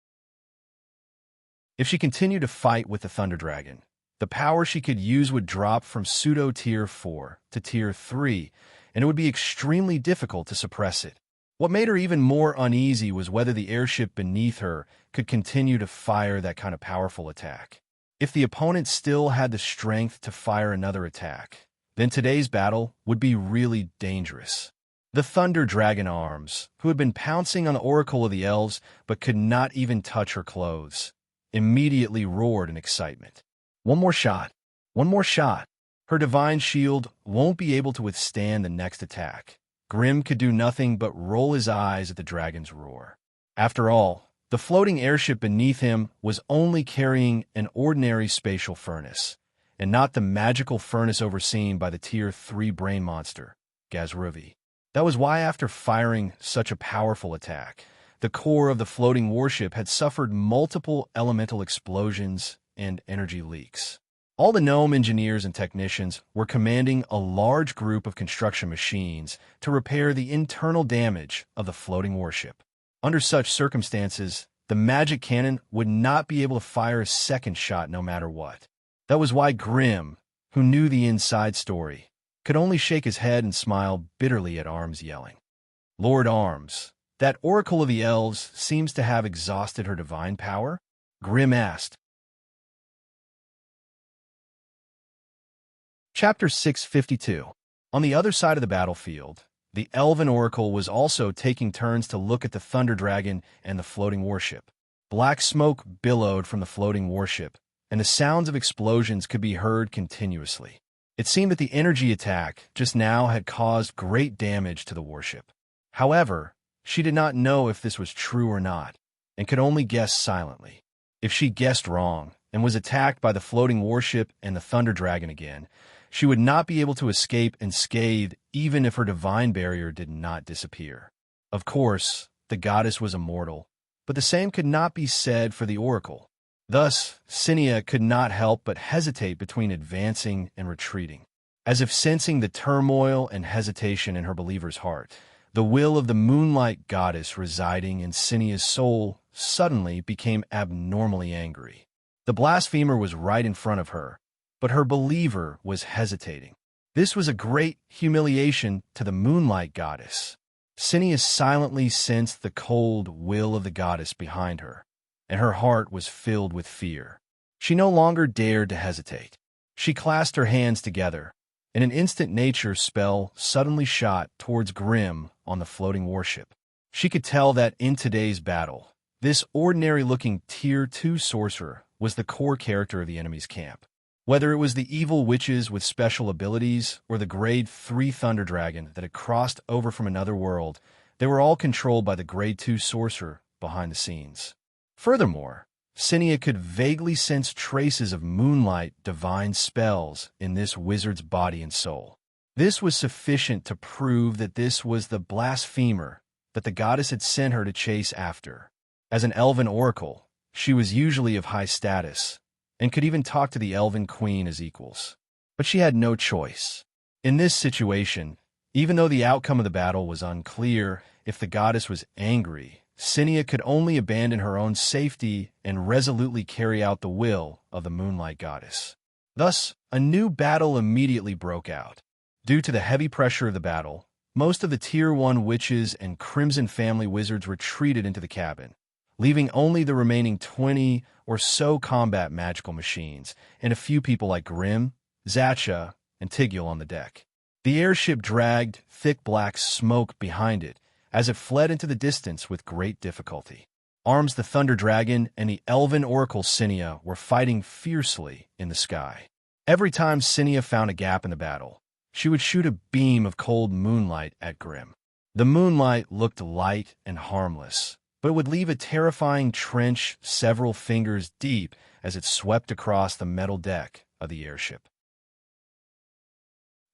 If she continued to fight with the Thunder Dragon, the power she could use would drop from pseudo-Tier 4 to Tier 3, and it would be extremely difficult to suppress it. What made her even more uneasy was whether the airship beneath her could continue to fire that kind of powerful attack. If the opponent still had the strength to fire another attack, then today's battle would be really dangerous. The Thunder Dragon arms, who had been pouncing on the Oracle of the Elves but could not even touch her clothes, immediately roared in excitement. One more shot. One more shot. Her divine shield won't be able to withstand the next attack. Grim could do nothing but roll his eyes at the dragon's roar. After all, the floating airship beneath him was only carrying an ordinary spatial furnace, and not the magical furnace overseen by the Tier 3 brain monster, Gazruvi. That was why after firing such a powerful attack, the core of the floating warship had suffered multiple elemental explosions and energy leaks. All the gnome engineers and technicians were commanding a large group of construction machines to repair the internal damage of the floating warship. Under such circumstances, the magic cannon would not be able to fire a second shot no matter what. That was why Grim, who knew the inside story, could only shake his head and smile bitterly at Arms yelling. Lord Arms, that Oracle of the Elves seems to have exhausted her divine power? Grim asked. Chapter 652. On the other side of the battlefield, the Elven Oracle was also taking turns to look at the Thunder Dragon and the floating warship. Black smoke billowed from the floating warship, and the sounds of explosions could be heard continuously. It seemed that the energy attack just now had caused great damage to the warship. However, she did not know if this was true or not, and could only guess silently. If she guessed wrong and was attacked by the floating warship and the Thunder Dragon again, she would not be able to escape unscathed even if her divine barrier did not disappear. Of course, the goddess was immortal, but the same could not be said for the oracle. Thus, Cinia could not help but hesitate between advancing and retreating. As if sensing the turmoil and hesitation in her believer's heart, the will of the moonlight goddess residing in Cinia's soul suddenly became abnormally angry. The blasphemer was right in front of her, but her believer was hesitating. This was a great humiliation to the moonlight goddess. Cinia silently sensed the cold will of the goddess behind her, and her heart was filled with fear. She no longer dared to hesitate. She clasped her hands together, and an instant nature spell suddenly shot towards Grim on the floating warship. She could tell that in today's battle, this ordinary-looking Tier 2 sorcerer was the core character of the enemy's camp. Whether it was the evil witches with special abilities or the Grade 3 Thunder Dragon that had crossed over from another world, they were all controlled by the Grade 2 sorcerer behind the scenes. Furthermore, Cinia could vaguely sense traces of moonlight divine spells in this wizard's body and soul. This was sufficient to prove that this was the blasphemer that the goddess had sent her to chase after. As an elven oracle, she was usually of high status, and could even talk to the elven queen as equals. But she had no choice. In this situation, even though the outcome of the battle was unclear, if the goddess was angry, Cinia could only abandon her own safety and resolutely carry out the will of the moonlight goddess. Thus, a new battle immediately broke out. Due to the heavy pressure of the battle, most of the Tier 1 witches and Crimson family wizards retreated into the cabin, leaving only the remaining 20 or so combat magical machines and a few people like Grimm, Zacha, and Tigul on the deck. The airship dragged thick black smoke behind it as it fled into the distance with great difficulty. Arms the Thunder Dragon and the elven oracle Cinia were fighting fiercely in the sky. Every time Cinia found a gap in the battle, she would shoot a beam of cold moonlight at Grimm. The moonlight looked light and harmless, but it would leave a terrifying trench several fingers deep as it swept across the metal deck of the airship.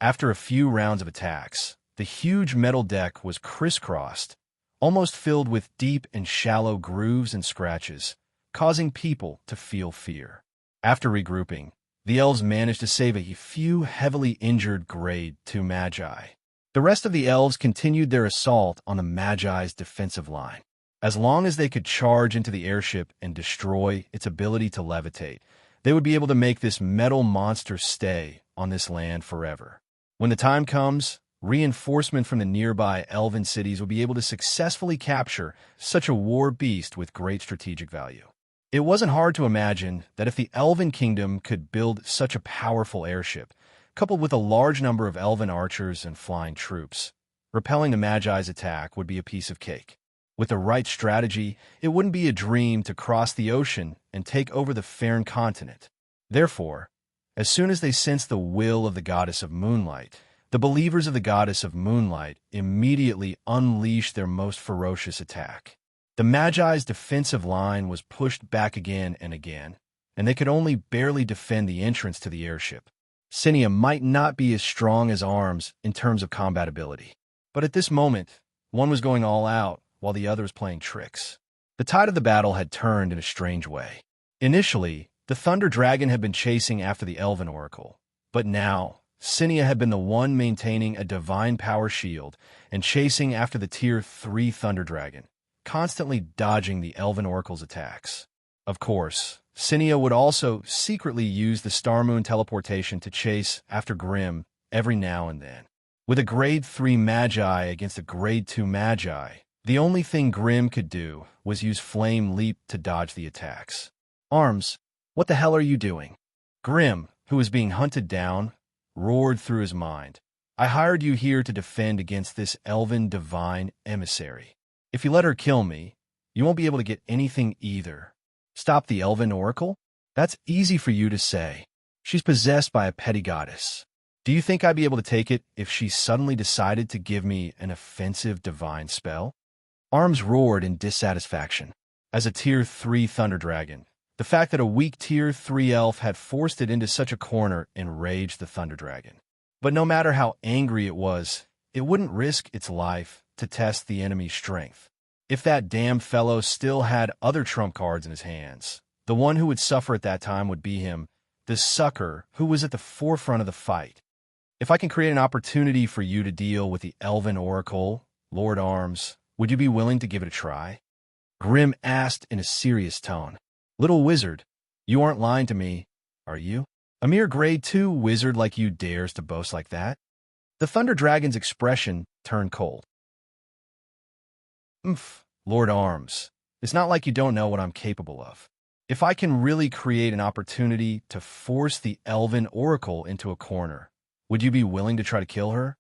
After a few rounds of attacks, the huge metal deck was crisscrossed, almost filled with deep and shallow grooves and scratches, causing people to feel fear. After regrouping, the elves managed to save a few heavily injured Grade 2 Magi. The rest of the elves continued their assault on the Magi's defensive line. As long as they could charge into the airship and destroy its ability to levitate, they would be able to make this metal monster stay on this land forever. When the time comes, reinforcement from the nearby elven cities will be able to successfully capture such a war beast with great strategic value. It wasn't hard to imagine that if the Elven Kingdom could build such a powerful airship, coupled with a large number of elven archers and flying troops, repelling the Magi's attack would be a piece of cake. With the right strategy, it wouldn't be a dream to cross the ocean and take over the Fairn continent. Therefore, as soon as they sensed the will of the Goddess of Moonlight, the believers of the Goddess of Moonlight immediately unleashed their most ferocious attack. The Magi's defensive line was pushed back again and again, and they could only barely defend the entrance to the airship. Cinia might not be as strong as Arms in terms of combat ability, but at this moment, one was going all out while the other was playing tricks. The tide of the battle had turned in a strange way. Initially, the Thunder Dragon had been chasing after the Elven Oracle, but now, Cinia had been the one maintaining a divine power shield and chasing after the Tier 3 Thunder Dragon, constantly dodging the Elven Oracle's attacks. Of course, Cinia would also secretly use the Star Moon teleportation to chase after Grimm every now and then. With a Grade 3 Magi against a Grade 2 Magi, the only thing Grimm could do was use Flame Leap to dodge the attacks. Arms, what the hell are you doing? Grimm, who was being hunted down, roared through his mind. I hired you here to defend against this elven divine emissary. If you let her kill me, you won't be able to get anything either. Stop the Elven Oracle? That's easy for you to say. She's possessed by a petty goddess. Do you think I'd be able to take it if she suddenly decided to give me an offensive divine spell? Arms roared in dissatisfaction. As a Tier 3 Thunder Dragon, the fact that a weak Tier 3 elf had forced it into such a corner enraged the Thunder Dragon. But no matter how angry it was, it wouldn't risk its life to test the enemy's strength. If that damned fellow still had other trump cards in his hands, the one who would suffer at that time would be him, the sucker who was at the forefront of the fight. If I can create an opportunity for you to deal with the Elven Oracle, Lord Arms, would you be willing to give it a try? Grimm asked in a serious tone. Little wizard, you aren't lying to me, are you? A mere Grade 2 wizard like you dares to boast like that? The Thunder Dragon's expression turned cold. Lord Arms, it's not like you don't know what I'm capable of. If I can really create an opportunity to force the Elven Oracle into a corner, would you be willing to try to kill her?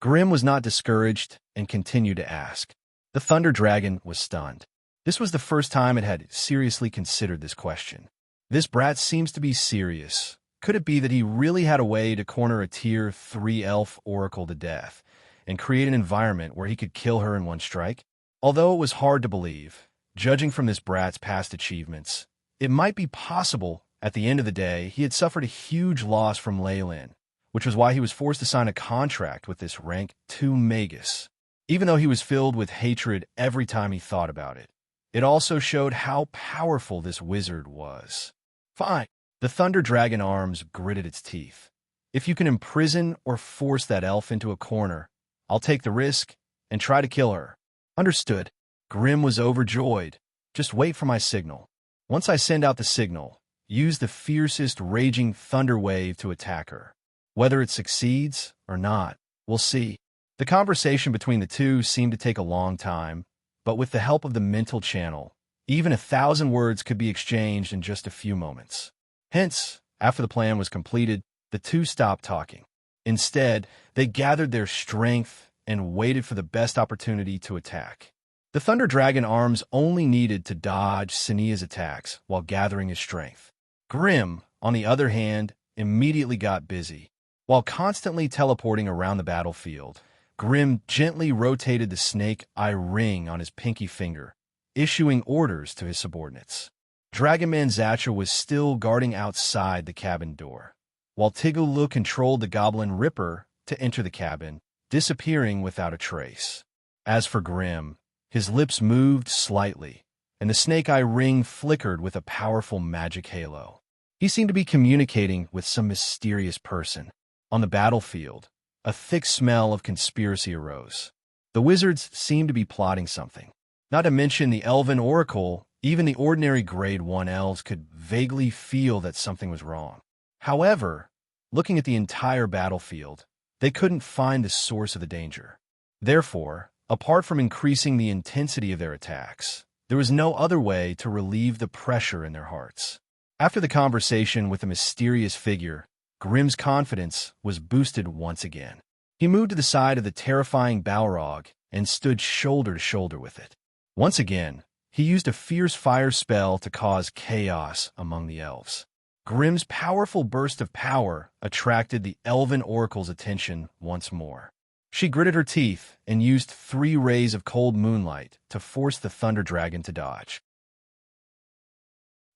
Grimm was not discouraged and continued to ask. The Thunder Dragon was stunned. This was the first time it had seriously considered this question. This brat seems to be serious. Could it be that he really had a way to corner a Tier 3 elf oracle to death and create an environment where he could kill her in one strike? Although it was hard to believe, judging from this brat's past achievements, it might be possible at the end of the day he had suffered a huge loss from Leyland, which was why he was forced to sign a contract with this rank 2 Magus. Even though he was filled with hatred every time he thought about it, it also showed how powerful this wizard was. Fine. The Thunder Dragon Arms gritted its teeth. If you can imprison or force that elf into a corner, I'll take the risk and try to kill her. Understood. Grimm was overjoyed. Just wait for my signal. Once I send out the signal, use the fiercest raging thunder wave to attack her. Whether it succeeds or not, we'll see. The conversation between the two seemed to take a long time, but with the help of the mental channel, even 1,000 words could be exchanged in just a few moments. Hence, after the plan was completed, the two stopped talking. Instead, they gathered their strength and waited for the best opportunity to attack. The Thunder Dragon arms only needed to dodge Sinia's attacks while gathering his strength. Grim, on the other hand, immediately got busy. While constantly teleporting around the battlefield, Grim gently rotated the snake eye ring on his pinky finger, issuing orders to his subordinates. Dragonman Zatcha was still guarding outside the cabin door, while Tigulu controlled the Goblin Ripper to enter the cabin, disappearing without a trace. As for Grim, his lips moved slightly, and the snake eye ring flickered with a powerful magic halo. He seemed to be communicating with some mysterious person. On the battlefield, a thick smell of conspiracy arose. The wizards seemed to be plotting something. Not to mention the Elven Oracle, even the ordinary Grade 1 elves could vaguely feel that something was wrong. However, looking at the entire battlefield, they couldn't find the source of the danger. Therefore, apart from increasing the intensity of their attacks, there was no other way to relieve the pressure in their hearts. After the conversation with the mysterious figure, Grim's confidence was boosted once again. He moved to the side of the terrifying Balrog and stood shoulder to shoulder with it. Once again, he used a fierce fire spell to cause chaos among the elves. Grim's powerful burst of power attracted the Elven Oracle's attention once more. She gritted her teeth and used 3 rays of cold moonlight to force the Thunder Dragon to dodge.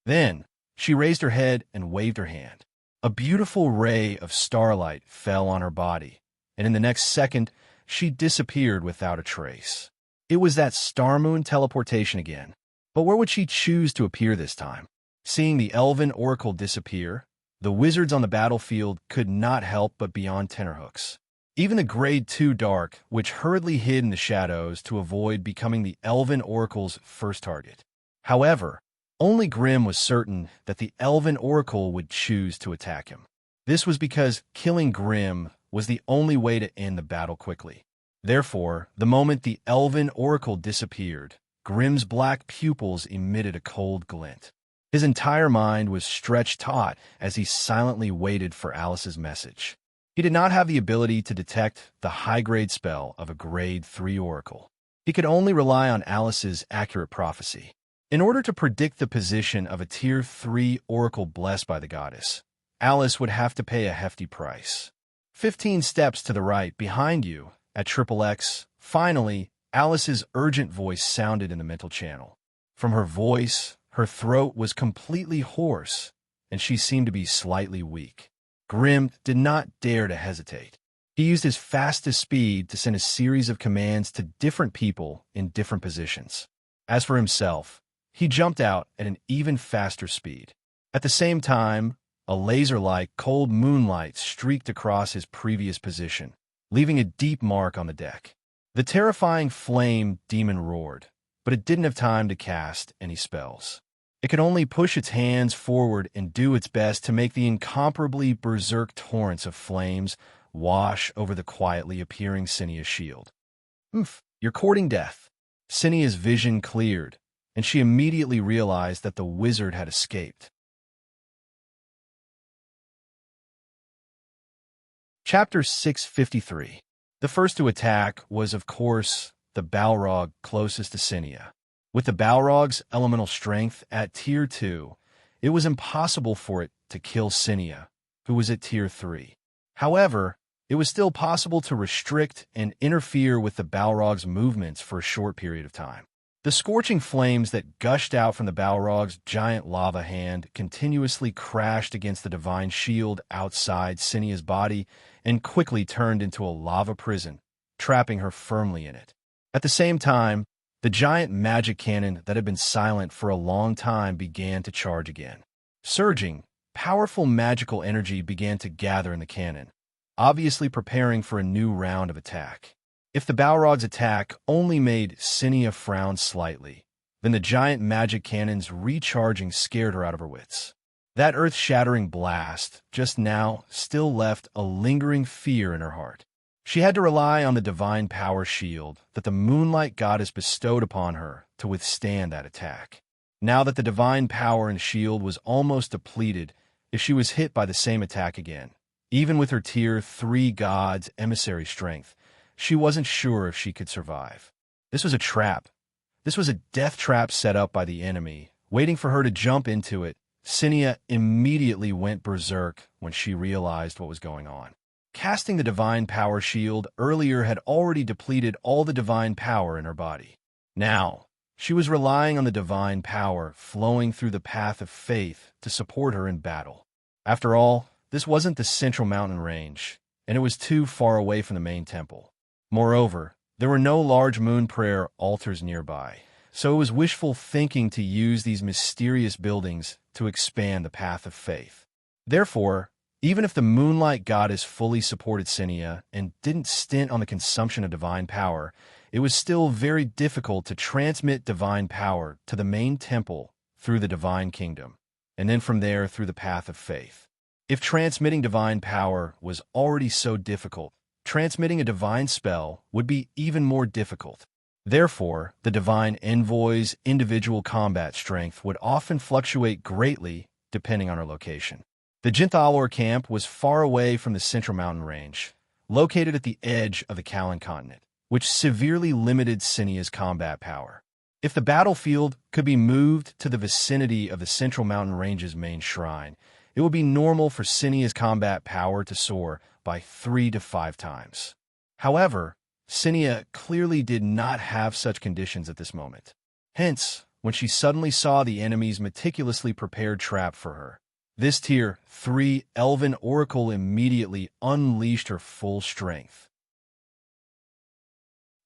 Then, she raised her head and waved her hand. A beautiful ray of starlight fell on her body, and in the next second, she disappeared without a trace. It was that Star Moon teleportation again. But where would she choose to appear this time? Seeing the Elven Oracle disappear, the wizards on the battlefield could not help but be on tenterhooks. Even the Grade 2 Dark, which hurriedly hid in the shadows to avoid becoming the Elven Oracle's first target. However, only Grim was certain that the Elven Oracle would choose to attack him. This was because killing Grim was the only way to end the battle quickly. Therefore, the moment the Elven Oracle disappeared, Grim's black pupils emitted a cold glint. His entire mind was stretched taut as he silently waited for Alice's message. He did not have the ability to detect the high-grade spell of a Grade 3 Oracle. He could only rely on Alice's accurate prophecy. In order to predict the position of a Tier 3 Oracle blessed by the goddess, Alice would have to pay a hefty price. 15 steps to the right, behind you, at XXX, finally, Alice's urgent voice sounded in the mental channel. From her voice, her throat was completely hoarse, and she seemed to be slightly weak. Grim did not dare to hesitate. He used his fastest speed to send a series of commands to different people in different positions. As for himself, he jumped out at an even faster speed. At the same time, a laser-like cold moonlight streaked across his previous position, leaving a deep mark on the deck. The terrifying flame demon roared, but it didn't have time to cast any spells. It could only push its hands forward and do its best to make the incomparably berserk torrents of flames wash over the quietly appearing Sinia's shield. "Oof, you're courting death." Sinia's vision cleared, and she immediately realized that the wizard had escaped. Chapter 653. The first to attack was, of course, the Balrog closest to Sinia. With the Balrog's elemental strength at Tier 2, it was impossible for it to kill Sinia, who was at Tier 3. However, it was still possible to restrict and interfere with the Balrog's movements for a short period of time. The scorching flames that gushed out from the Balrog's giant lava hand continuously crashed against the divine shield outside Sinia's body and quickly turned into a lava prison, trapping her firmly in it. At the same time, the giant magic cannon that had been silent for a long time began to charge again. Surging, powerful magical energy began to gather in the cannon, obviously preparing for a new round of attack. If the Balrog's attack only made Sinia frown slightly, then the giant magic cannon's recharging scared her out of her wits. That earth-shattering blast just now still left a lingering fear in her heart. She had to rely on the divine power shield that the moonlight goddess bestowed upon her to withstand that attack. Now that the divine power and shield was almost depleted, if she was hit by the same attack again, even with her Tier 3 god's emissary strength, she wasn't sure if she could survive. This was a trap. This was a death trap set up by the enemy, waiting for her to jump into it. Cinia immediately went berserk when she realized what was going on. Casting the divine power shield earlier had already depleted all the divine power in her body. Now, she was relying on the divine power flowing through the path of faith to support her in battle. After all, this wasn't the central mountain range, and it was too far away from the main temple. Moreover, there were no large moon prayer altars nearby, so it was wishful thinking to use these mysterious buildings to expand the path of faith. Therefore, even if the moonlight goddess fully supported Cinia and didn't stint on the consumption of divine power, it was still very difficult to transmit divine power to the main temple through the divine kingdom, and then from there through the path of faith. If transmitting divine power was already so difficult, transmitting a divine spell would be even more difficult. Therefore, the divine envoy's individual combat strength would often fluctuate greatly depending on her location. The Jinthalor camp was far away from the central mountain range, located at the edge of the Kalan continent, which severely limited Cinia's combat power. If the battlefield could be moved to the vicinity of the central mountain range's main shrine, it would be normal for Cinia's combat power to soar by 3 to 5 times. However, Cinia clearly did not have such conditions at this moment. Hence, when she suddenly saw the enemy's meticulously prepared trap for her, this Tier 3 Elven Oracle immediately unleashed her full strength.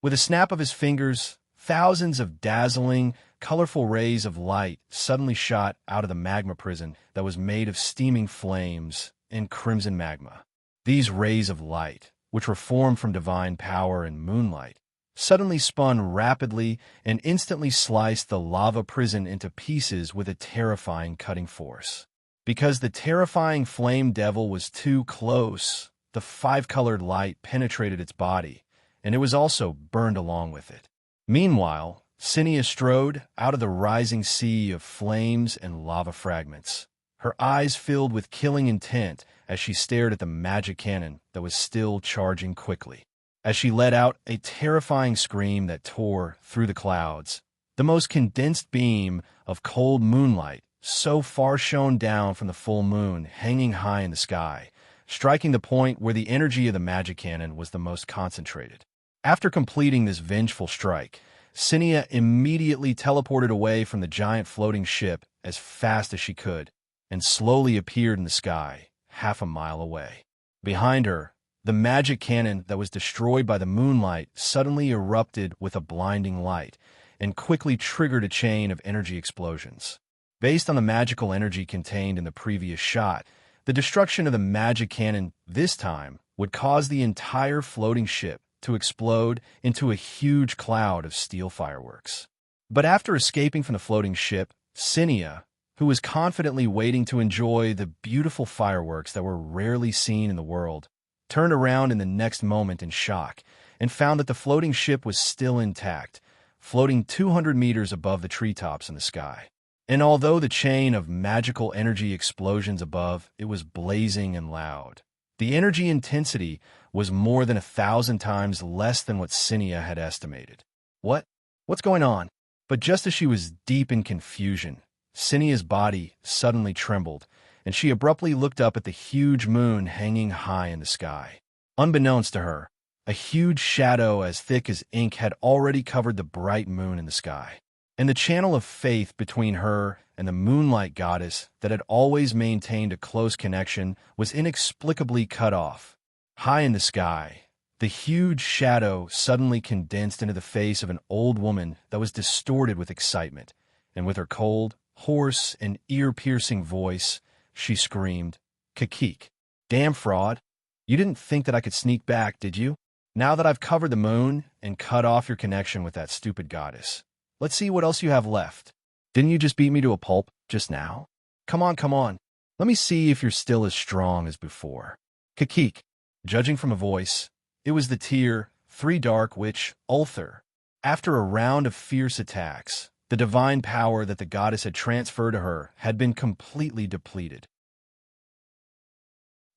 With a snap of his fingers, thousands of dazzling, colorful rays of light suddenly shot out of the magma prison that was made of steaming flames and crimson magma. These rays of light, which were formed from divine power and moonlight, suddenly spun rapidly and instantly sliced the lava prison into pieces with a terrifying cutting force. Because the terrifying flame devil was too close, the 5-colored light penetrated its body, and it was also burned along with it. Meanwhile, Cinia strode out of the rising sea of flames and lava fragments, her eyes filled with killing intent as she stared at the magic cannon that was still charging quickly. As she let out a terrifying scream that tore through the clouds, the most condensed beam of cold moonlight so far shone down from the full moon hanging high in the sky, striking the point where the energy of the magic cannon was the most concentrated. After completing this vengeful strike, Cinia immediately teleported away from the giant floating ship as fast as she could, and slowly appeared in the sky, half a mile away. Behind her, the magic cannon that was destroyed by the moonlight suddenly erupted with a blinding light, and quickly triggered a chain of energy explosions. Based on the magical energy contained in the previous shot, the destruction of the magic cannon this time would cause the entire floating ship to explode into a huge cloud of steel fireworks. But after escaping from the floating ship, Cinia, who was confidently waiting to enjoy the beautiful fireworks that were rarely seen in the world, turned around in the next moment in shock and found that the floating ship was still intact, floating 200 meters above the treetops in the sky. And although the chain of magical energy explosions above, it was blazing and loud, the energy intensity was more than 1,000 times less than what Cinia had estimated. What's going on? But just as she was deep in confusion, Cinia's body suddenly trembled, and she abruptly looked up at the huge moon hanging high in the sky. Unbeknownst to her, a huge shadow as thick as ink had already covered the bright moon in the sky. And the channel of faith between her and the moonlight goddess that had always maintained a close connection was inexplicably cut off. High in the sky, the huge shadow suddenly condensed into the face of an old woman that was distorted with excitement, and with her cold, hoarse, and ear-piercing voice, she screamed, "Kakik! Damn fraud! You didn't think that I could sneak back, did you? Now that I've covered the moon and cut off your connection with that stupid goddess, let's see what else you have left. Didn't you just beat me to a pulp just now? Come on. Let me see if you're still as strong as before." Kakik, judging from a voice, It was the tier 3 Dark Witch, Ulthar. After a round of fierce attacks, the divine power that the goddess had transferred to her had been completely depleted.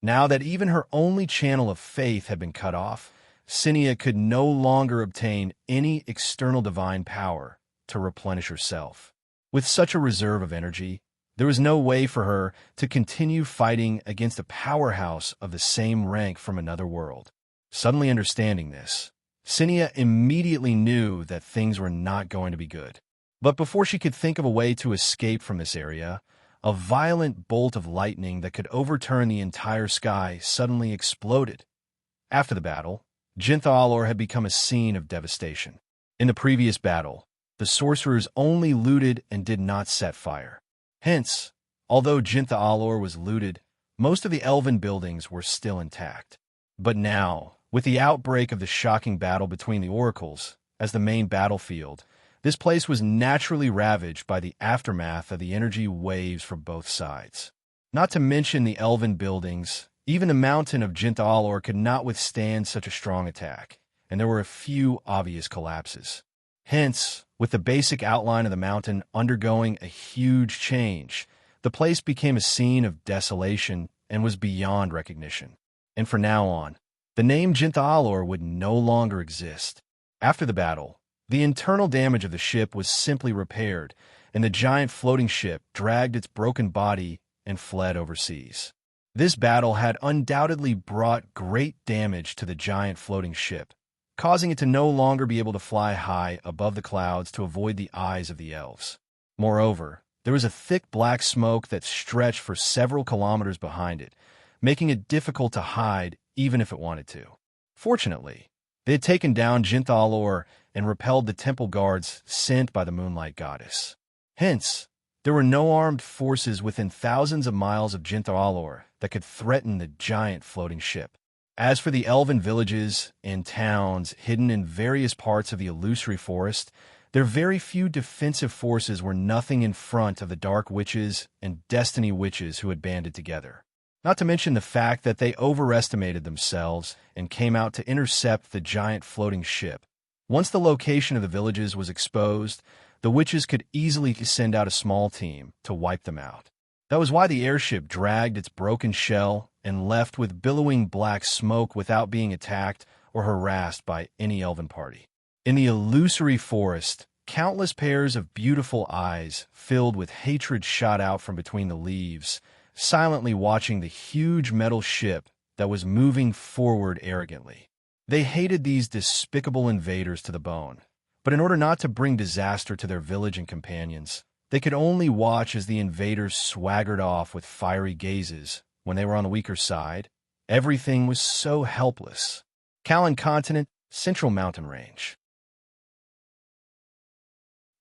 Now that even her only channel of faith had been cut off, Cinia could no longer obtain any external divine power to replenish herself. With such a reserve of energy, there was no way for her to continue fighting against a powerhouse of the same rank from another world. Suddenly understanding this, Cinia immediately knew that things were not going to be good. But before she could think of a way to escape from this area, a violent bolt of lightning that could overturn the entire sky suddenly exploded. After the battle, Jintha had become a scene of devastation. In the previous battle, the sorcerers only looted and did not set fire. Hence, although Jintha was looted, most of the elven buildings were still intact. But now, with the outbreak of the shocking battle between the oracles as the main battlefield, this place was naturally ravaged by the aftermath of the energy waves from both sides. Not to mention the elven buildings, even the mountain of Jintha could not withstand such a strong attack, and there were a few obvious collapses. Hence, with the basic outline of the mountain undergoing a huge change, the place became a scene of desolation and was beyond recognition. And from now on, the name Jintha would no longer exist. After the battle, the internal damage of the ship was simply repaired, and the giant floating ship dragged its broken body and fled overseas. This battle had undoubtedly brought great damage to the giant floating ship, causing it to no longer be able to fly high above the clouds to avoid the eyes of the elves. Moreover, there was a thick black smoke that stretched for several kilometers behind it, making it difficult to hide even if it wanted to. Fortunately, they had taken down Jintha and repelled the temple guards sent by the Moonlight Goddess. Hence, there were no armed forces within thousands of miles of Jintha that could threaten the giant floating ship. As for the elven villages and towns hidden in various parts of the illusory forest, their very few defensive forces were nothing in front of the Dark Witches and Destiny Witches who had banded together. Not to mention the fact that they overestimated themselves and came out to intercept the giant floating ship. Once the location of the villages was exposed, the witches could easily send out a small team to wipe them out. That was why the airship dragged its broken shell and left with billowing black smoke without being attacked or harassed by any elven party. In the illusory forest, countless pairs of beautiful eyes filled with hatred shot out from between the leaves, silently watching the huge metal ship that was moving forward arrogantly. They hated these despicable invaders to the bone, but in order not to bring disaster to their village and companions, they could only watch as the invaders swaggered off with fiery gazes. When they were on the weaker side, everything was so helpless. Callan Continent, Central Mountain Range.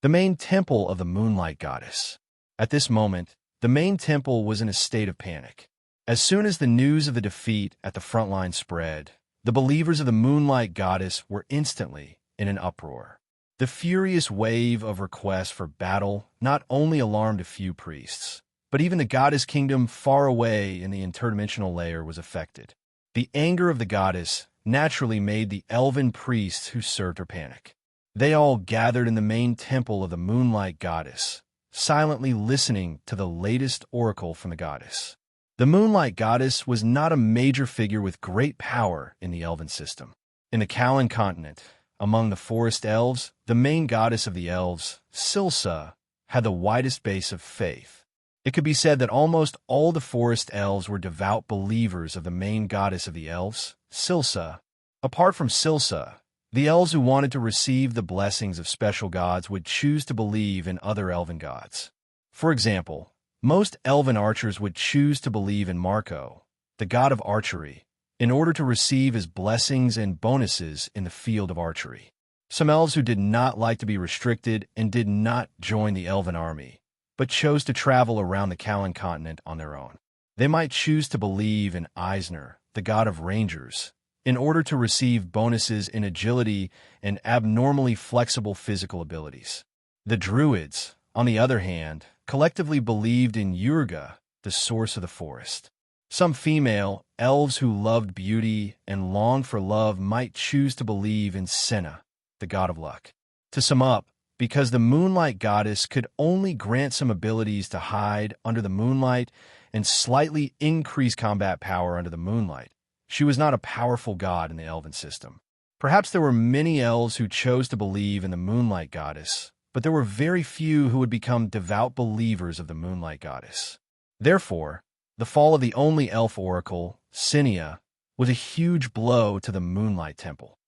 The main temple of the Moonlight Goddess. At this moment, the main temple was in a state of panic. As soon as the news of the defeat at the front line spread, the believers of the Moonlight Goddess were instantly in an uproar. The furious wave of requests for battle not only alarmed a few priests, but even the goddess kingdom far away in the interdimensional layer was affected. The anger of the goddess naturally made the elven priests who served her panic. They all gathered in the main temple of the Moonlight Goddess, silently listening to the latest oracle from the goddess. The Moonlight Goddess was not a major figure with great power in the elven system. In the Callan continent, among the forest elves, the main goddess of the elves, Silsa, had the widest base of faith. It could be said that almost all the forest elves were devout believers of the main goddess of the elves, Silsa. Apart from Silsa, the elves who wanted to receive the blessings of special gods would choose to believe in other elven gods. For example, most elven archers would choose to believe in Marco, the god of archery, in order to receive his blessings and bonuses in the field of archery. Some elves who did not like to be restricted and did not join the elven army, but chose to travel around the Callan continent on their own. They might choose to believe in Eisner, the god of rangers, in order to receive bonuses in agility and abnormally flexible physical abilities. The druids, on the other hand, collectively believed in Urga, the source of the forest. Some female elves who loved beauty and longed for love might choose to believe in Senna, the god of luck. To sum up, because the moonlight goddess could only grant some abilities to hide under the moonlight and slightly increase combat power under the moonlight, she was not a powerful god in the elven system. Perhaps there were many elves who chose to believe in the moonlight goddess, but there were very few who would become devout believers of the moonlight goddess. Therefore, the fall of the only elf oracle, Cynia, was a huge blow to the Moonlight Temple.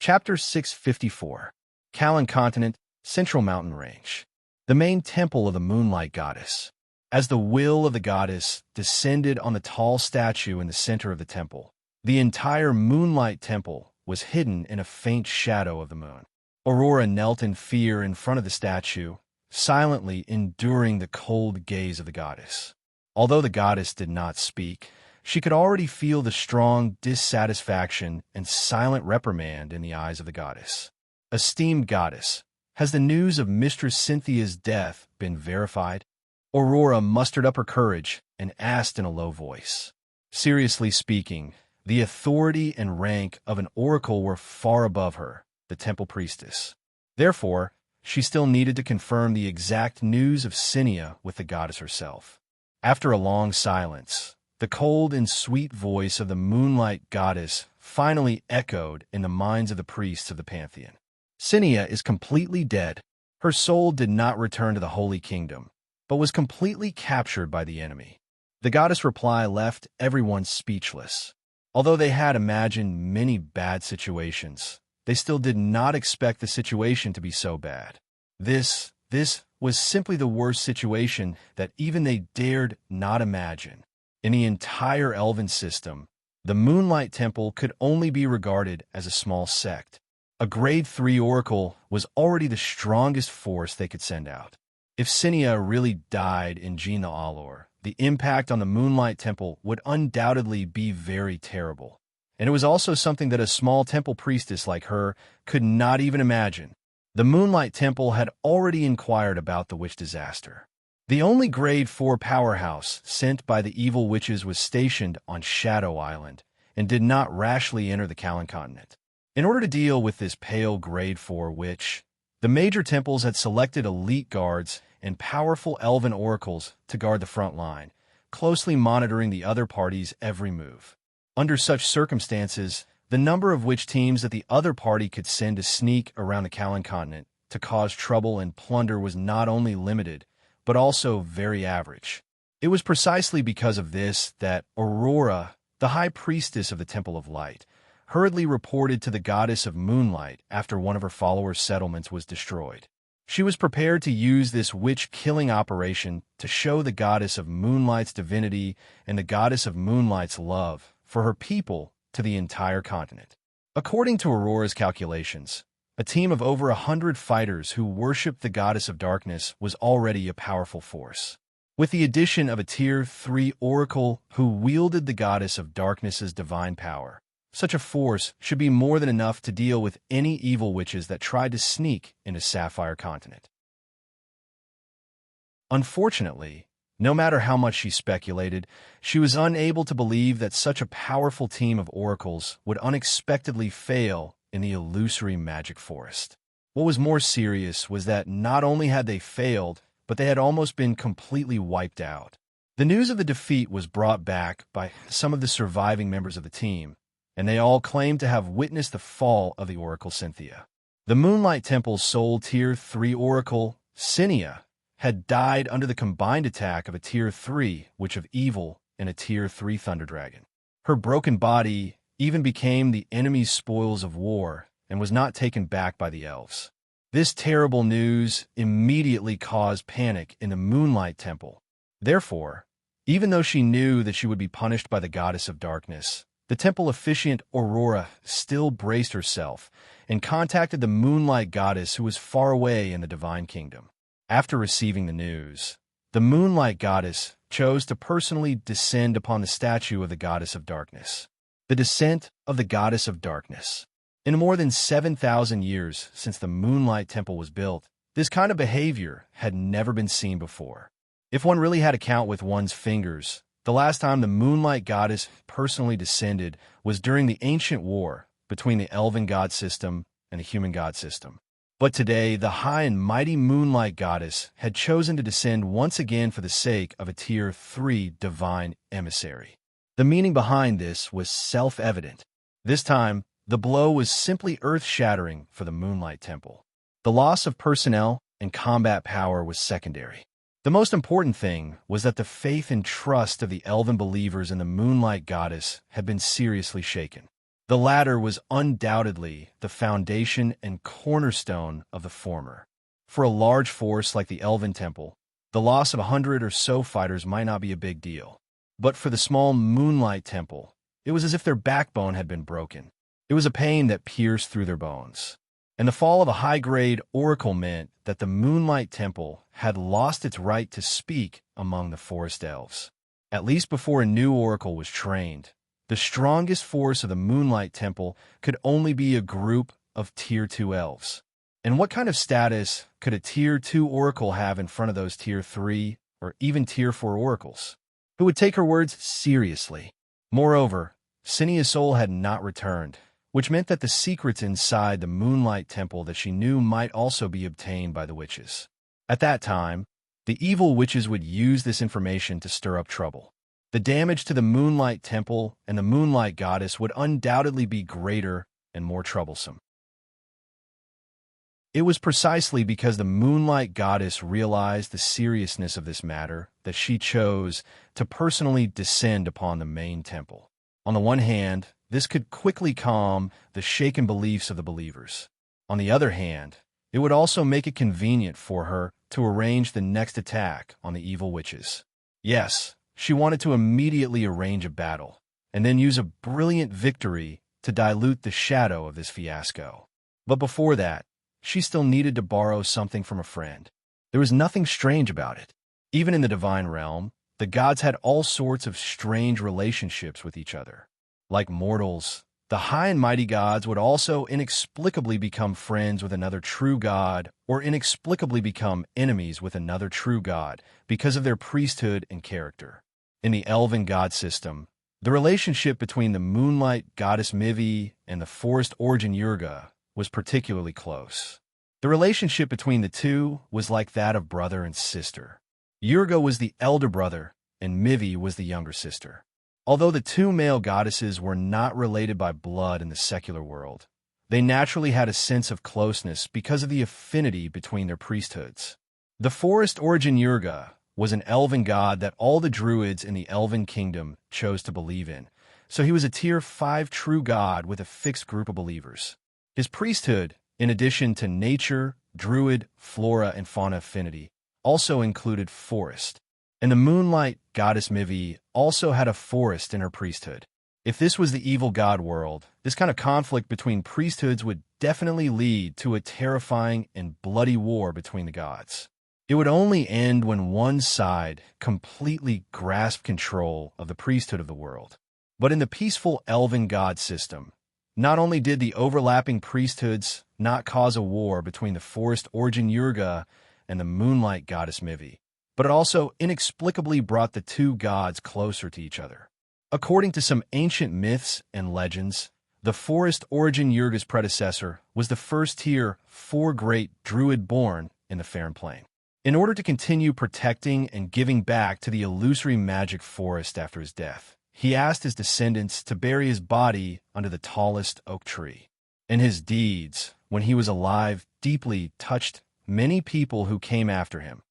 Chapter 654, Callan Continent, Central Mountain Range. The main temple of the Moonlight Goddess. As the will of the goddess descended on the tall statue in the center of the temple, the entire Moonlight Temple was hidden in a faint shadow of the moon. Aurora knelt in fear in front of the statue, silently enduring the cold gaze of the goddess. Although the goddess did not speak, she could already feel the strong dissatisfaction and silent reprimand in the eyes of the goddess. Esteemed goddess, has the news of Mistress Cynthia's death been verified? Aurora mustered up her courage and asked in a low voice. Seriously speaking, the authority and rank of an oracle were far above her, the temple priestess. Therefore, she still needed to confirm the exact news of Cynia with the goddess herself. After a long silence, the cold and sweet voice of the moonlight goddess finally echoed in the minds of the priests of the pantheon. Cynia is completely dead. Her soul did not return to the Holy Kingdom, but was completely captured by the enemy. The goddess' reply left everyone speechless. Although they had imagined many bad situations, they still did not expect the situation to be so bad. This was simply the worst situation that even they dared not imagine. In the entire elven system, the Moonlight Temple could only be regarded as a small sect. A grade 3 oracle was already the strongest force they could send out. If Cynia really died in Gina Allor, the impact on the Moonlight Temple would undoubtedly be very terrible. And it was also something that a small temple priestess like her could not even imagine. The Moonlight Temple had already inquired about the witch disaster. The only grade 4 powerhouse sent by the evil witches was stationed on Shadow Island and did not rashly enter the Callan Continent. In order to deal with this pale grade 4 witch, the major temples had selected elite guards and powerful elven oracles to guard the front line, closely monitoring the other party's every move. Under such circumstances, the number of witch teams that the other party could send to sneak around the Callan Continent to cause trouble and plunder was not only limited, but also very average. It was precisely because of this that Aurora, the high priestess of the Temple of Light, hurriedly reported to the goddess of moonlight after one of her followers' settlements was destroyed. She was prepared to use this witch-killing operation to show the goddess of moonlight's divinity and the goddess of moonlight's love for her people to the entire continent. According to Aurora's calculations, a team of over 100 fighters who worshipped the goddess of darkness was already a powerful force. With the addition of a Tier 3 oracle who wielded the goddess of darkness's divine power, such a force should be more than enough to deal with any evil witches that tried to sneak into Sapphire Continent. Unfortunately, no matter how much she speculated, she was unable to believe that such a powerful team of oracles would unexpectedly fail in the illusory magic forest. What was more serious was that not only had they failed, but they had almost been completely wiped out. The news of the defeat was brought back by some of the surviving members of the team, and they all claimed to have witnessed the fall of the Oracle Cynthia. The Moonlight Temple's sole Tier 3 oracle, Cynia, had died under the combined attack of a Tier 3 Witch of Evil and a Tier 3 Thunder Dragon. Her broken body even became the enemy's spoils of war and was not taken back by the elves. This terrible news immediately caused panic in the Moonlight Temple. Therefore, even though she knew that she would be punished by the Goddess of Darkness, the temple officiant Aurora still braced herself and contacted the Moonlight Goddess who was far away in the Divine Kingdom. After receiving the news, the Moonlight Goddess chose to personally descend upon the statue of the Goddess of Darkness. The descent of the Goddess of Darkness. In more than 7,000 years since the Moonlight Temple was built, This kind of behavior had never been seen before. If one really had to count with one's fingers, the last time the Moonlight Goddess personally descended was during the ancient war between the elven god system and the human god system. But today, the high and mighty Moonlight Goddess had chosen to descend once again for the sake of a Tier 3 divine emissary. The meaning behind this was self-evident. This time, the blow was simply earth-shattering for the Moonlight Temple. The loss of personnel and combat power was secondary. The most important thing was that the faith and trust of the elven believers in the Moonlight Goddess had been seriously shaken. The latter was undoubtedly the foundation and cornerstone of the former. For a large force like the Elven Temple, the loss of 100 or so fighters might not be a big deal. But for the small Moonlight Temple, it was as if their backbone had been broken. It was a pain that pierced through their bones. And the fall of a high-grade oracle meant that the Moonlight Temple had lost its right to speak among the forest elves. At least before a new oracle was trained, the strongest force of the Moonlight Temple could only be a group of Tier 2 elves. And what kind of status could a Tier 2 oracle have in front of those Tier 3 or even Tier 4 oracles, who would take her words seriously? Moreover, Cynia's soul had not returned, which meant that the secrets inside the Moonlight Temple that she knew might also be obtained by the witches. At that time, the evil witches would use this information to stir up trouble. The damage to the Moonlight Temple and the Moonlight Goddess would undoubtedly be greater and more troublesome. It was precisely because the Moonlight Goddess realized the seriousness of this matter that she chose to personally descend upon the main temple. On the one hand, this could quickly calm the shaken beliefs of the believers. On the other hand, it would also make it convenient for her to arrange the next attack on the evil witches. Yes, she wanted to immediately arrange a battle, and then use a brilliant victory to dilute the shadow of this fiasco. But before that, she still needed to borrow something from a friend. There was nothing strange about it. Even in the divine realm, the gods had all sorts of strange relationships with each other. Like mortals, the high and mighty gods would also inexplicably become friends with another true god, or inexplicably become enemies with another true god because of their priesthood and character. In the elven god system, the relationship between the Moonlight Goddess Mivi and the forest origin Yurga was particularly close. The relationship between the two was like that of brother and sister. Yurga was the elder brother, and Mivi was the younger sister. Although the two male goddesses were not related by blood in the secular world, they naturally had a sense of closeness because of the affinity between their priesthoods. The forest origin Yurga was an elven god that all the druids in the elven kingdom chose to believe in, so he was a Tier 5 true god with a fixed group of believers. His priesthood, in addition to nature, druid, flora, and fauna affinity, also included forest. And the Moonlight Goddess Mivi also had a forest in her priesthood. If this was the evil god world, this kind of conflict between priesthoods would definitely lead to a terrifying and bloody war between the gods. It would only end when one side completely grasped control of the priesthood of the world. But in the peaceful elven god system, not only did the overlapping priesthoods not cause a war between the forest origin Yurga and the Moonlight Goddess Mivi, but it also inexplicably brought the two gods closer to each other. According to some ancient myths and legends, the forest origin Yurga's predecessor was the first Tier 4 great druid born in the Faern Plain. In order to continue protecting and giving back to the illusory magic forest after his death, he asked his descendants to bury his body under the tallest oak tree. And his deeds, when he was alive, deeply touched many people who came after him,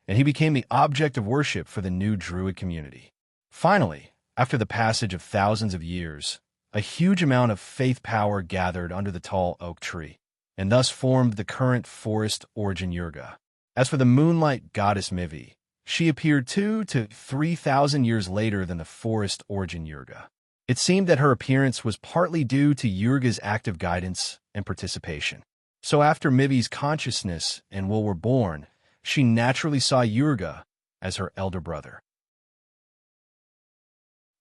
and he became the object of worship for the new druid community. Finally, after the passage of thousands of years, a huge amount of faith power gathered under the tall oak tree, and thus formed the current forest origin Yurga. As for the Moonlight Goddess Mivi, she appeared 2,000 to 3,000 years later than the forest origin Yurga. It seemed that her appearance was partly due to Yurga's active guidance and participation. So after Mivi's consciousness and will were born, she naturally saw Yurga as her elder brother.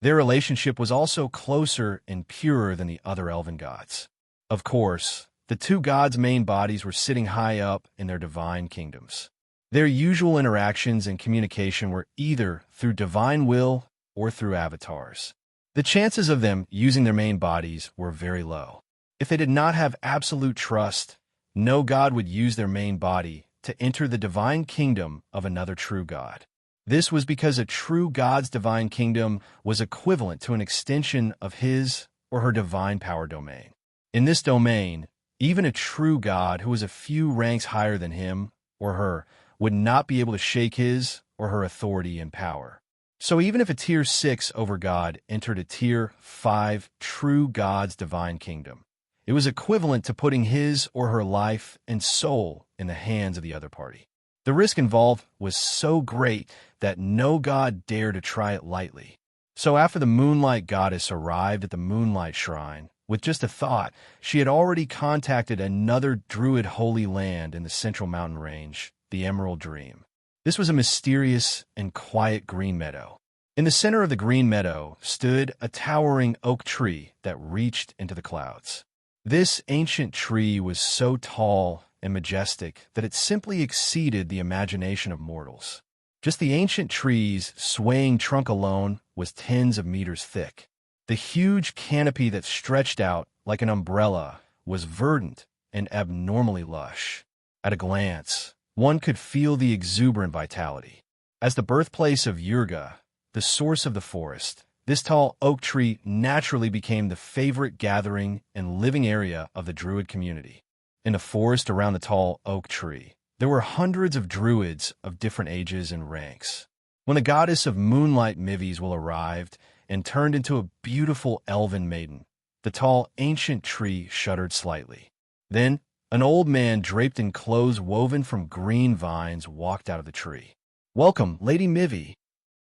Their relationship was also closer and purer than the other elven gods. Of course, the two gods' main bodies were sitting high up in their divine kingdoms. Their usual interactions and communication were either through divine will or through avatars. The chances of them using their main bodies were very low. If they did not have absolute trust, no god would use their main body to enter the divine kingdom of another true god. This was because a true god's divine kingdom was equivalent to an extension of his or her divine power domain. In this domain, even a true god who was a few ranks higher than him or her would not be able to shake his or her authority and power. So even if a tier 6 over god entered a tier 5 true god's divine kingdom, it was equivalent to putting his or her life and soul in the hands of the other party. The risk involved was so great that no god dared to try it lightly. So after the Moonlight Goddess arrived at the Moonlight Shrine, with just a thought, she had already contacted another druid holy land in the central mountain range, the Emerald Dream. This was a mysterious and quiet green meadow. In the center of the green meadow stood a towering oak tree that reached into the clouds. This ancient tree was so tall and majestic that it simply exceeded the imagination of mortals. Just the ancient tree's swaying trunk alone was tens of meters thick. The huge canopy that stretched out like an umbrella was verdant and abnormally lush. At a glance, one could feel the exuberant vitality. As the birthplace of Yurga, the source of the forest, this tall oak tree naturally became the favorite gathering and living area of the druid community. In the forest around the tall oak tree, there were hundreds of druids of different ages and ranks. When the goddess of moonlight Mivi's arrived and turned into a beautiful elven maiden, the tall ancient tree shuddered slightly. Then, an old man draped in clothes woven from green vines walked out of the tree. "Welcome, Lady Mivi."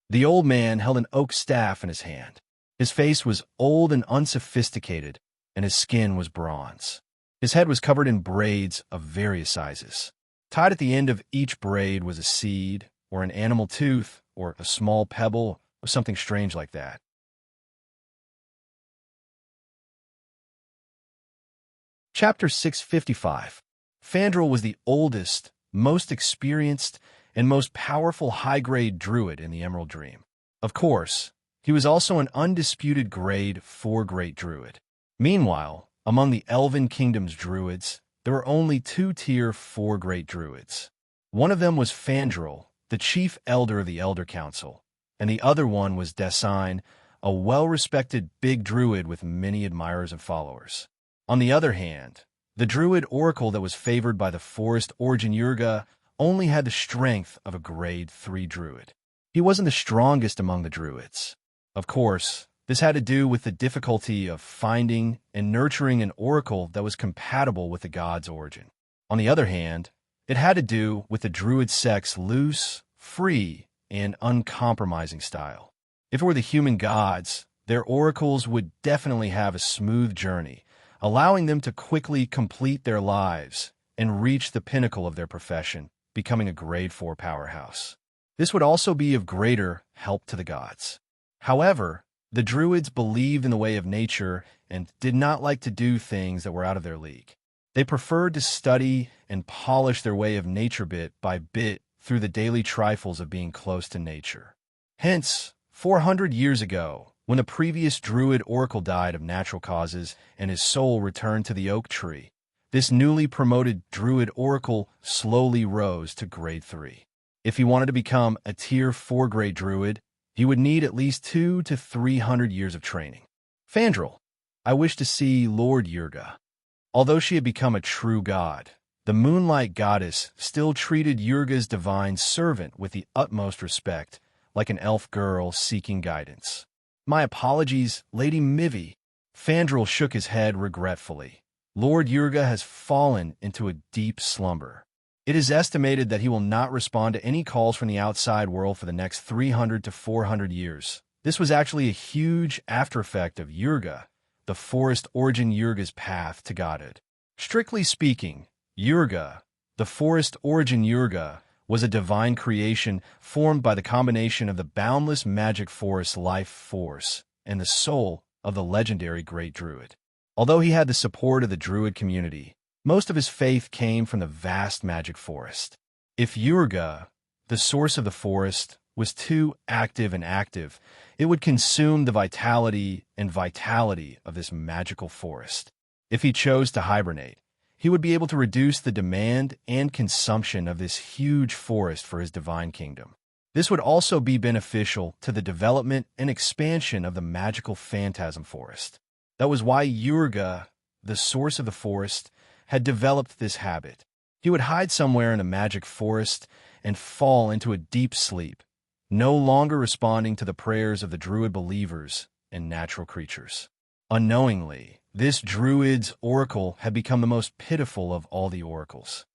The old man held an oak staff in his hand. His face was old and unsophisticated, and his skin was bronze. His head was covered in braids of various sizes. Tied at the end of each braid was a seed, or an animal tooth, or a small pebble, or something strange like that. Chapter 655. Fandral was the oldest, most experienced, and most powerful high-grade druid in the Emerald Dream. Of course, he was also an undisputed grade 4 great druid. Meanwhile, among the Elven Kingdom's druids, there were only 2 tier 4 great druids. One of them was Fandral, the chief elder of the Elder Council, and the other one was Design, a well-respected big druid with many admirers and followers. On the other hand, the druid oracle that was favored by the forest origin Yurga only had the strength of a grade 3 druid. He wasn't the strongest among the druids. Of course, this had to do with the difficulty of finding and nurturing an oracle that was compatible with the god's origin. On the other hand, it had to do with the druid sect's loose, free, and uncompromising style. If it were the human gods, their oracles would definitely have a smooth journey, allowing them to quickly complete their lives and reach the pinnacle of their profession, becoming a grade 4 powerhouse. This would also be of greater help to the gods. However, the druids believed in the way of nature and did not like to do things that were out of their league. They preferred to study and polish their way of nature bit by bit through the daily trifles of being close to nature. Hence, 400 years ago, when the previous druid oracle died of natural causes and his soul returned to the oak tree, this newly promoted druid oracle slowly rose to grade 3. If he wanted to become a tier 4 grade druid, he would need at least 200 to 300 years of training. Fandral, I wish to see Lord Yurga. Although she had become a true god, the Moonlight Goddess still treated Yurga's divine servant with the utmost respect, like an elf girl seeking guidance. "My apologies, Lady Mivi." Fandral shook his head regretfully. Lord Yurga has fallen into a deep slumber. It is estimated that he will not respond to any calls from the outside world for the next 300 to 400 years. This was actually a huge after-effect of Yurga, the forest origin Yurga's path to godhood. Strictly speaking, Yurga, the forest origin Yurga, was a divine creation formed by the combination of the boundless magic forest life force and the soul of the legendary Great Druid. Although he had the support of the Druid community, Most of his faith came from the vast magic forest. If Urga, the source of the forest, was too active, it would consume the vitality of this magical forest. If he chose to hibernate, he would be able to reduce the demand and consumption of this huge forest for his divine kingdom. This would also be beneficial to the development and expansion of the magical phantasm forest. That was why Urga, the source of the forest, had developed this habit. He would hide somewhere in a magic forest and fall into a deep sleep, no longer responding to the prayers of the druid believers and natural creatures. Unknowingly, this druid's oracle had become the most pitiful of all the oracles.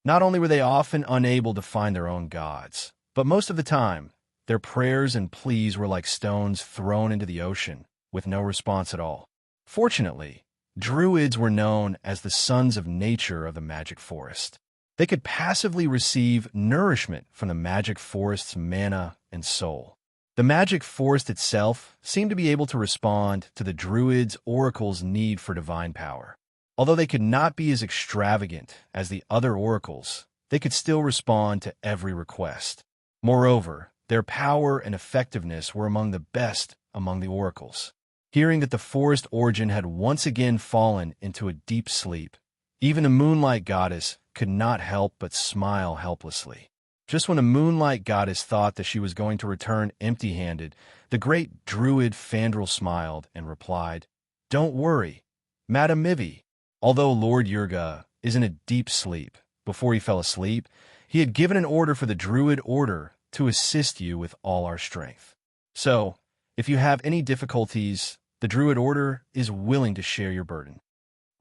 Not only were they often unable to find their own gods, but most of the time, their prayers and pleas were like stones thrown into the ocean, with no response at all. Fortunately, druids were known as the sons of nature of the magic forest. They could passively receive nourishment from the magic forest's mana and soul. The magic forest itself seemed to be able to respond to the druid's oracle's need for divine power. Although they could not be as extravagant as the other oracles, they could still respond to every request. Moreover, their power and effectiveness were among the best among the oracles. Hearing that the forest origin had once again fallen into a deep sleep, even the moonlight goddess could not help but smile helplessly. Just when the moonlight goddess thought that she was going to return empty-handed, the great druid Fandral smiled and replied, "Don't worry, Madam Mivy." Although Lord Urga is in a deep sleep, before he fell asleep, he had given an order for the druid order to assist you with all our strength. So, if you have any difficulties, the druid order is willing to share your burden.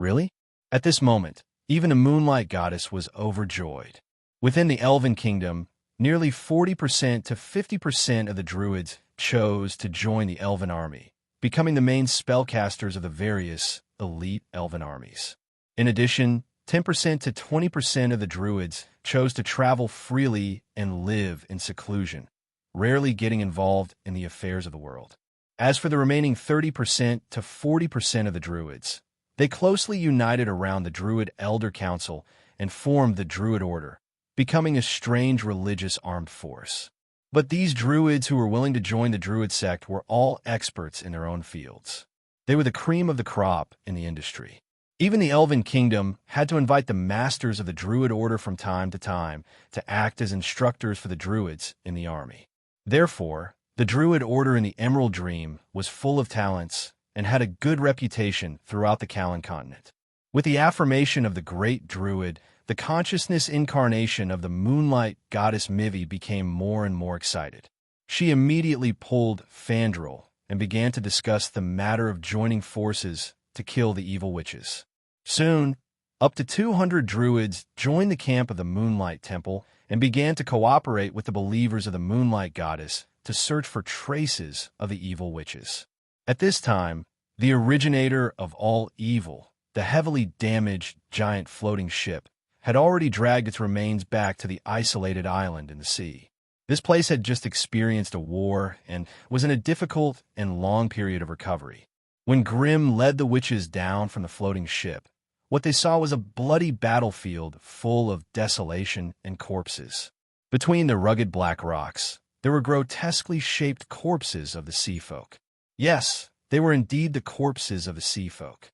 Really? At this moment, even the moonlight goddess was overjoyed. Within the Elven Kingdom, nearly 40% to 50% of the druids chose to join the Elven army, becoming the main spellcasters of the various elite Elven armies. In addition, 10% to 20% of the druids chose to travel freely and live in seclusion, rarely getting involved in the affairs of the world. As for the remaining 30% to 40% of the druids, they closely united around the Druid Elder Council and formed the Druid Order, becoming a strange religious armed force. But these druids who were willing to join the druid sect were all experts in their own fields. They were the cream of the crop in the industry. Even the Elven Kingdom had to invite the masters of the druid order from time to time to act as instructors for the druids in the army. Therefore, the druid order in the Emerald Dream was full of talents and had a good reputation throughout the Callan continent. With the affirmation of the great druid, the consciousness incarnation of the moonlight goddess Mivy became more and more excited. She immediately pulled Fandral and began to discuss the matter of joining forces to kill the evil witches. Soon, up to 200 druids joined the camp of the Moonlight Temple and began to cooperate with the believers of the Moonlight Goddess to search for traces of the evil witches. At this time, the originator of all evil, the heavily damaged giant floating ship, had already dragged its remains back to the isolated island in the sea. This place had just experienced a war and was in a difficult and long period of recovery. When Grimm led the witches down from the floating ship, what they saw was a bloody battlefield full of desolation and corpses. Between the rugged black rocks, there were grotesquely shaped corpses of the sea folk. Yes, they were indeed the corpses of the sea folk.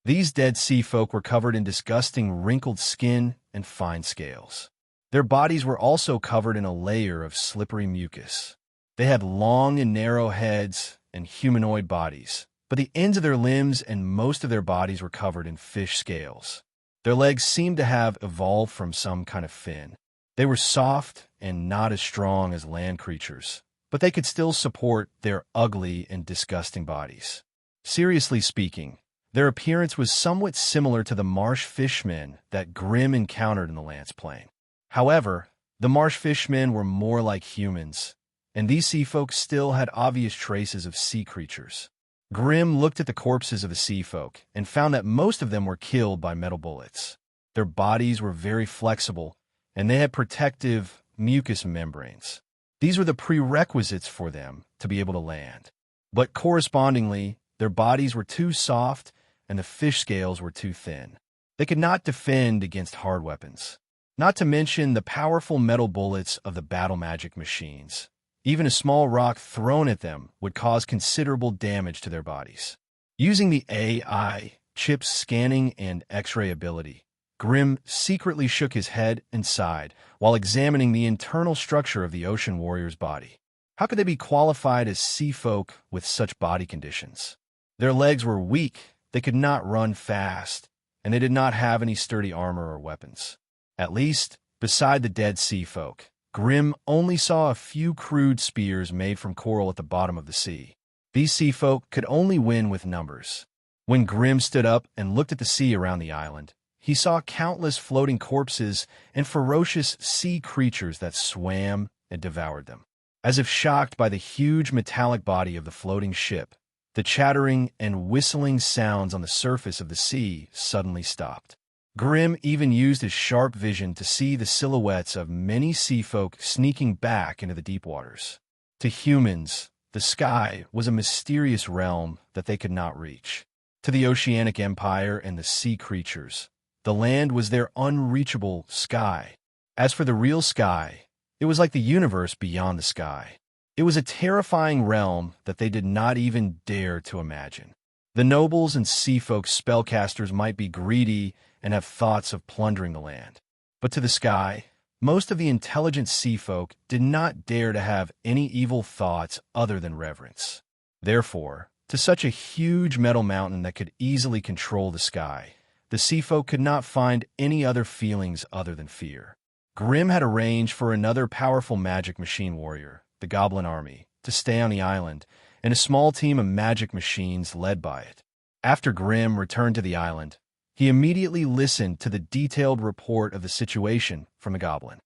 These dead sea folk were covered in disgusting wrinkled skin and fine scales. Their bodies were also covered in a layer of slippery mucus. They had long and narrow heads and humanoid bodies, but the ends of their limbs and most of their bodies were covered in fish scales. Their legs seemed to have evolved from some kind of fin. They were soft and not as strong as land creatures, but they could still support their ugly and disgusting bodies. Seriously speaking, their appearance was somewhat similar to the marsh fishmen that Grimm encountered in the Lance Plain. However, the marsh fishmen were more like humans, and these sea folk still had obvious traces of sea creatures. Grimm looked at the corpses of the sea folk and found that most of them were killed by metal bullets. Their bodies were very flexible, and they had protective mucous membranes. These were the prerequisites for them to be able to land. But correspondingly, Their bodies were too soft, and the fish scales were too thin. They could not defend against hard weapons. Not to mention the powerful metal bullets of the battle magic machines. Even a small rock thrown at them would cause considerable damage to their bodies. Using the AI chip's scanning and X-ray ability, Grimm secretly shook his head and sighed while examining the internal structure of the ocean warrior's body. How could they be qualified as sea folk with such body conditions? Their legs were weak, they could not run fast, and they did not have any sturdy armor or weapons. At least, beside the dead sea folk, Grimm only saw a few crude spears made from coral at the bottom of the sea. These sea folk could only win with numbers. When Grimm stood up and looked at the sea around the island, he saw countless floating corpses and ferocious sea creatures that swam and devoured them. As if shocked by the huge metallic body of the floating ship, the chattering and whistling sounds on the surface of the sea suddenly stopped. Grimm even used his sharp vision to see the silhouettes of many sea folk sneaking back into the deep waters. To humans, the sky was a mysterious realm that they could not reach. To the oceanic empire and the sea creatures, the land was their unreachable sky. As for the real sky, it was like the universe beyond the sky. It was a terrifying realm that they did not even dare to imagine. The nobles and sea folk spellcasters might be greedy and have thoughts of plundering the land. But to the sky, most of the intelligent sea folk did not dare to have any evil thoughts other than reverence. Therefore, to such a huge metal mountain that could easily control the sky, the sea folk could not find any other feelings other than fear. Grimm had arranged for another powerful magic machine warrior, the Goblin Army, to stay on the island, and a small team of magic machines led by it. After Grimm returned to the island, he immediately listened to the detailed report of the situation from the goblin.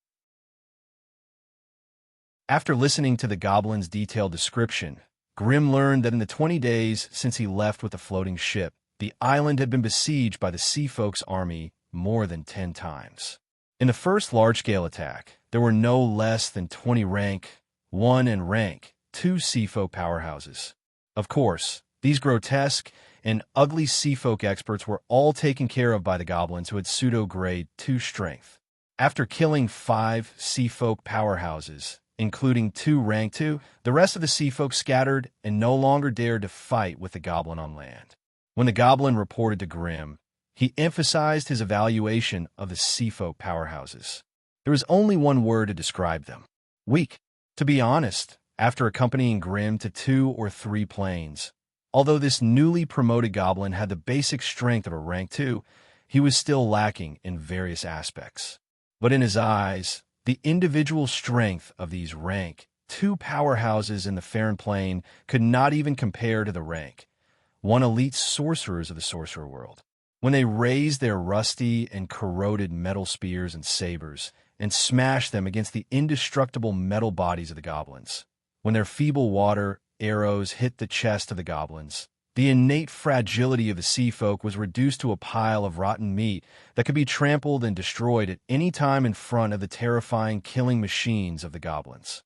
After listening to the goblin's detailed description, Grimm learned that in the 20 days since he left with the floating ship, the island had been besieged by the sea folk's army more than 10 times. In the first large-scale attack, there were no less than 20 rank 1 and rank 2 sea folk powerhouses. Of course, these grotesque and ugly sea folk experts were all taken care of by the goblins who had pseudo-grade 2 strength. After killing 5 sea folk powerhouses, including 2 rank 2, the rest of the sea folk scattered and no longer dared to fight with the goblin on land. When the goblin reported to Grimm, he emphasized his evaluation of the sea folk powerhouses. There was only one word to describe them: weak. To be honest, after accompanying Grimm to 2 or 3 planes, although this newly promoted goblin had the basic strength of a rank 2, he was still lacking in various aspects. But in his eyes, the individual strength of these rank 2 powerhouses in the Farin Plane could not even compare to the rank 1 elite sorcerers of the sorcerer world. When they raised their rusty and corroded metal spears and sabers and smashed them against the indestructible metal bodies of the goblins, when their feeble water arrows hit the chest of the goblins, the innate fragility of the sea folk was reduced to a pile of rotten meat that could be trampled and destroyed at any time in front of the terrifying killing machines of the goblins.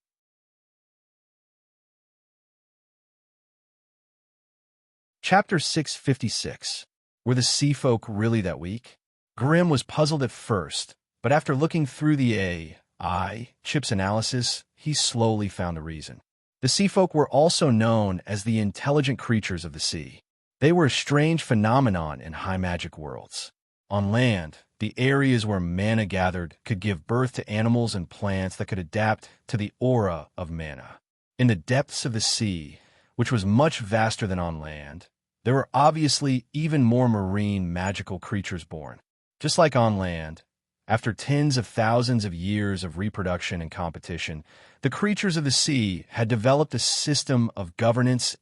Chapter 656. Were the sea folk really that weak? Grimm was puzzled at first, but after looking through the AI chip's analysis, he slowly found the reason. The sea folk were also known as the intelligent creatures of the sea. They were a strange phenomenon in high magic worlds. On land, the areas where mana gathered could give birth to animals and plants that could adapt to the aura of mana. In the depths of the sea, which was much vaster than on land, there were obviously even more marine magical creatures born. Just like on land, after tens of thousands of years of reproduction and competition, the creatures of the sea had developed a system of governance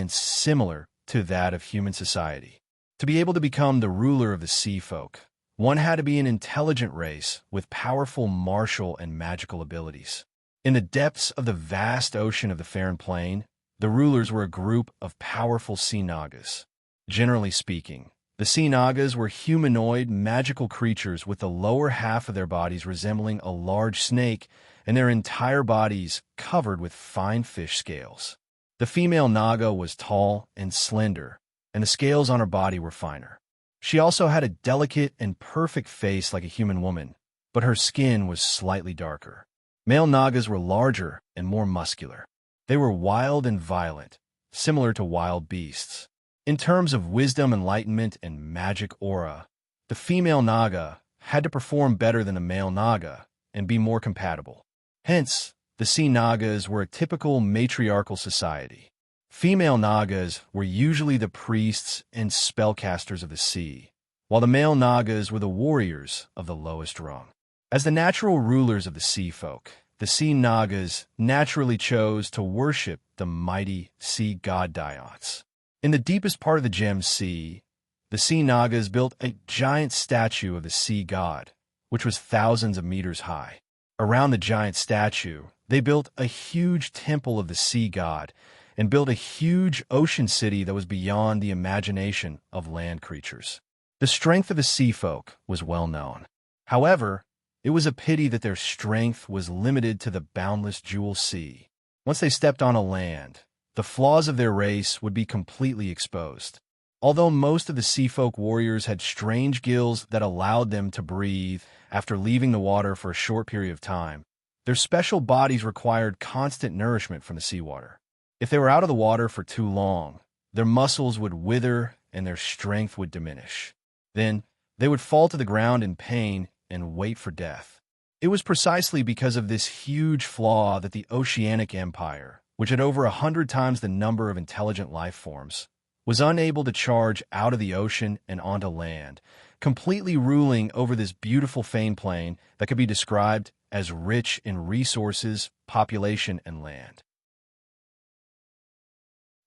similar to that of human society. To be able to become the ruler of the sea folk, one had to be an intelligent race with powerful martial and magical abilities. In the depths of the vast ocean of the Farin Plane, the rulers were a group of powerful sea nagas. Generally speaking, the sea nagas were humanoid, magical creatures with the lower half of their bodies resembling a large snake and their entire bodies covered with fine fish scales. The female Naga was tall and slender, and the scales on her body were finer. She also had a delicate and perfect face like a human woman, but her skin was slightly darker. Male Nagas were larger and more muscular. They were wild and violent, similar to wild beasts. In terms of wisdom, enlightenment, and magic aura, the female Naga had to perform better than the male Naga and be more compatible. Hence, the sea Nagas were a typical matriarchal society. Female Nagas were usually the priests and spellcasters of the sea, while the male Nagas were the warriors of the lowest rung. As the natural rulers of the sea folk, the sea Nagas naturally chose to worship the mighty sea god Dyads. In the deepest part of the Gem Sea, the sea Nagas built a giant statue of the sea god, which was thousands of meters high. Around the giant statue, they built a huge temple of the sea god and built a huge ocean city that was beyond the imagination of land creatures. The strength of the sea folk was well known. However, it was a pity that their strength was limited to the boundless jewel sea. Once they stepped on a land, the flaws of their race would be completely exposed. Although most of the sea folk warriors had strange gills that allowed them to breathe after leaving the water for a short period of time, their special bodies required constant nourishment from the seawater. If they were out of the water for too long, their muscles would wither and their strength would diminish. Then, they would fall to the ground in pain and wait for death. It was precisely because of this huge flaw that the Oceanic Empire, which had over 100 times the number of intelligent life forms, was unable to charge out of the ocean and onto land, completely ruling over this beautiful famed plain that could be described as rich in resources, population, and land.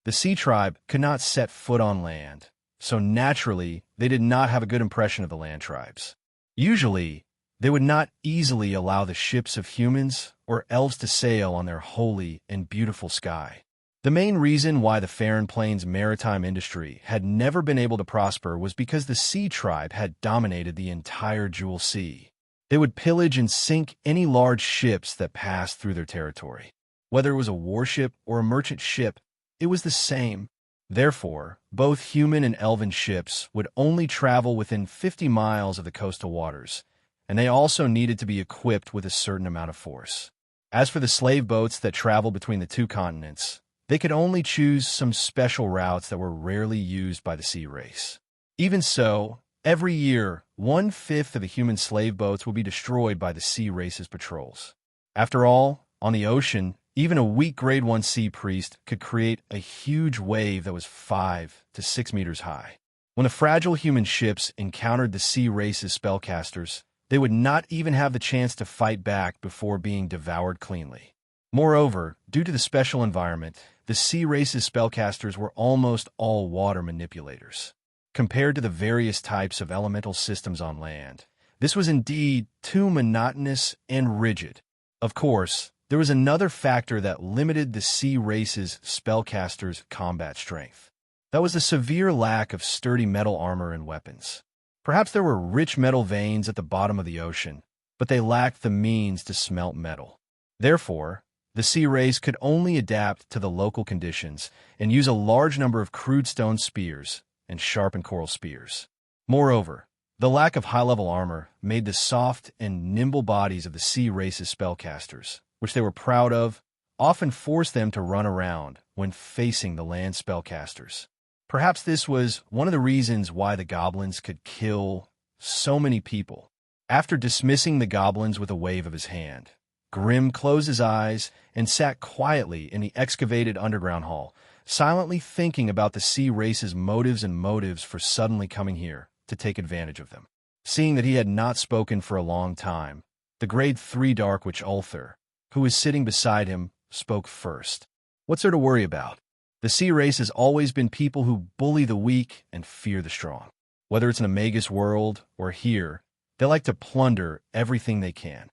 The sea tribe could not set foot on land, so naturally they did not have a good impression of the land tribes. Usually, they would not easily allow the ships of humans or elves to sail on their holy and beautiful sky. The main reason why the Faran Plains maritime industry had never been able to prosper was because the sea tribe had dominated the entire Jewel Sea. They would pillage and sink any large ships that passed through their territory. Whether it was a warship or a merchant ship, it was the same. Therefore, both human and elven ships would only travel within 50 miles of the coastal waters, and they also needed to be equipped with a certain amount of force. As for the slave boats that traveled between the two continents, they could only choose some special routes that were rarely used by the sea race. Even so, every year, 1/5 of the human slave boats would be destroyed by the sea race's patrols. After all, on the ocean, even a weak Grade 1 sea priest could create a huge wave that was 5 to 6 meters high. When the fragile human ships encountered the sea race's spellcasters, they would not even have the chance to fight back before being devoured cleanly. Moreover, due to the special environment, the sea race's spellcasters were almost all water manipulators. Compared to the various types of elemental systems on land, this was indeed too monotonous and rigid. Of course, there was another factor that limited the sea race's spellcasters' combat strength. That was the severe lack of sturdy metal armor and weapons. Perhaps there were rich metal veins at the bottom of the ocean, but they lacked the means to smelt metal. Therefore, the sea race could only adapt to the local conditions and use a large number of crude stone spears and sharpened coral spears. Moreover, the lack of high-level armor made the soft and nimble bodies of the sea race's spellcasters, which they were proud of, often force them to run around when facing the land spellcasters. Perhaps this was one of the reasons why the goblins could kill so many people. After dismissing the goblins with a wave of his hand, Grimm closed his eyes and sat quietly in the excavated underground hall, silently thinking about the sea race's motives for suddenly coming here to take advantage of them. Seeing that he had not spoken for a long time, the Grade 3 Dark Witch Ulthar, who was sitting beside him, spoke first. What's there to worry about? The sea race has always been people who bully the weak and fear the strong. Whether it's in a Magus world or here, they like to plunder everything they can.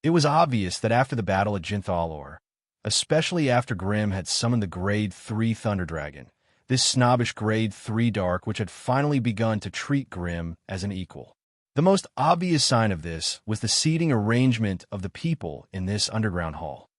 It was obvious that after the battle at Jinthalor, especially after Grimm had summoned the Grade 3 Thunder Dragon, this snobbish Grade 3 Dark Witch had finally begun to treat Grimm as an equal. The most obvious sign of this was the seating arrangement of the people in this underground hall.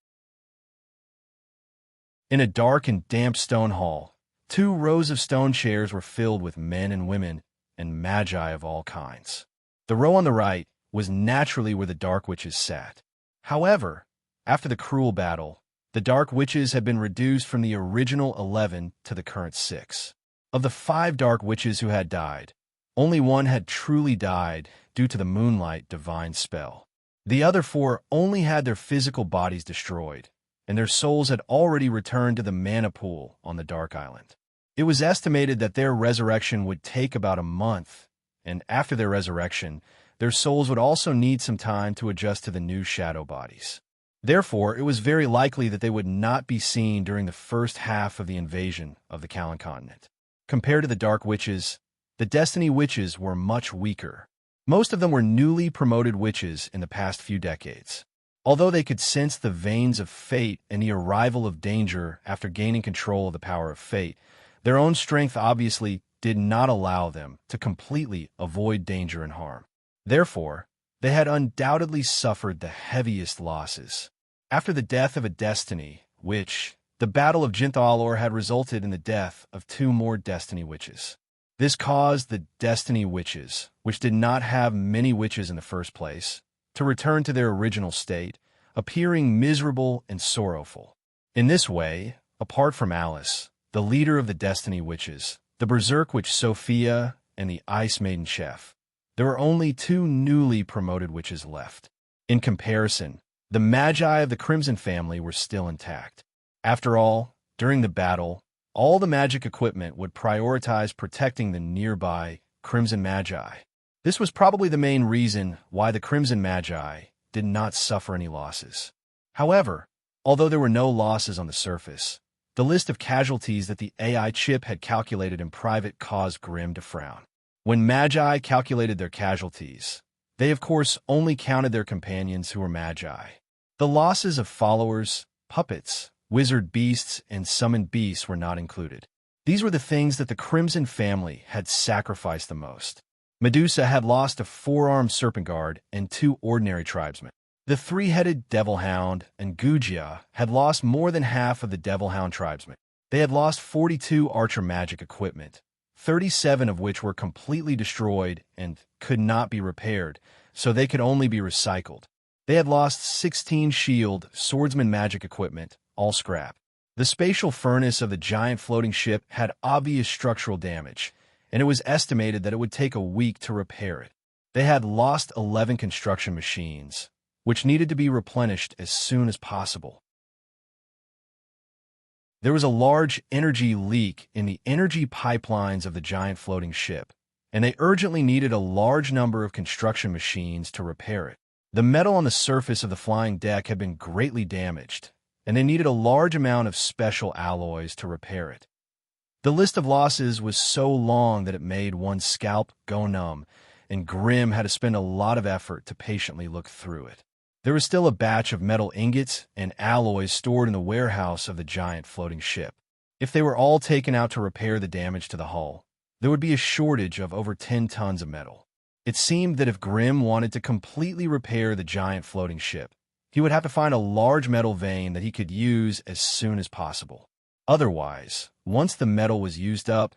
In a dark and damp stone hall, 2 rows of stone chairs were filled with men and women and magi of all kinds. The row on the right was naturally where the Dark Witches sat. However, after the cruel battle, the Dark Witches had been reduced from the original 11 to the current 6. Of the 5 Dark Witches who had died, only one had truly died due to the Moonlight Divine spell. The other 4 only had their physical bodies destroyed, and their souls had already returned to the mana pool on the Dark Island. It was estimated that their resurrection would take about a month, and after their resurrection, their souls would also need some time to adjust to the new shadow bodies. Therefore, it was very likely that they would not be seen during the first half of the invasion of the Callan continent. Compared to the Dark Witches, the Destiny Witches were much weaker. Most of them were newly promoted witches in the past few decades. Although they could sense the veins of fate and the arrival of danger after gaining control of the power of fate, their own strength obviously did not allow them to completely avoid danger and harm. Therefore, they had undoubtedly suffered the heaviest losses. After the death of a Destiny Witch, the Battle of Jinthalor had resulted in the death of 2 more Destiny Witches. This caused the Destiny Witches, which did not have many witches in the first place, to return to their original state, appearing miserable and sorrowful. In this way, apart from Alice, the leader of the Destiny Witches, the Berserk Witch Sophia, and the Ice Maiden Chef, there were only 2 newly promoted witches left. In comparison, the Magi of the Crimson family were still intact. After all, during the battle, all the magic equipment would prioritize protecting the nearby Crimson Magi. This was probably the main reason why the Crimson Magi did not suffer any losses. However, although there were no losses on the surface, the list of casualties that the AI chip had calculated in private caused Grimm to frown. When Magi calculated their casualties, they of course only counted their companions who were Magi. The losses of followers, puppets, wizard beasts, and summoned beasts were not included. These were the things that the Crimson family had sacrificed the most. Medusa had lost a 4-armed serpent guard and 2 ordinary tribesmen. The 3-headed devil hound and Gujia had lost more than half of the devil hound tribesmen. They had lost 42 archer magic equipment, 37 of which were completely destroyed and could not be repaired, so they could only be recycled. They had lost 16 shield, swordsman magic equipment, all scrap. The spatial furnace of the giant floating ship had obvious structural damage, and it was estimated that it would take a week to repair it. They had lost 11 construction machines, which needed to be replenished as soon as possible. There was a large energy leak in the energy pipelines of the giant floating ship, and they urgently needed a large number of construction machines to repair it. The metal on the surface of the flying deck had been greatly damaged, and they needed a large amount of special alloys to repair it. The list of losses was so long that it made one's scalp go numb, and Grimm had to spend a lot of effort to patiently look through it. There was still a batch of metal ingots and alloys stored in the warehouse of the giant floating ship. If they were all taken out to repair the damage to the hull, there would be a shortage of over 10 tons of metal. It seemed that if Grimm wanted to completely repair the giant floating ship, he would have to find a large metal vein that he could use as soon as possible. Otherwise, once the metal was used up,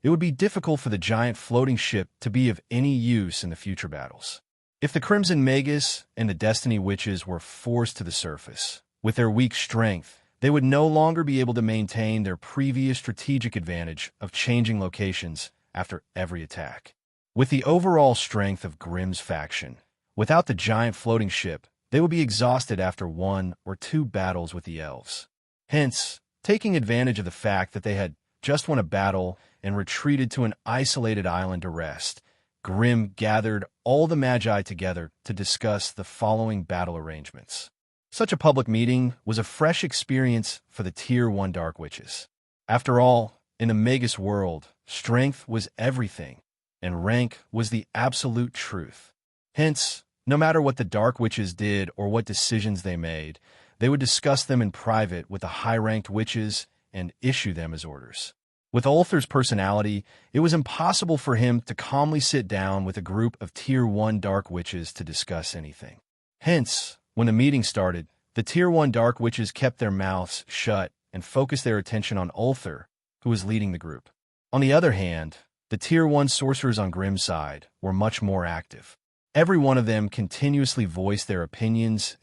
it would be difficult for the giant floating ship to be of any use in the future battles. If the Crimson Magus and the Destiny Witches were forced to the surface, with their weak strength, they would no longer be able to maintain their previous strategic advantage of changing locations after every attack. With the overall strength of Grimm's faction, without the giant floating ship, they would be exhausted after 1 or 2 battles with the elves. Hence, taking advantage of the fact that they had just won a battle and retreated to an isolated island to rest, Grimm gathered all the Magi together to discuss the following battle arrangements. Such a public meeting was a fresh experience for the Tier 1 Dark Witches. After all, in the Magus world, strength was everything, and rank was the absolute truth. Hence, no matter what the Dark Witches did or what decisions they made, they would discuss them in private with the high-ranked witches and issue them as orders. With Ulther's personality, it was impossible for him to calmly sit down with a group of Tier 1 Dark Witches to discuss anything. Hence, when the meeting started, the Tier 1 Dark Witches kept their mouths shut and focus their attention on Ulthar, who was leading the group. On the other hand, the Tier 1 sorcerers on Grimm's side were much more active. Every one of them continuously voiced their opinions,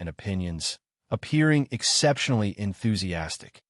appearing exceptionally enthusiastic.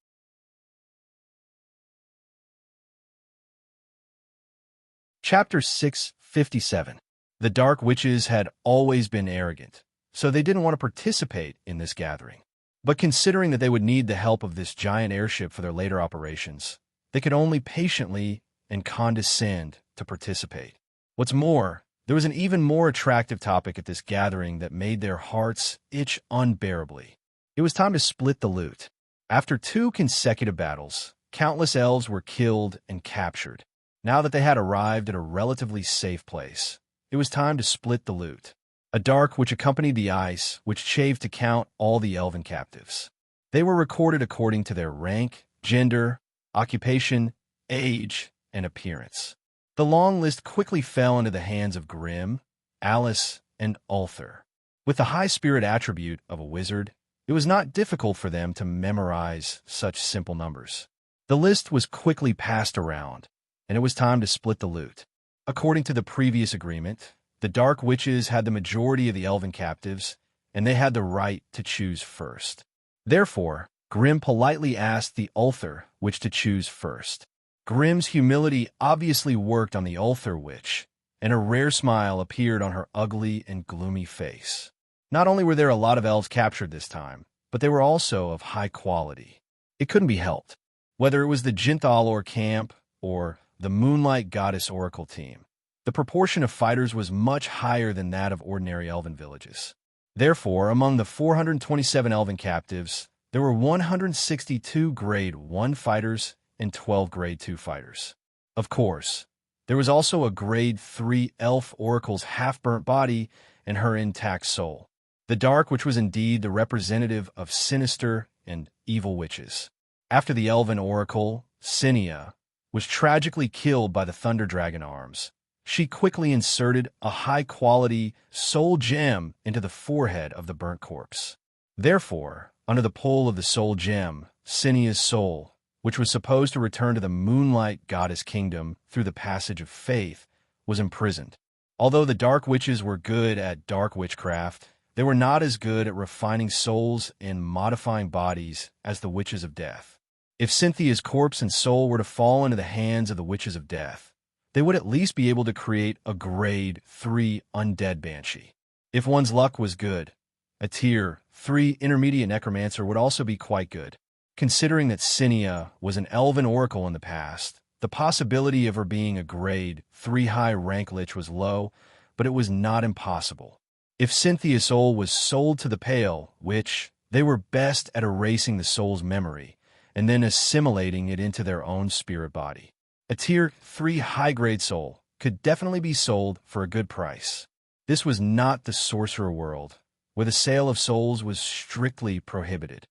Chapter 657. The Dark Witches had always been arrogant, so they didn't want to participate in this gathering. But considering that they would need the help of this giant airship for their later operations, they could only patiently and condescend to participate. What's more, there was an even more attractive topic at this gathering that made their hearts itch unbearably. It was time to split the loot. After 2 consecutive battles, countless elves were killed and captured. Now that they had arrived at a relatively safe place, it was time to split the loot. A dark witch accompanied the ice, which chafed to count all the elven captives. They were recorded according to their rank, gender, occupation, age, and appearance. The long list quickly fell into the hands of Grimm, Alice, and Ulthar. With the high spirit attribute of a wizard, it was not difficult for them to memorize such simple numbers. The list was quickly passed around, and it was time to split the loot. According to the previous agreement, the Dark Witches had the majority of the elven captives, and they had the right to choose first. Therefore, Grimm politely asked the Ulthar witch to choose first. Grimm's humility obviously worked on the Ulthar witch, and a rare smile appeared on her ugly and gloomy face. Not only were there a lot of elves captured this time, but they were also of high quality. It couldn't be helped. Whether it was the Jinthalor camp or the Moonlight Goddess Oracle team, the proportion of fighters was much higher than that of ordinary elven villages. Therefore, among the 427 elven captives, there were 162 Grade 1 fighters and 12 Grade 2 fighters. Of course, there was also a Grade 3 elf oracle's half-burnt body and her intact soul. The Dark Witch was indeed the representative of sinister and evil witches. After the elven oracle, Cinia, was tragically killed by the Thunder Dragon arms, she quickly inserted a high-quality soul gem into the forehead of the burnt corpse. Therefore, under the pull of the soul gem, Cinia's soul, which was supposed to return to the Moonlight Goddess Kingdom through the passage of faith, was imprisoned. Although the Dark Witches were good at dark witchcraft, they were not as good at refining souls and modifying bodies as the Witches of Death. If Cynthia's corpse and soul were to fall into the hands of the Witches of Death, they would at least be able to create a Grade 3 undead banshee. If one's luck was good, a Tier 3 intermediate necromancer would also be quite good. Considering that Cinia was an elven oracle in the past, the possibility of her being a Grade 3 high rank lich was low, but it was not impossible. If Cynthia's soul was sold to the Pale Witch, they were best at erasing the soul's memory and then assimilating it into their own spirit body. A Tier 3 high-grade soul could definitely be sold for a good price. This was not the sorcerer world, where the sale of souls was strictly prohibited.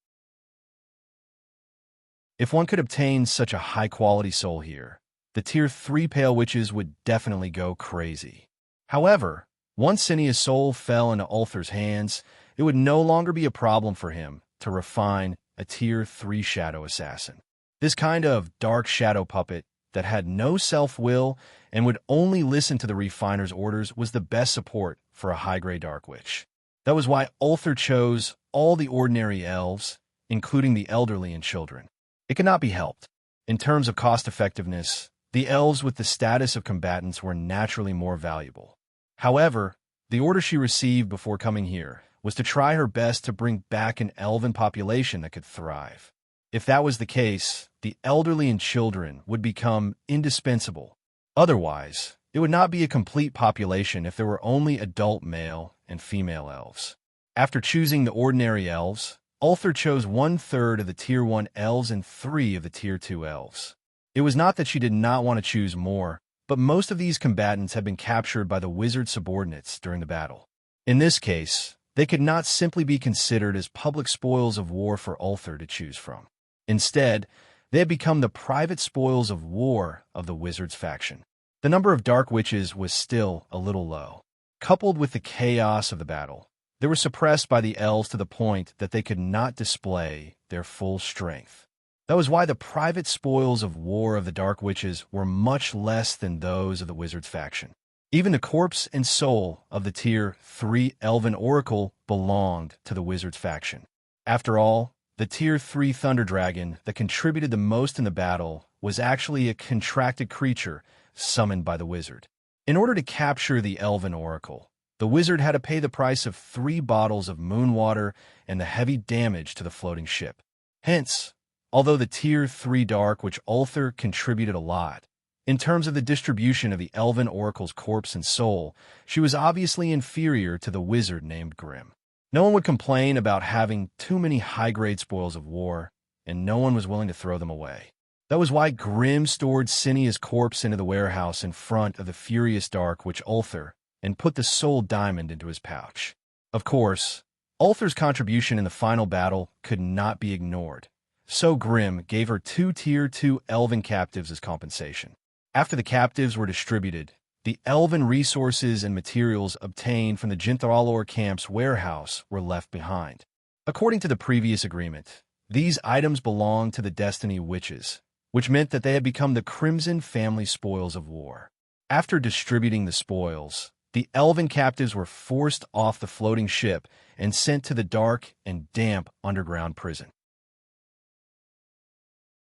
If one could obtain such a high-quality soul here, the Tier 3 Pale Witches would definitely go crazy. However, once Cinia's soul fell into Ulthar's hands, it would no longer be a problem for him to refine a Tier 3 shadow assassin. This kind of dark shadow puppet that had no self-will and would only listen to the refiner's orders was the best support for a high-grade dark witch. That was why Ulthar chose all the ordinary elves, including the elderly and children. It could not be helped. In terms of cost-effectiveness, the elves with the status of combatants were naturally more valuable. However, the order she received before coming here was to try her best to bring back an elven population that could thrive. If that was the case, the elderly and children would become indispensable. Otherwise, it would not be a complete population if there were only adult male and female elves. After choosing the ordinary elves, Ulthar chose 1/3 of the Tier 1 elves and 3 of the Tier 2 elves. It was not that she did not want to choose more, but most of these combatants had been captured by the wizard subordinates during the battle. In this case, they could not simply be considered as public spoils of war for Ulthar to choose from. Instead, they had become the private spoils of war of the wizard's faction. The number of dark witches was still a little low. Coupled with the chaos of the battle, they were suppressed by the elves to the point that they could not display their full strength. That was why the private spoils of war of the Dark Witches were much less than those of the Wizards faction. Even the corpse and soul of the Tier 3 Elven Oracle belonged to the Wizards faction. After all, the Tier 3 Thunder Dragon that contributed the most in the battle was actually a contracted creature summoned by the Wizard. In order to capture the Elven Oracle, the Wizard had to pay the price of 3 bottles of moon water and the heavy damage to the floating ship. Hence, although the Tier 3 Dark Witch Ulthar contributed a lot, in terms of the distribution of the Elven Oracle's corpse and soul, she was obviously inferior to the wizard named Grimm. No one would complain about having too many high-grade spoils of war, and no one was willing to throw them away. That was why Grimm stored Cinnia's corpse into the warehouse in front of the furious Dark Witch Ulthar and put the soul diamond into his pouch. Of course, Ulthar's contribution in the final battle could not be ignored, so Grimm gave her 2 Tier 2 Elven captives as compensation. After the captives were distributed, the elven resources and materials obtained from the Jinthralor camp's warehouse were left behind. According to the previous agreement, these items belonged to the Destiny Witches, which meant that they had become the Crimson family spoils of war. After distributing the spoils, the elven captives were forced off the floating ship and sent to the dark and damp underground prison.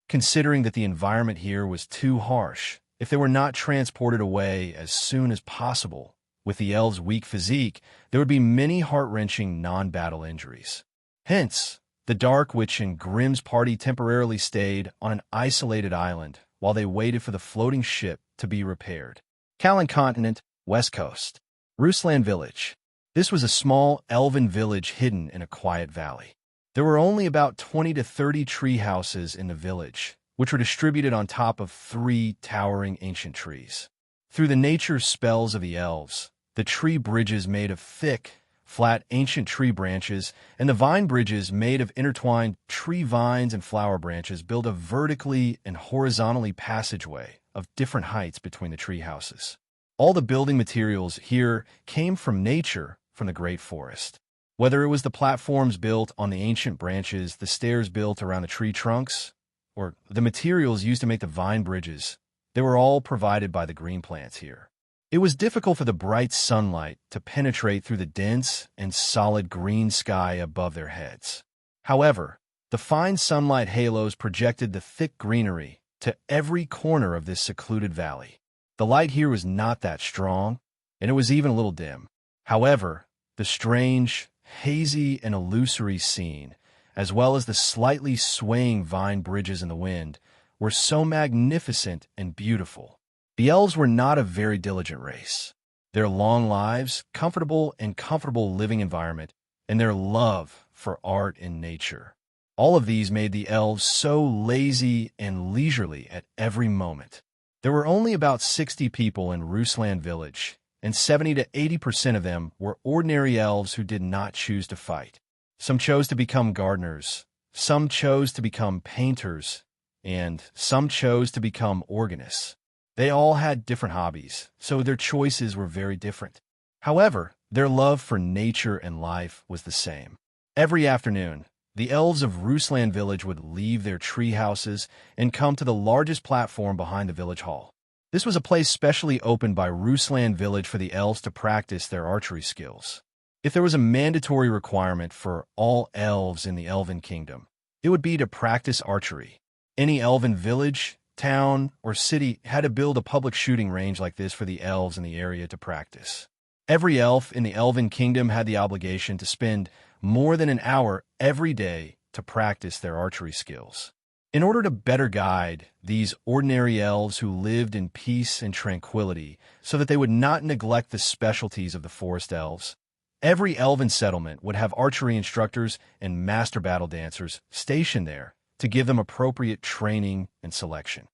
Considering that the environment here was too harsh, if they were not transported away as soon as possible, with the elves' weak physique, there would be many heart-wrenching non-battle injuries. Hence, the Dark Witch and Grimm's party temporarily stayed on an isolated island while they waited for the floating ship to be repaired. Callan Continent, West Coast. Ruslan Village. This was a small elven village hidden in a quiet valley. There were only about 20 to 30 tree houses in the village, which were distributed on top of 3 towering ancient trees. Through the nature spells of the elves, the tree bridges made of thick, flat ancient tree branches, and the vine bridges made of intertwined tree vines and flower branches build a vertically and horizontally passageway of different heights between the tree houses. All the building materials here came from nature, from the great forest. Whether it was the platforms built on the ancient branches, the stairs built around the tree trunks, or the materials used to make the vine bridges, they were all provided by the green plants here. It was difficult for the bright sunlight to penetrate through the dense and solid green sky above their heads. However, the fine sunlight halos projected the thick greenery to every corner of this secluded valley. The light here was not that strong, and it was even a little dim. However, the strange, hazy, and illusory scene, as well as the slightly swaying vine bridges in the wind, were so magnificent and beautiful. The elves were not a very diligent race. Their long lives, comfortable living environment, and their love for art and nature. All of these made the elves so lazy and leisurely at every moment. There were only about 60 people in Ruslan Village, and 70 to 80% of them were ordinary elves who did not choose to fight. Some chose to become gardeners, some chose to become painters, and some chose to become organists. They all had different hobbies, so their choices were very different. However, their love for nature and life was the same. Every afternoon, the elves of Ruslan Village would leave their tree houses and come to the largest platform behind the village hall. This was a place specially opened by Ruslan Village for the elves to practice their archery skills. If there was a mandatory requirement for all elves in the Elven Kingdom, it would be to practice archery. Any elven village, town, or city had to build a public shooting range like this for the elves in the area to practice. Every elf in the Elven Kingdom had the obligation to spend more than an hour every day to practice their archery skills. In order to better guide these ordinary elves who lived in peace and tranquility so that they would not neglect the specialties of the forest elves, every elven settlement would have archery instructors and master battle dancers stationed there to give them appropriate training and selection.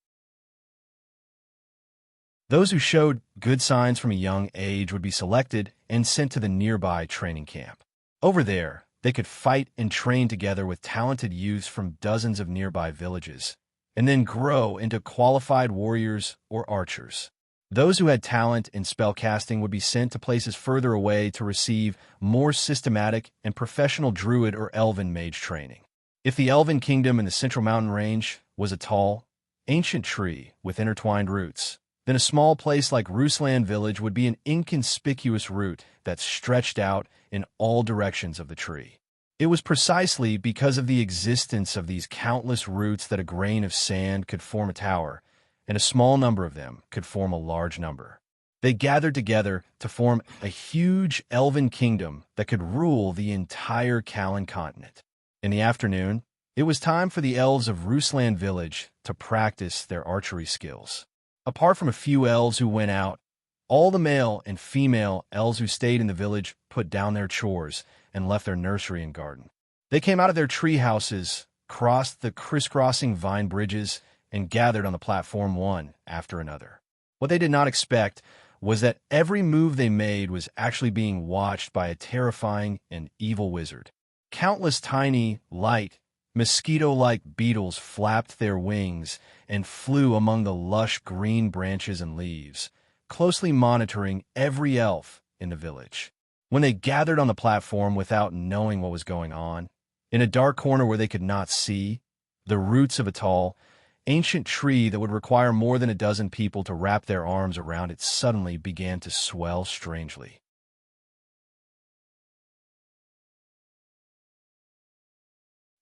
Those who showed good signs from a young age would be selected and sent to the nearby training camp. Over there, they could fight and train together with talented youths from dozens of nearby villages, and then grow into qualified warriors or archers. Those who had talent in spellcasting would be sent to places further away to receive more systematic and professional druid or elven mage training. If the Elven Kingdom in the Central Mountain Range was a tall, ancient tree with intertwined roots, then a small place like Ruslan Village would be an inconspicuous root that stretched out in all directions of the tree. It was precisely because of the existence of these countless roots that a grain of sand could form a tower, and a small number of them could form a large number. They gathered together to form a huge elven kingdom that could rule the entire Callan continent. In the afternoon, it was time for the elves of Ruslan Village to practice their archery skills. Apart from a few elves who went out, all the male and female elves who stayed in the village put down their chores and left their nursery and garden. They came out of their tree houses, crossed the crisscrossing vine bridges, and gathered on the platform one after another. What they did not expect was that every move they made was actually being watched by a terrifying and evil wizard. Countless tiny, light, mosquito-like beetles flapped their wings and flew among the lush green branches and leaves, closely monitoring every elf in the village. When they gathered on the platform without knowing what was going on, in a dark corner where they could not see, the roots of a tall, ancient tree that would require more than a dozen people to wrap their arms around it suddenly began to swell strangely.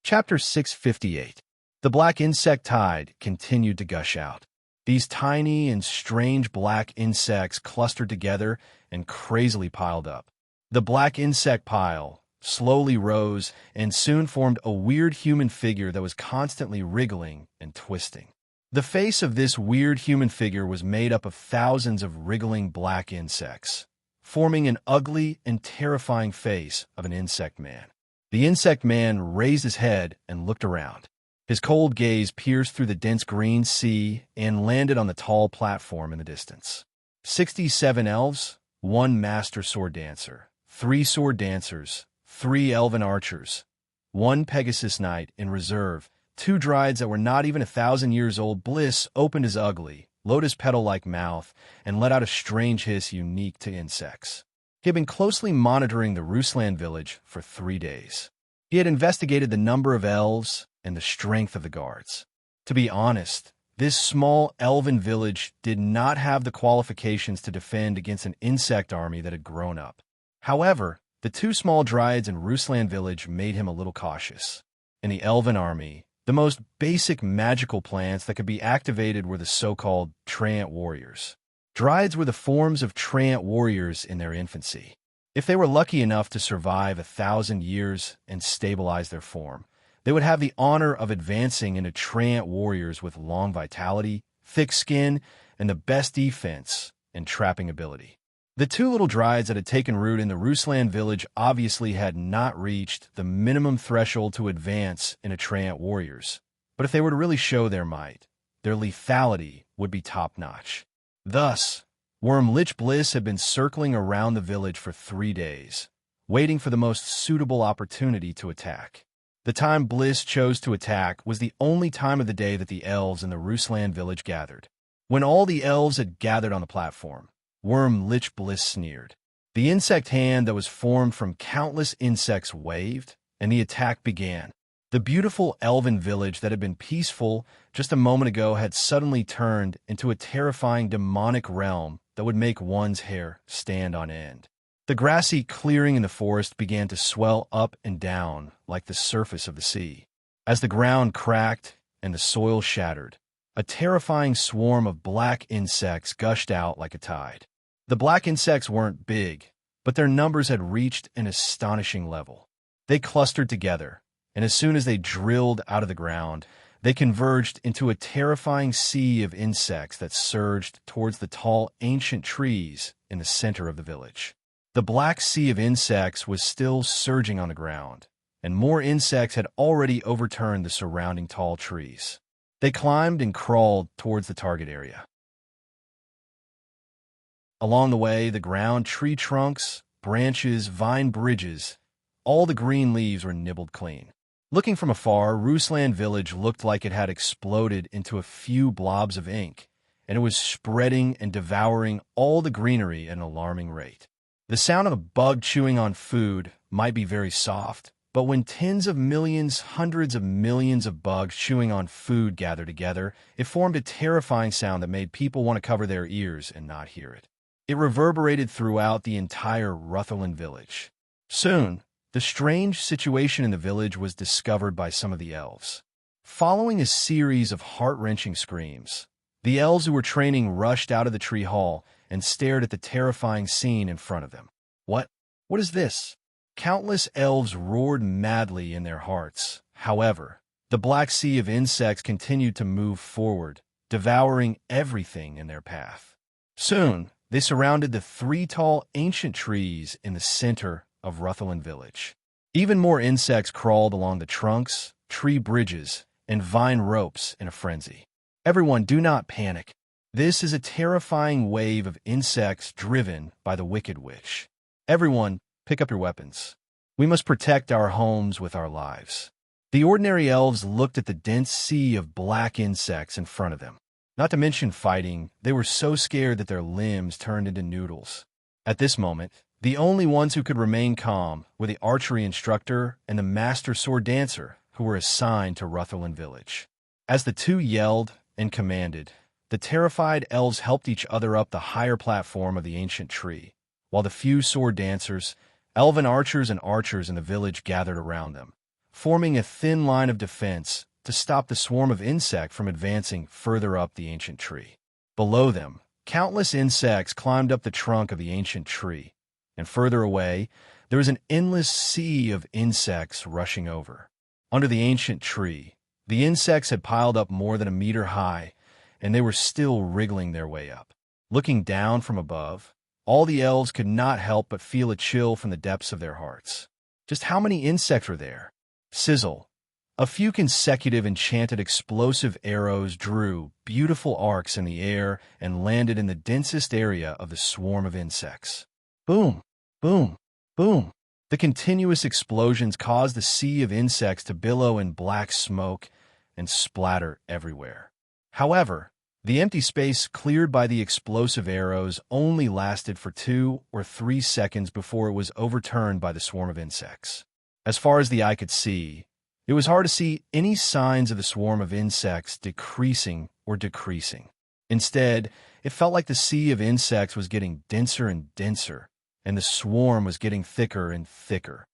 Chapter 658. The black insect tide continued to gush out. These tiny and strange black insects clustered together and crazily piled up. The black insect pile slowly rose and soon formed a weird human figure that was constantly wriggling and twisting. The face of this weird human figure was made up of thousands of wriggling black insects, forming an ugly and terrifying face of an insect man. The insect man raised his head and looked around. His cold gaze pierced through the dense green sea and landed on the tall platform in the distance. 67 elves, 1 master sword dancer, 3 sword dancers, 3 elven archers, 1 Pegasus knight in reserve, 2 dryads that were not even 1,000 years old. Bliss opened his ugly, lotus petal-like mouth and let out a strange hiss unique to insects. He had been closely monitoring the Ruslan village for 3 days. He had investigated the number of elves and the strength of the guards. To be honest, this small elven village did not have the qualifications to defend against an insect army that had grown up. However, the 2 small dryads in Ruslan village made him a little cautious. In the elven army, the most basic magical plants that could be activated were the so-called treant warriors. Dryads were the forms of treant warriors in their infancy. If they were lucky enough to survive 1,000 years and stabilize their form, they would have the honor of advancing into treant warriors with long vitality, thick skin, and the best defense and trapping ability. The 2 little dryads that had taken root in the Ruslan village obviously had not reached the minimum threshold to advance into treant warriors, but if they were to really show their might, their lethality would be top-notch. Thus, Worm Lich Bliss had been circling around the village for 3 days, waiting for the most suitable opportunity to attack. The time Bliss chose to attack was the only time of the day that the elves in the Ruslan village gathered. When all the elves had gathered on the platform, Worm Lich Bliss sneered. The insect hand that was formed from countless insects waved, and the attack began. The beautiful elven village that had been peaceful just a moment ago had suddenly turned into a terrifying demonic realm that would make one's hair stand on end. The grassy clearing in the forest began to swell up and down like the surface of the sea. As the ground cracked and the soil shattered, a terrifying swarm of black insects gushed out like a tide. The black insects weren't big, but their numbers had reached an astonishing level. They clustered together, and as soon as they drilled out of the ground, they converged into a terrifying sea of insects that surged towards the tall, ancient trees in the center of the village. The black sea of insects was still surging on the ground, and more insects had already overturned the surrounding tall trees. They climbed and crawled towards the target area. Along the way, the ground, tree trunks, branches, vine bridges, all the green leaves were nibbled clean. Looking from afar, Ruslan village looked like it had exploded into a few blobs of ink, and it was spreading and devouring all the greenery at an alarming rate. The sound of a bug chewing on food might be very soft, But when tens of millions, hundreds of millions of bugs chewing on food gathered together, it formed a terrifying sound that made people want to cover their ears and not hear it. It reverberated throughout the entire Rutherland village. Soon, the strange situation in the village was discovered by some of the elves. Following a series of heart-wrenching screams, the elves who were training rushed out of the tree hall and stared at the terrifying scene in front of them. What? What is this? Countless elves roared madly in their hearts. However, the black sea of insects continued to move forward, devouring everything in their path. Soon, they surrounded the 3 tall ancient trees in the center of Rutherland Village. Even more insects crawled along the trunks, tree bridges, and vine ropes in a frenzy. Everyone, do not panic. This is a terrifying wave of insects driven by the Wicked Witch. Everyone, pick up your weapons. We must protect our homes with our lives. The ordinary elves looked at the dense sea of black insects in front of them. Not to mention fighting, they were so scared that their limbs turned into noodles. At this moment, the only ones who could remain calm were the archery instructor and the master sword dancer who were assigned to Rutherland Village. As the two yelled and commanded, the terrified elves helped each other up the higher platform of the ancient tree, while the few sword dancers, elven archers and archers in the village gathered around them, forming a thin line of defense to stop the swarm of insects from advancing further up the ancient tree. Below them, countless insects climbed up the trunk of the ancient tree, and further away, there was an endless sea of insects rushing over. Under the ancient tree, the insects had piled up more than a meter high, and they were still wriggling their way up. Looking down from above, all the elves could not help but feel a chill from the depths of their hearts. Just how many insects were there? Sizzle. A few consecutive enchanted explosive arrows drew beautiful arcs in the air and landed in the densest area of the swarm of insects. Boom, boom, boom. The continuous explosions caused the sea of insects to billow in black smoke and splatter everywhere. However, the empty space cleared by the explosive arrows only lasted for 2 or 3 seconds before it was overturned by the swarm of insects. As far as the eye could see, it was hard to see any signs of the swarm of insects decreasing or decreasing. Instead, it felt like the sea of insects was getting denser and denser, and the swarm was getting thicker and thicker.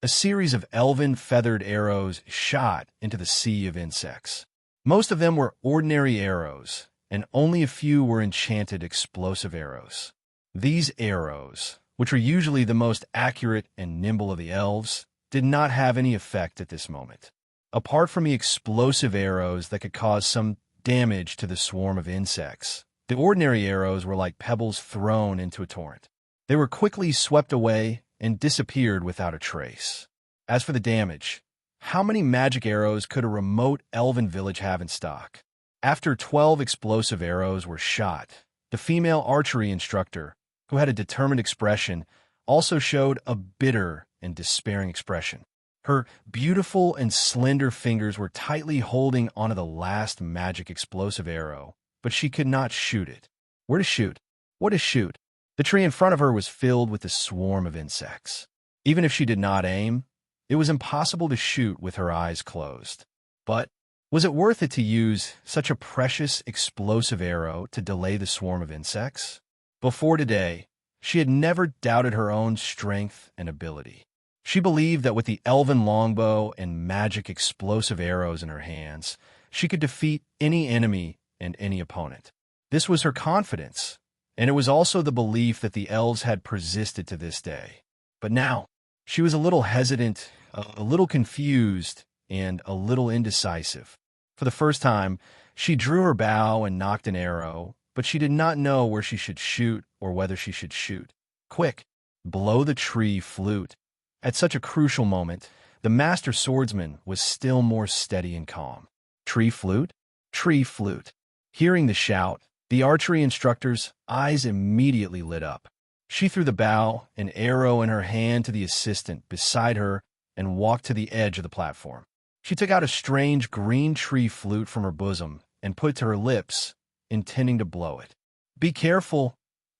A series of elven feathered arrows shot into the sea of insects. Most of them were ordinary arrows, and only a few were enchanted explosive arrows. These arrows, which were usually the most accurate and nimble of the elves, did not have any effect at this moment. Apart from the explosive arrows that could cause some damage to the swarm of insects, the ordinary arrows were like pebbles thrown into a torrent. They were quickly swept away and disappeared without a trace. As for the damage, how many magic arrows could a remote elven village have in stock? After 12 explosive arrows were shot, the female archery instructor, who had a determined expression, also showed a bitter and despairing expression. Her beautiful and slender fingers were tightly holding onto the last magic explosive arrow, but she could not shoot it. Where to shoot? What to shoot? The tree in front of her was filled with a swarm of insects. Even if she did not aim, it was impossible to shoot with her eyes closed. But was it worth it to use such a precious explosive arrow to delay the swarm of insects? Before today, she had never doubted her own strength and ability. She believed that with the elven longbow and magic explosive arrows in her hands, she could defeat any enemy and any opponent. This was her confidence, and it was also the belief that the elves had persisted to this day. But now, she was a little hesitant, a little confused, and a little indecisive. For the first time, she drew her bow and nocked an arrow, but she did not know where she should shoot or whether she should shoot. Quick, blow the tree flute. At such a crucial moment, the master swordsman was still more steady and calm. Tree flute? Tree flute. Hearing the shout, the archery instructor's eyes immediately lit up. She threw the bow, an arrow in her hand, to the assistant beside her and walked to the edge of the platform. She took out a strange green tree flute from her bosom and put it to her lips, intending to blow it. Be careful.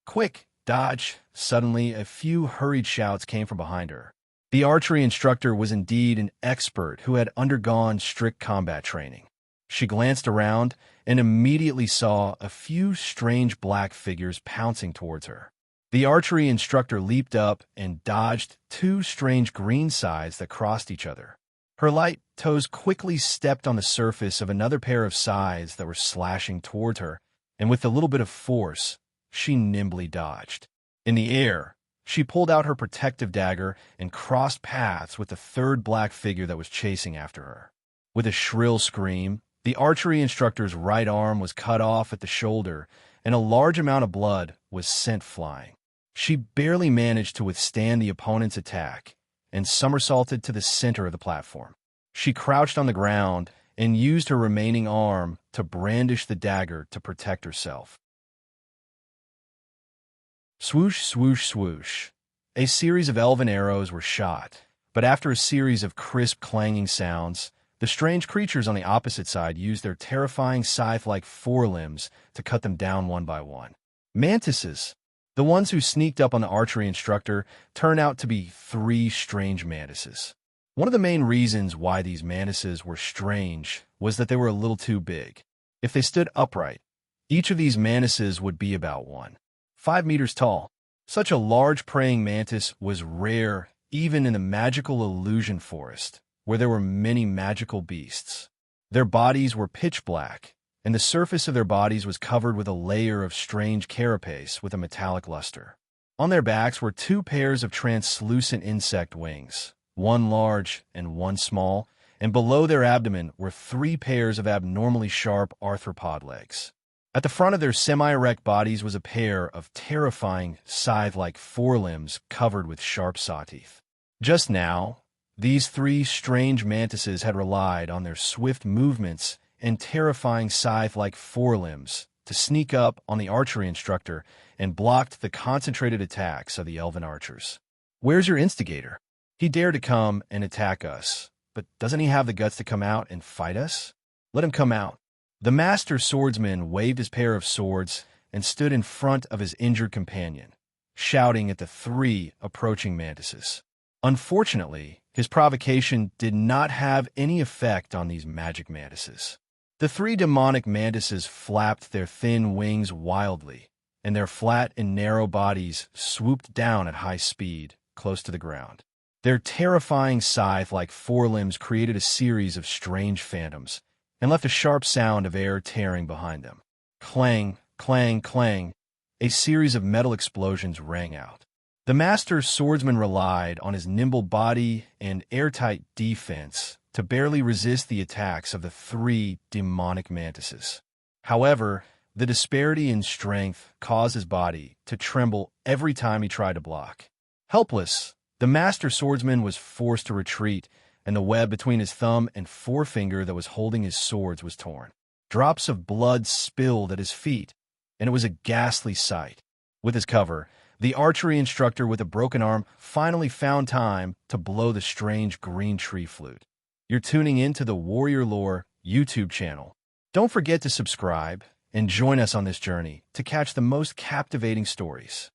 Quick, Dodge! Suddenly, a few hurried shouts came from behind her. The archery instructor was indeed an expert who had undergone strict combat training. She glanced around and immediately saw a few strange black figures pouncing towards her. The archery instructor leaped up and dodged two strange green scythes that crossed each other. Her light toes quickly stepped on the surface of another pair of scythes that were slashing towards her, and with a little bit of force, she nimbly dodged. In the air, she pulled out her protective dagger and crossed paths with the third black figure that was chasing after her. With a shrill scream, the archery instructor's right arm was cut off at the shoulder, and a large amount of blood was sent flying. She barely managed to withstand the opponent's attack and somersaulted to the center of the platform. She crouched on the ground and used her remaining arm to brandish the dagger to protect herself. Swoosh, swoosh, swoosh. A series of elven arrows were shot, but after a series of crisp clanging sounds, the strange creatures on the opposite side used their terrifying scythe-like forelimbs to cut them down one by one. Mantises! The ones who sneaked up on the archery instructor turned out to be three strange mantises. One of the main reasons why these mantises were strange was that they were a little too big. If they stood upright, each of these mantises would be about 5 meters tall. Such a large praying mantis was rare even in the magical illusion forest, where there were many magical beasts. Their bodies were pitch black, and the surface of their bodies was covered with a layer of strange carapace with a metallic luster. On their backs were two pairs of translucent insect wings, one large and one small, and below their abdomen were three pairs of abnormally sharp arthropod legs. At the front of their semi-erect bodies was a pair of terrifying scythe-like forelimbs covered with sharp saw teeth. Just now, these three strange mantises had relied on their swift movements and terrifying scythe-like forelimbs to sneak up on the archery instructor and blocked the concentrated attacks of the elven archers. Where's your instigator? He dared to come and attack us, but doesn't he have the guts to come out and fight us? Let him come out. The master swordsman waved his pair of swords and stood in front of his injured companion, shouting at the three approaching mantises. Unfortunately, his provocation did not have any effect on these magic mantises. The three demonic mantises flapped their thin wings wildly, and their flat and narrow bodies swooped down at high speed, close to the ground. Their terrifying scythe-like forelimbs created a series of strange phantoms and left a sharp sound of air tearing behind them. Clang, clang, clang. A series of metal explosions rang out. The master swordsman relied on his nimble body and airtight defense to barely resist the attacks of the three demonic mantises. However, the disparity in strength caused his body to tremble every time he tried to block. Helpless, the master swordsman was forced to retreat, and the web between his thumb and forefinger that was holding his swords was torn. Drops of blood spilled at his feet, and it was a ghastly sight. With his cover, the archery instructor with a broken arm finally found time to blow the strange green tree flute. You're tuning into the Warrior Lore YouTube channel. Don't forget to subscribe and join us on this journey to catch the most captivating stories.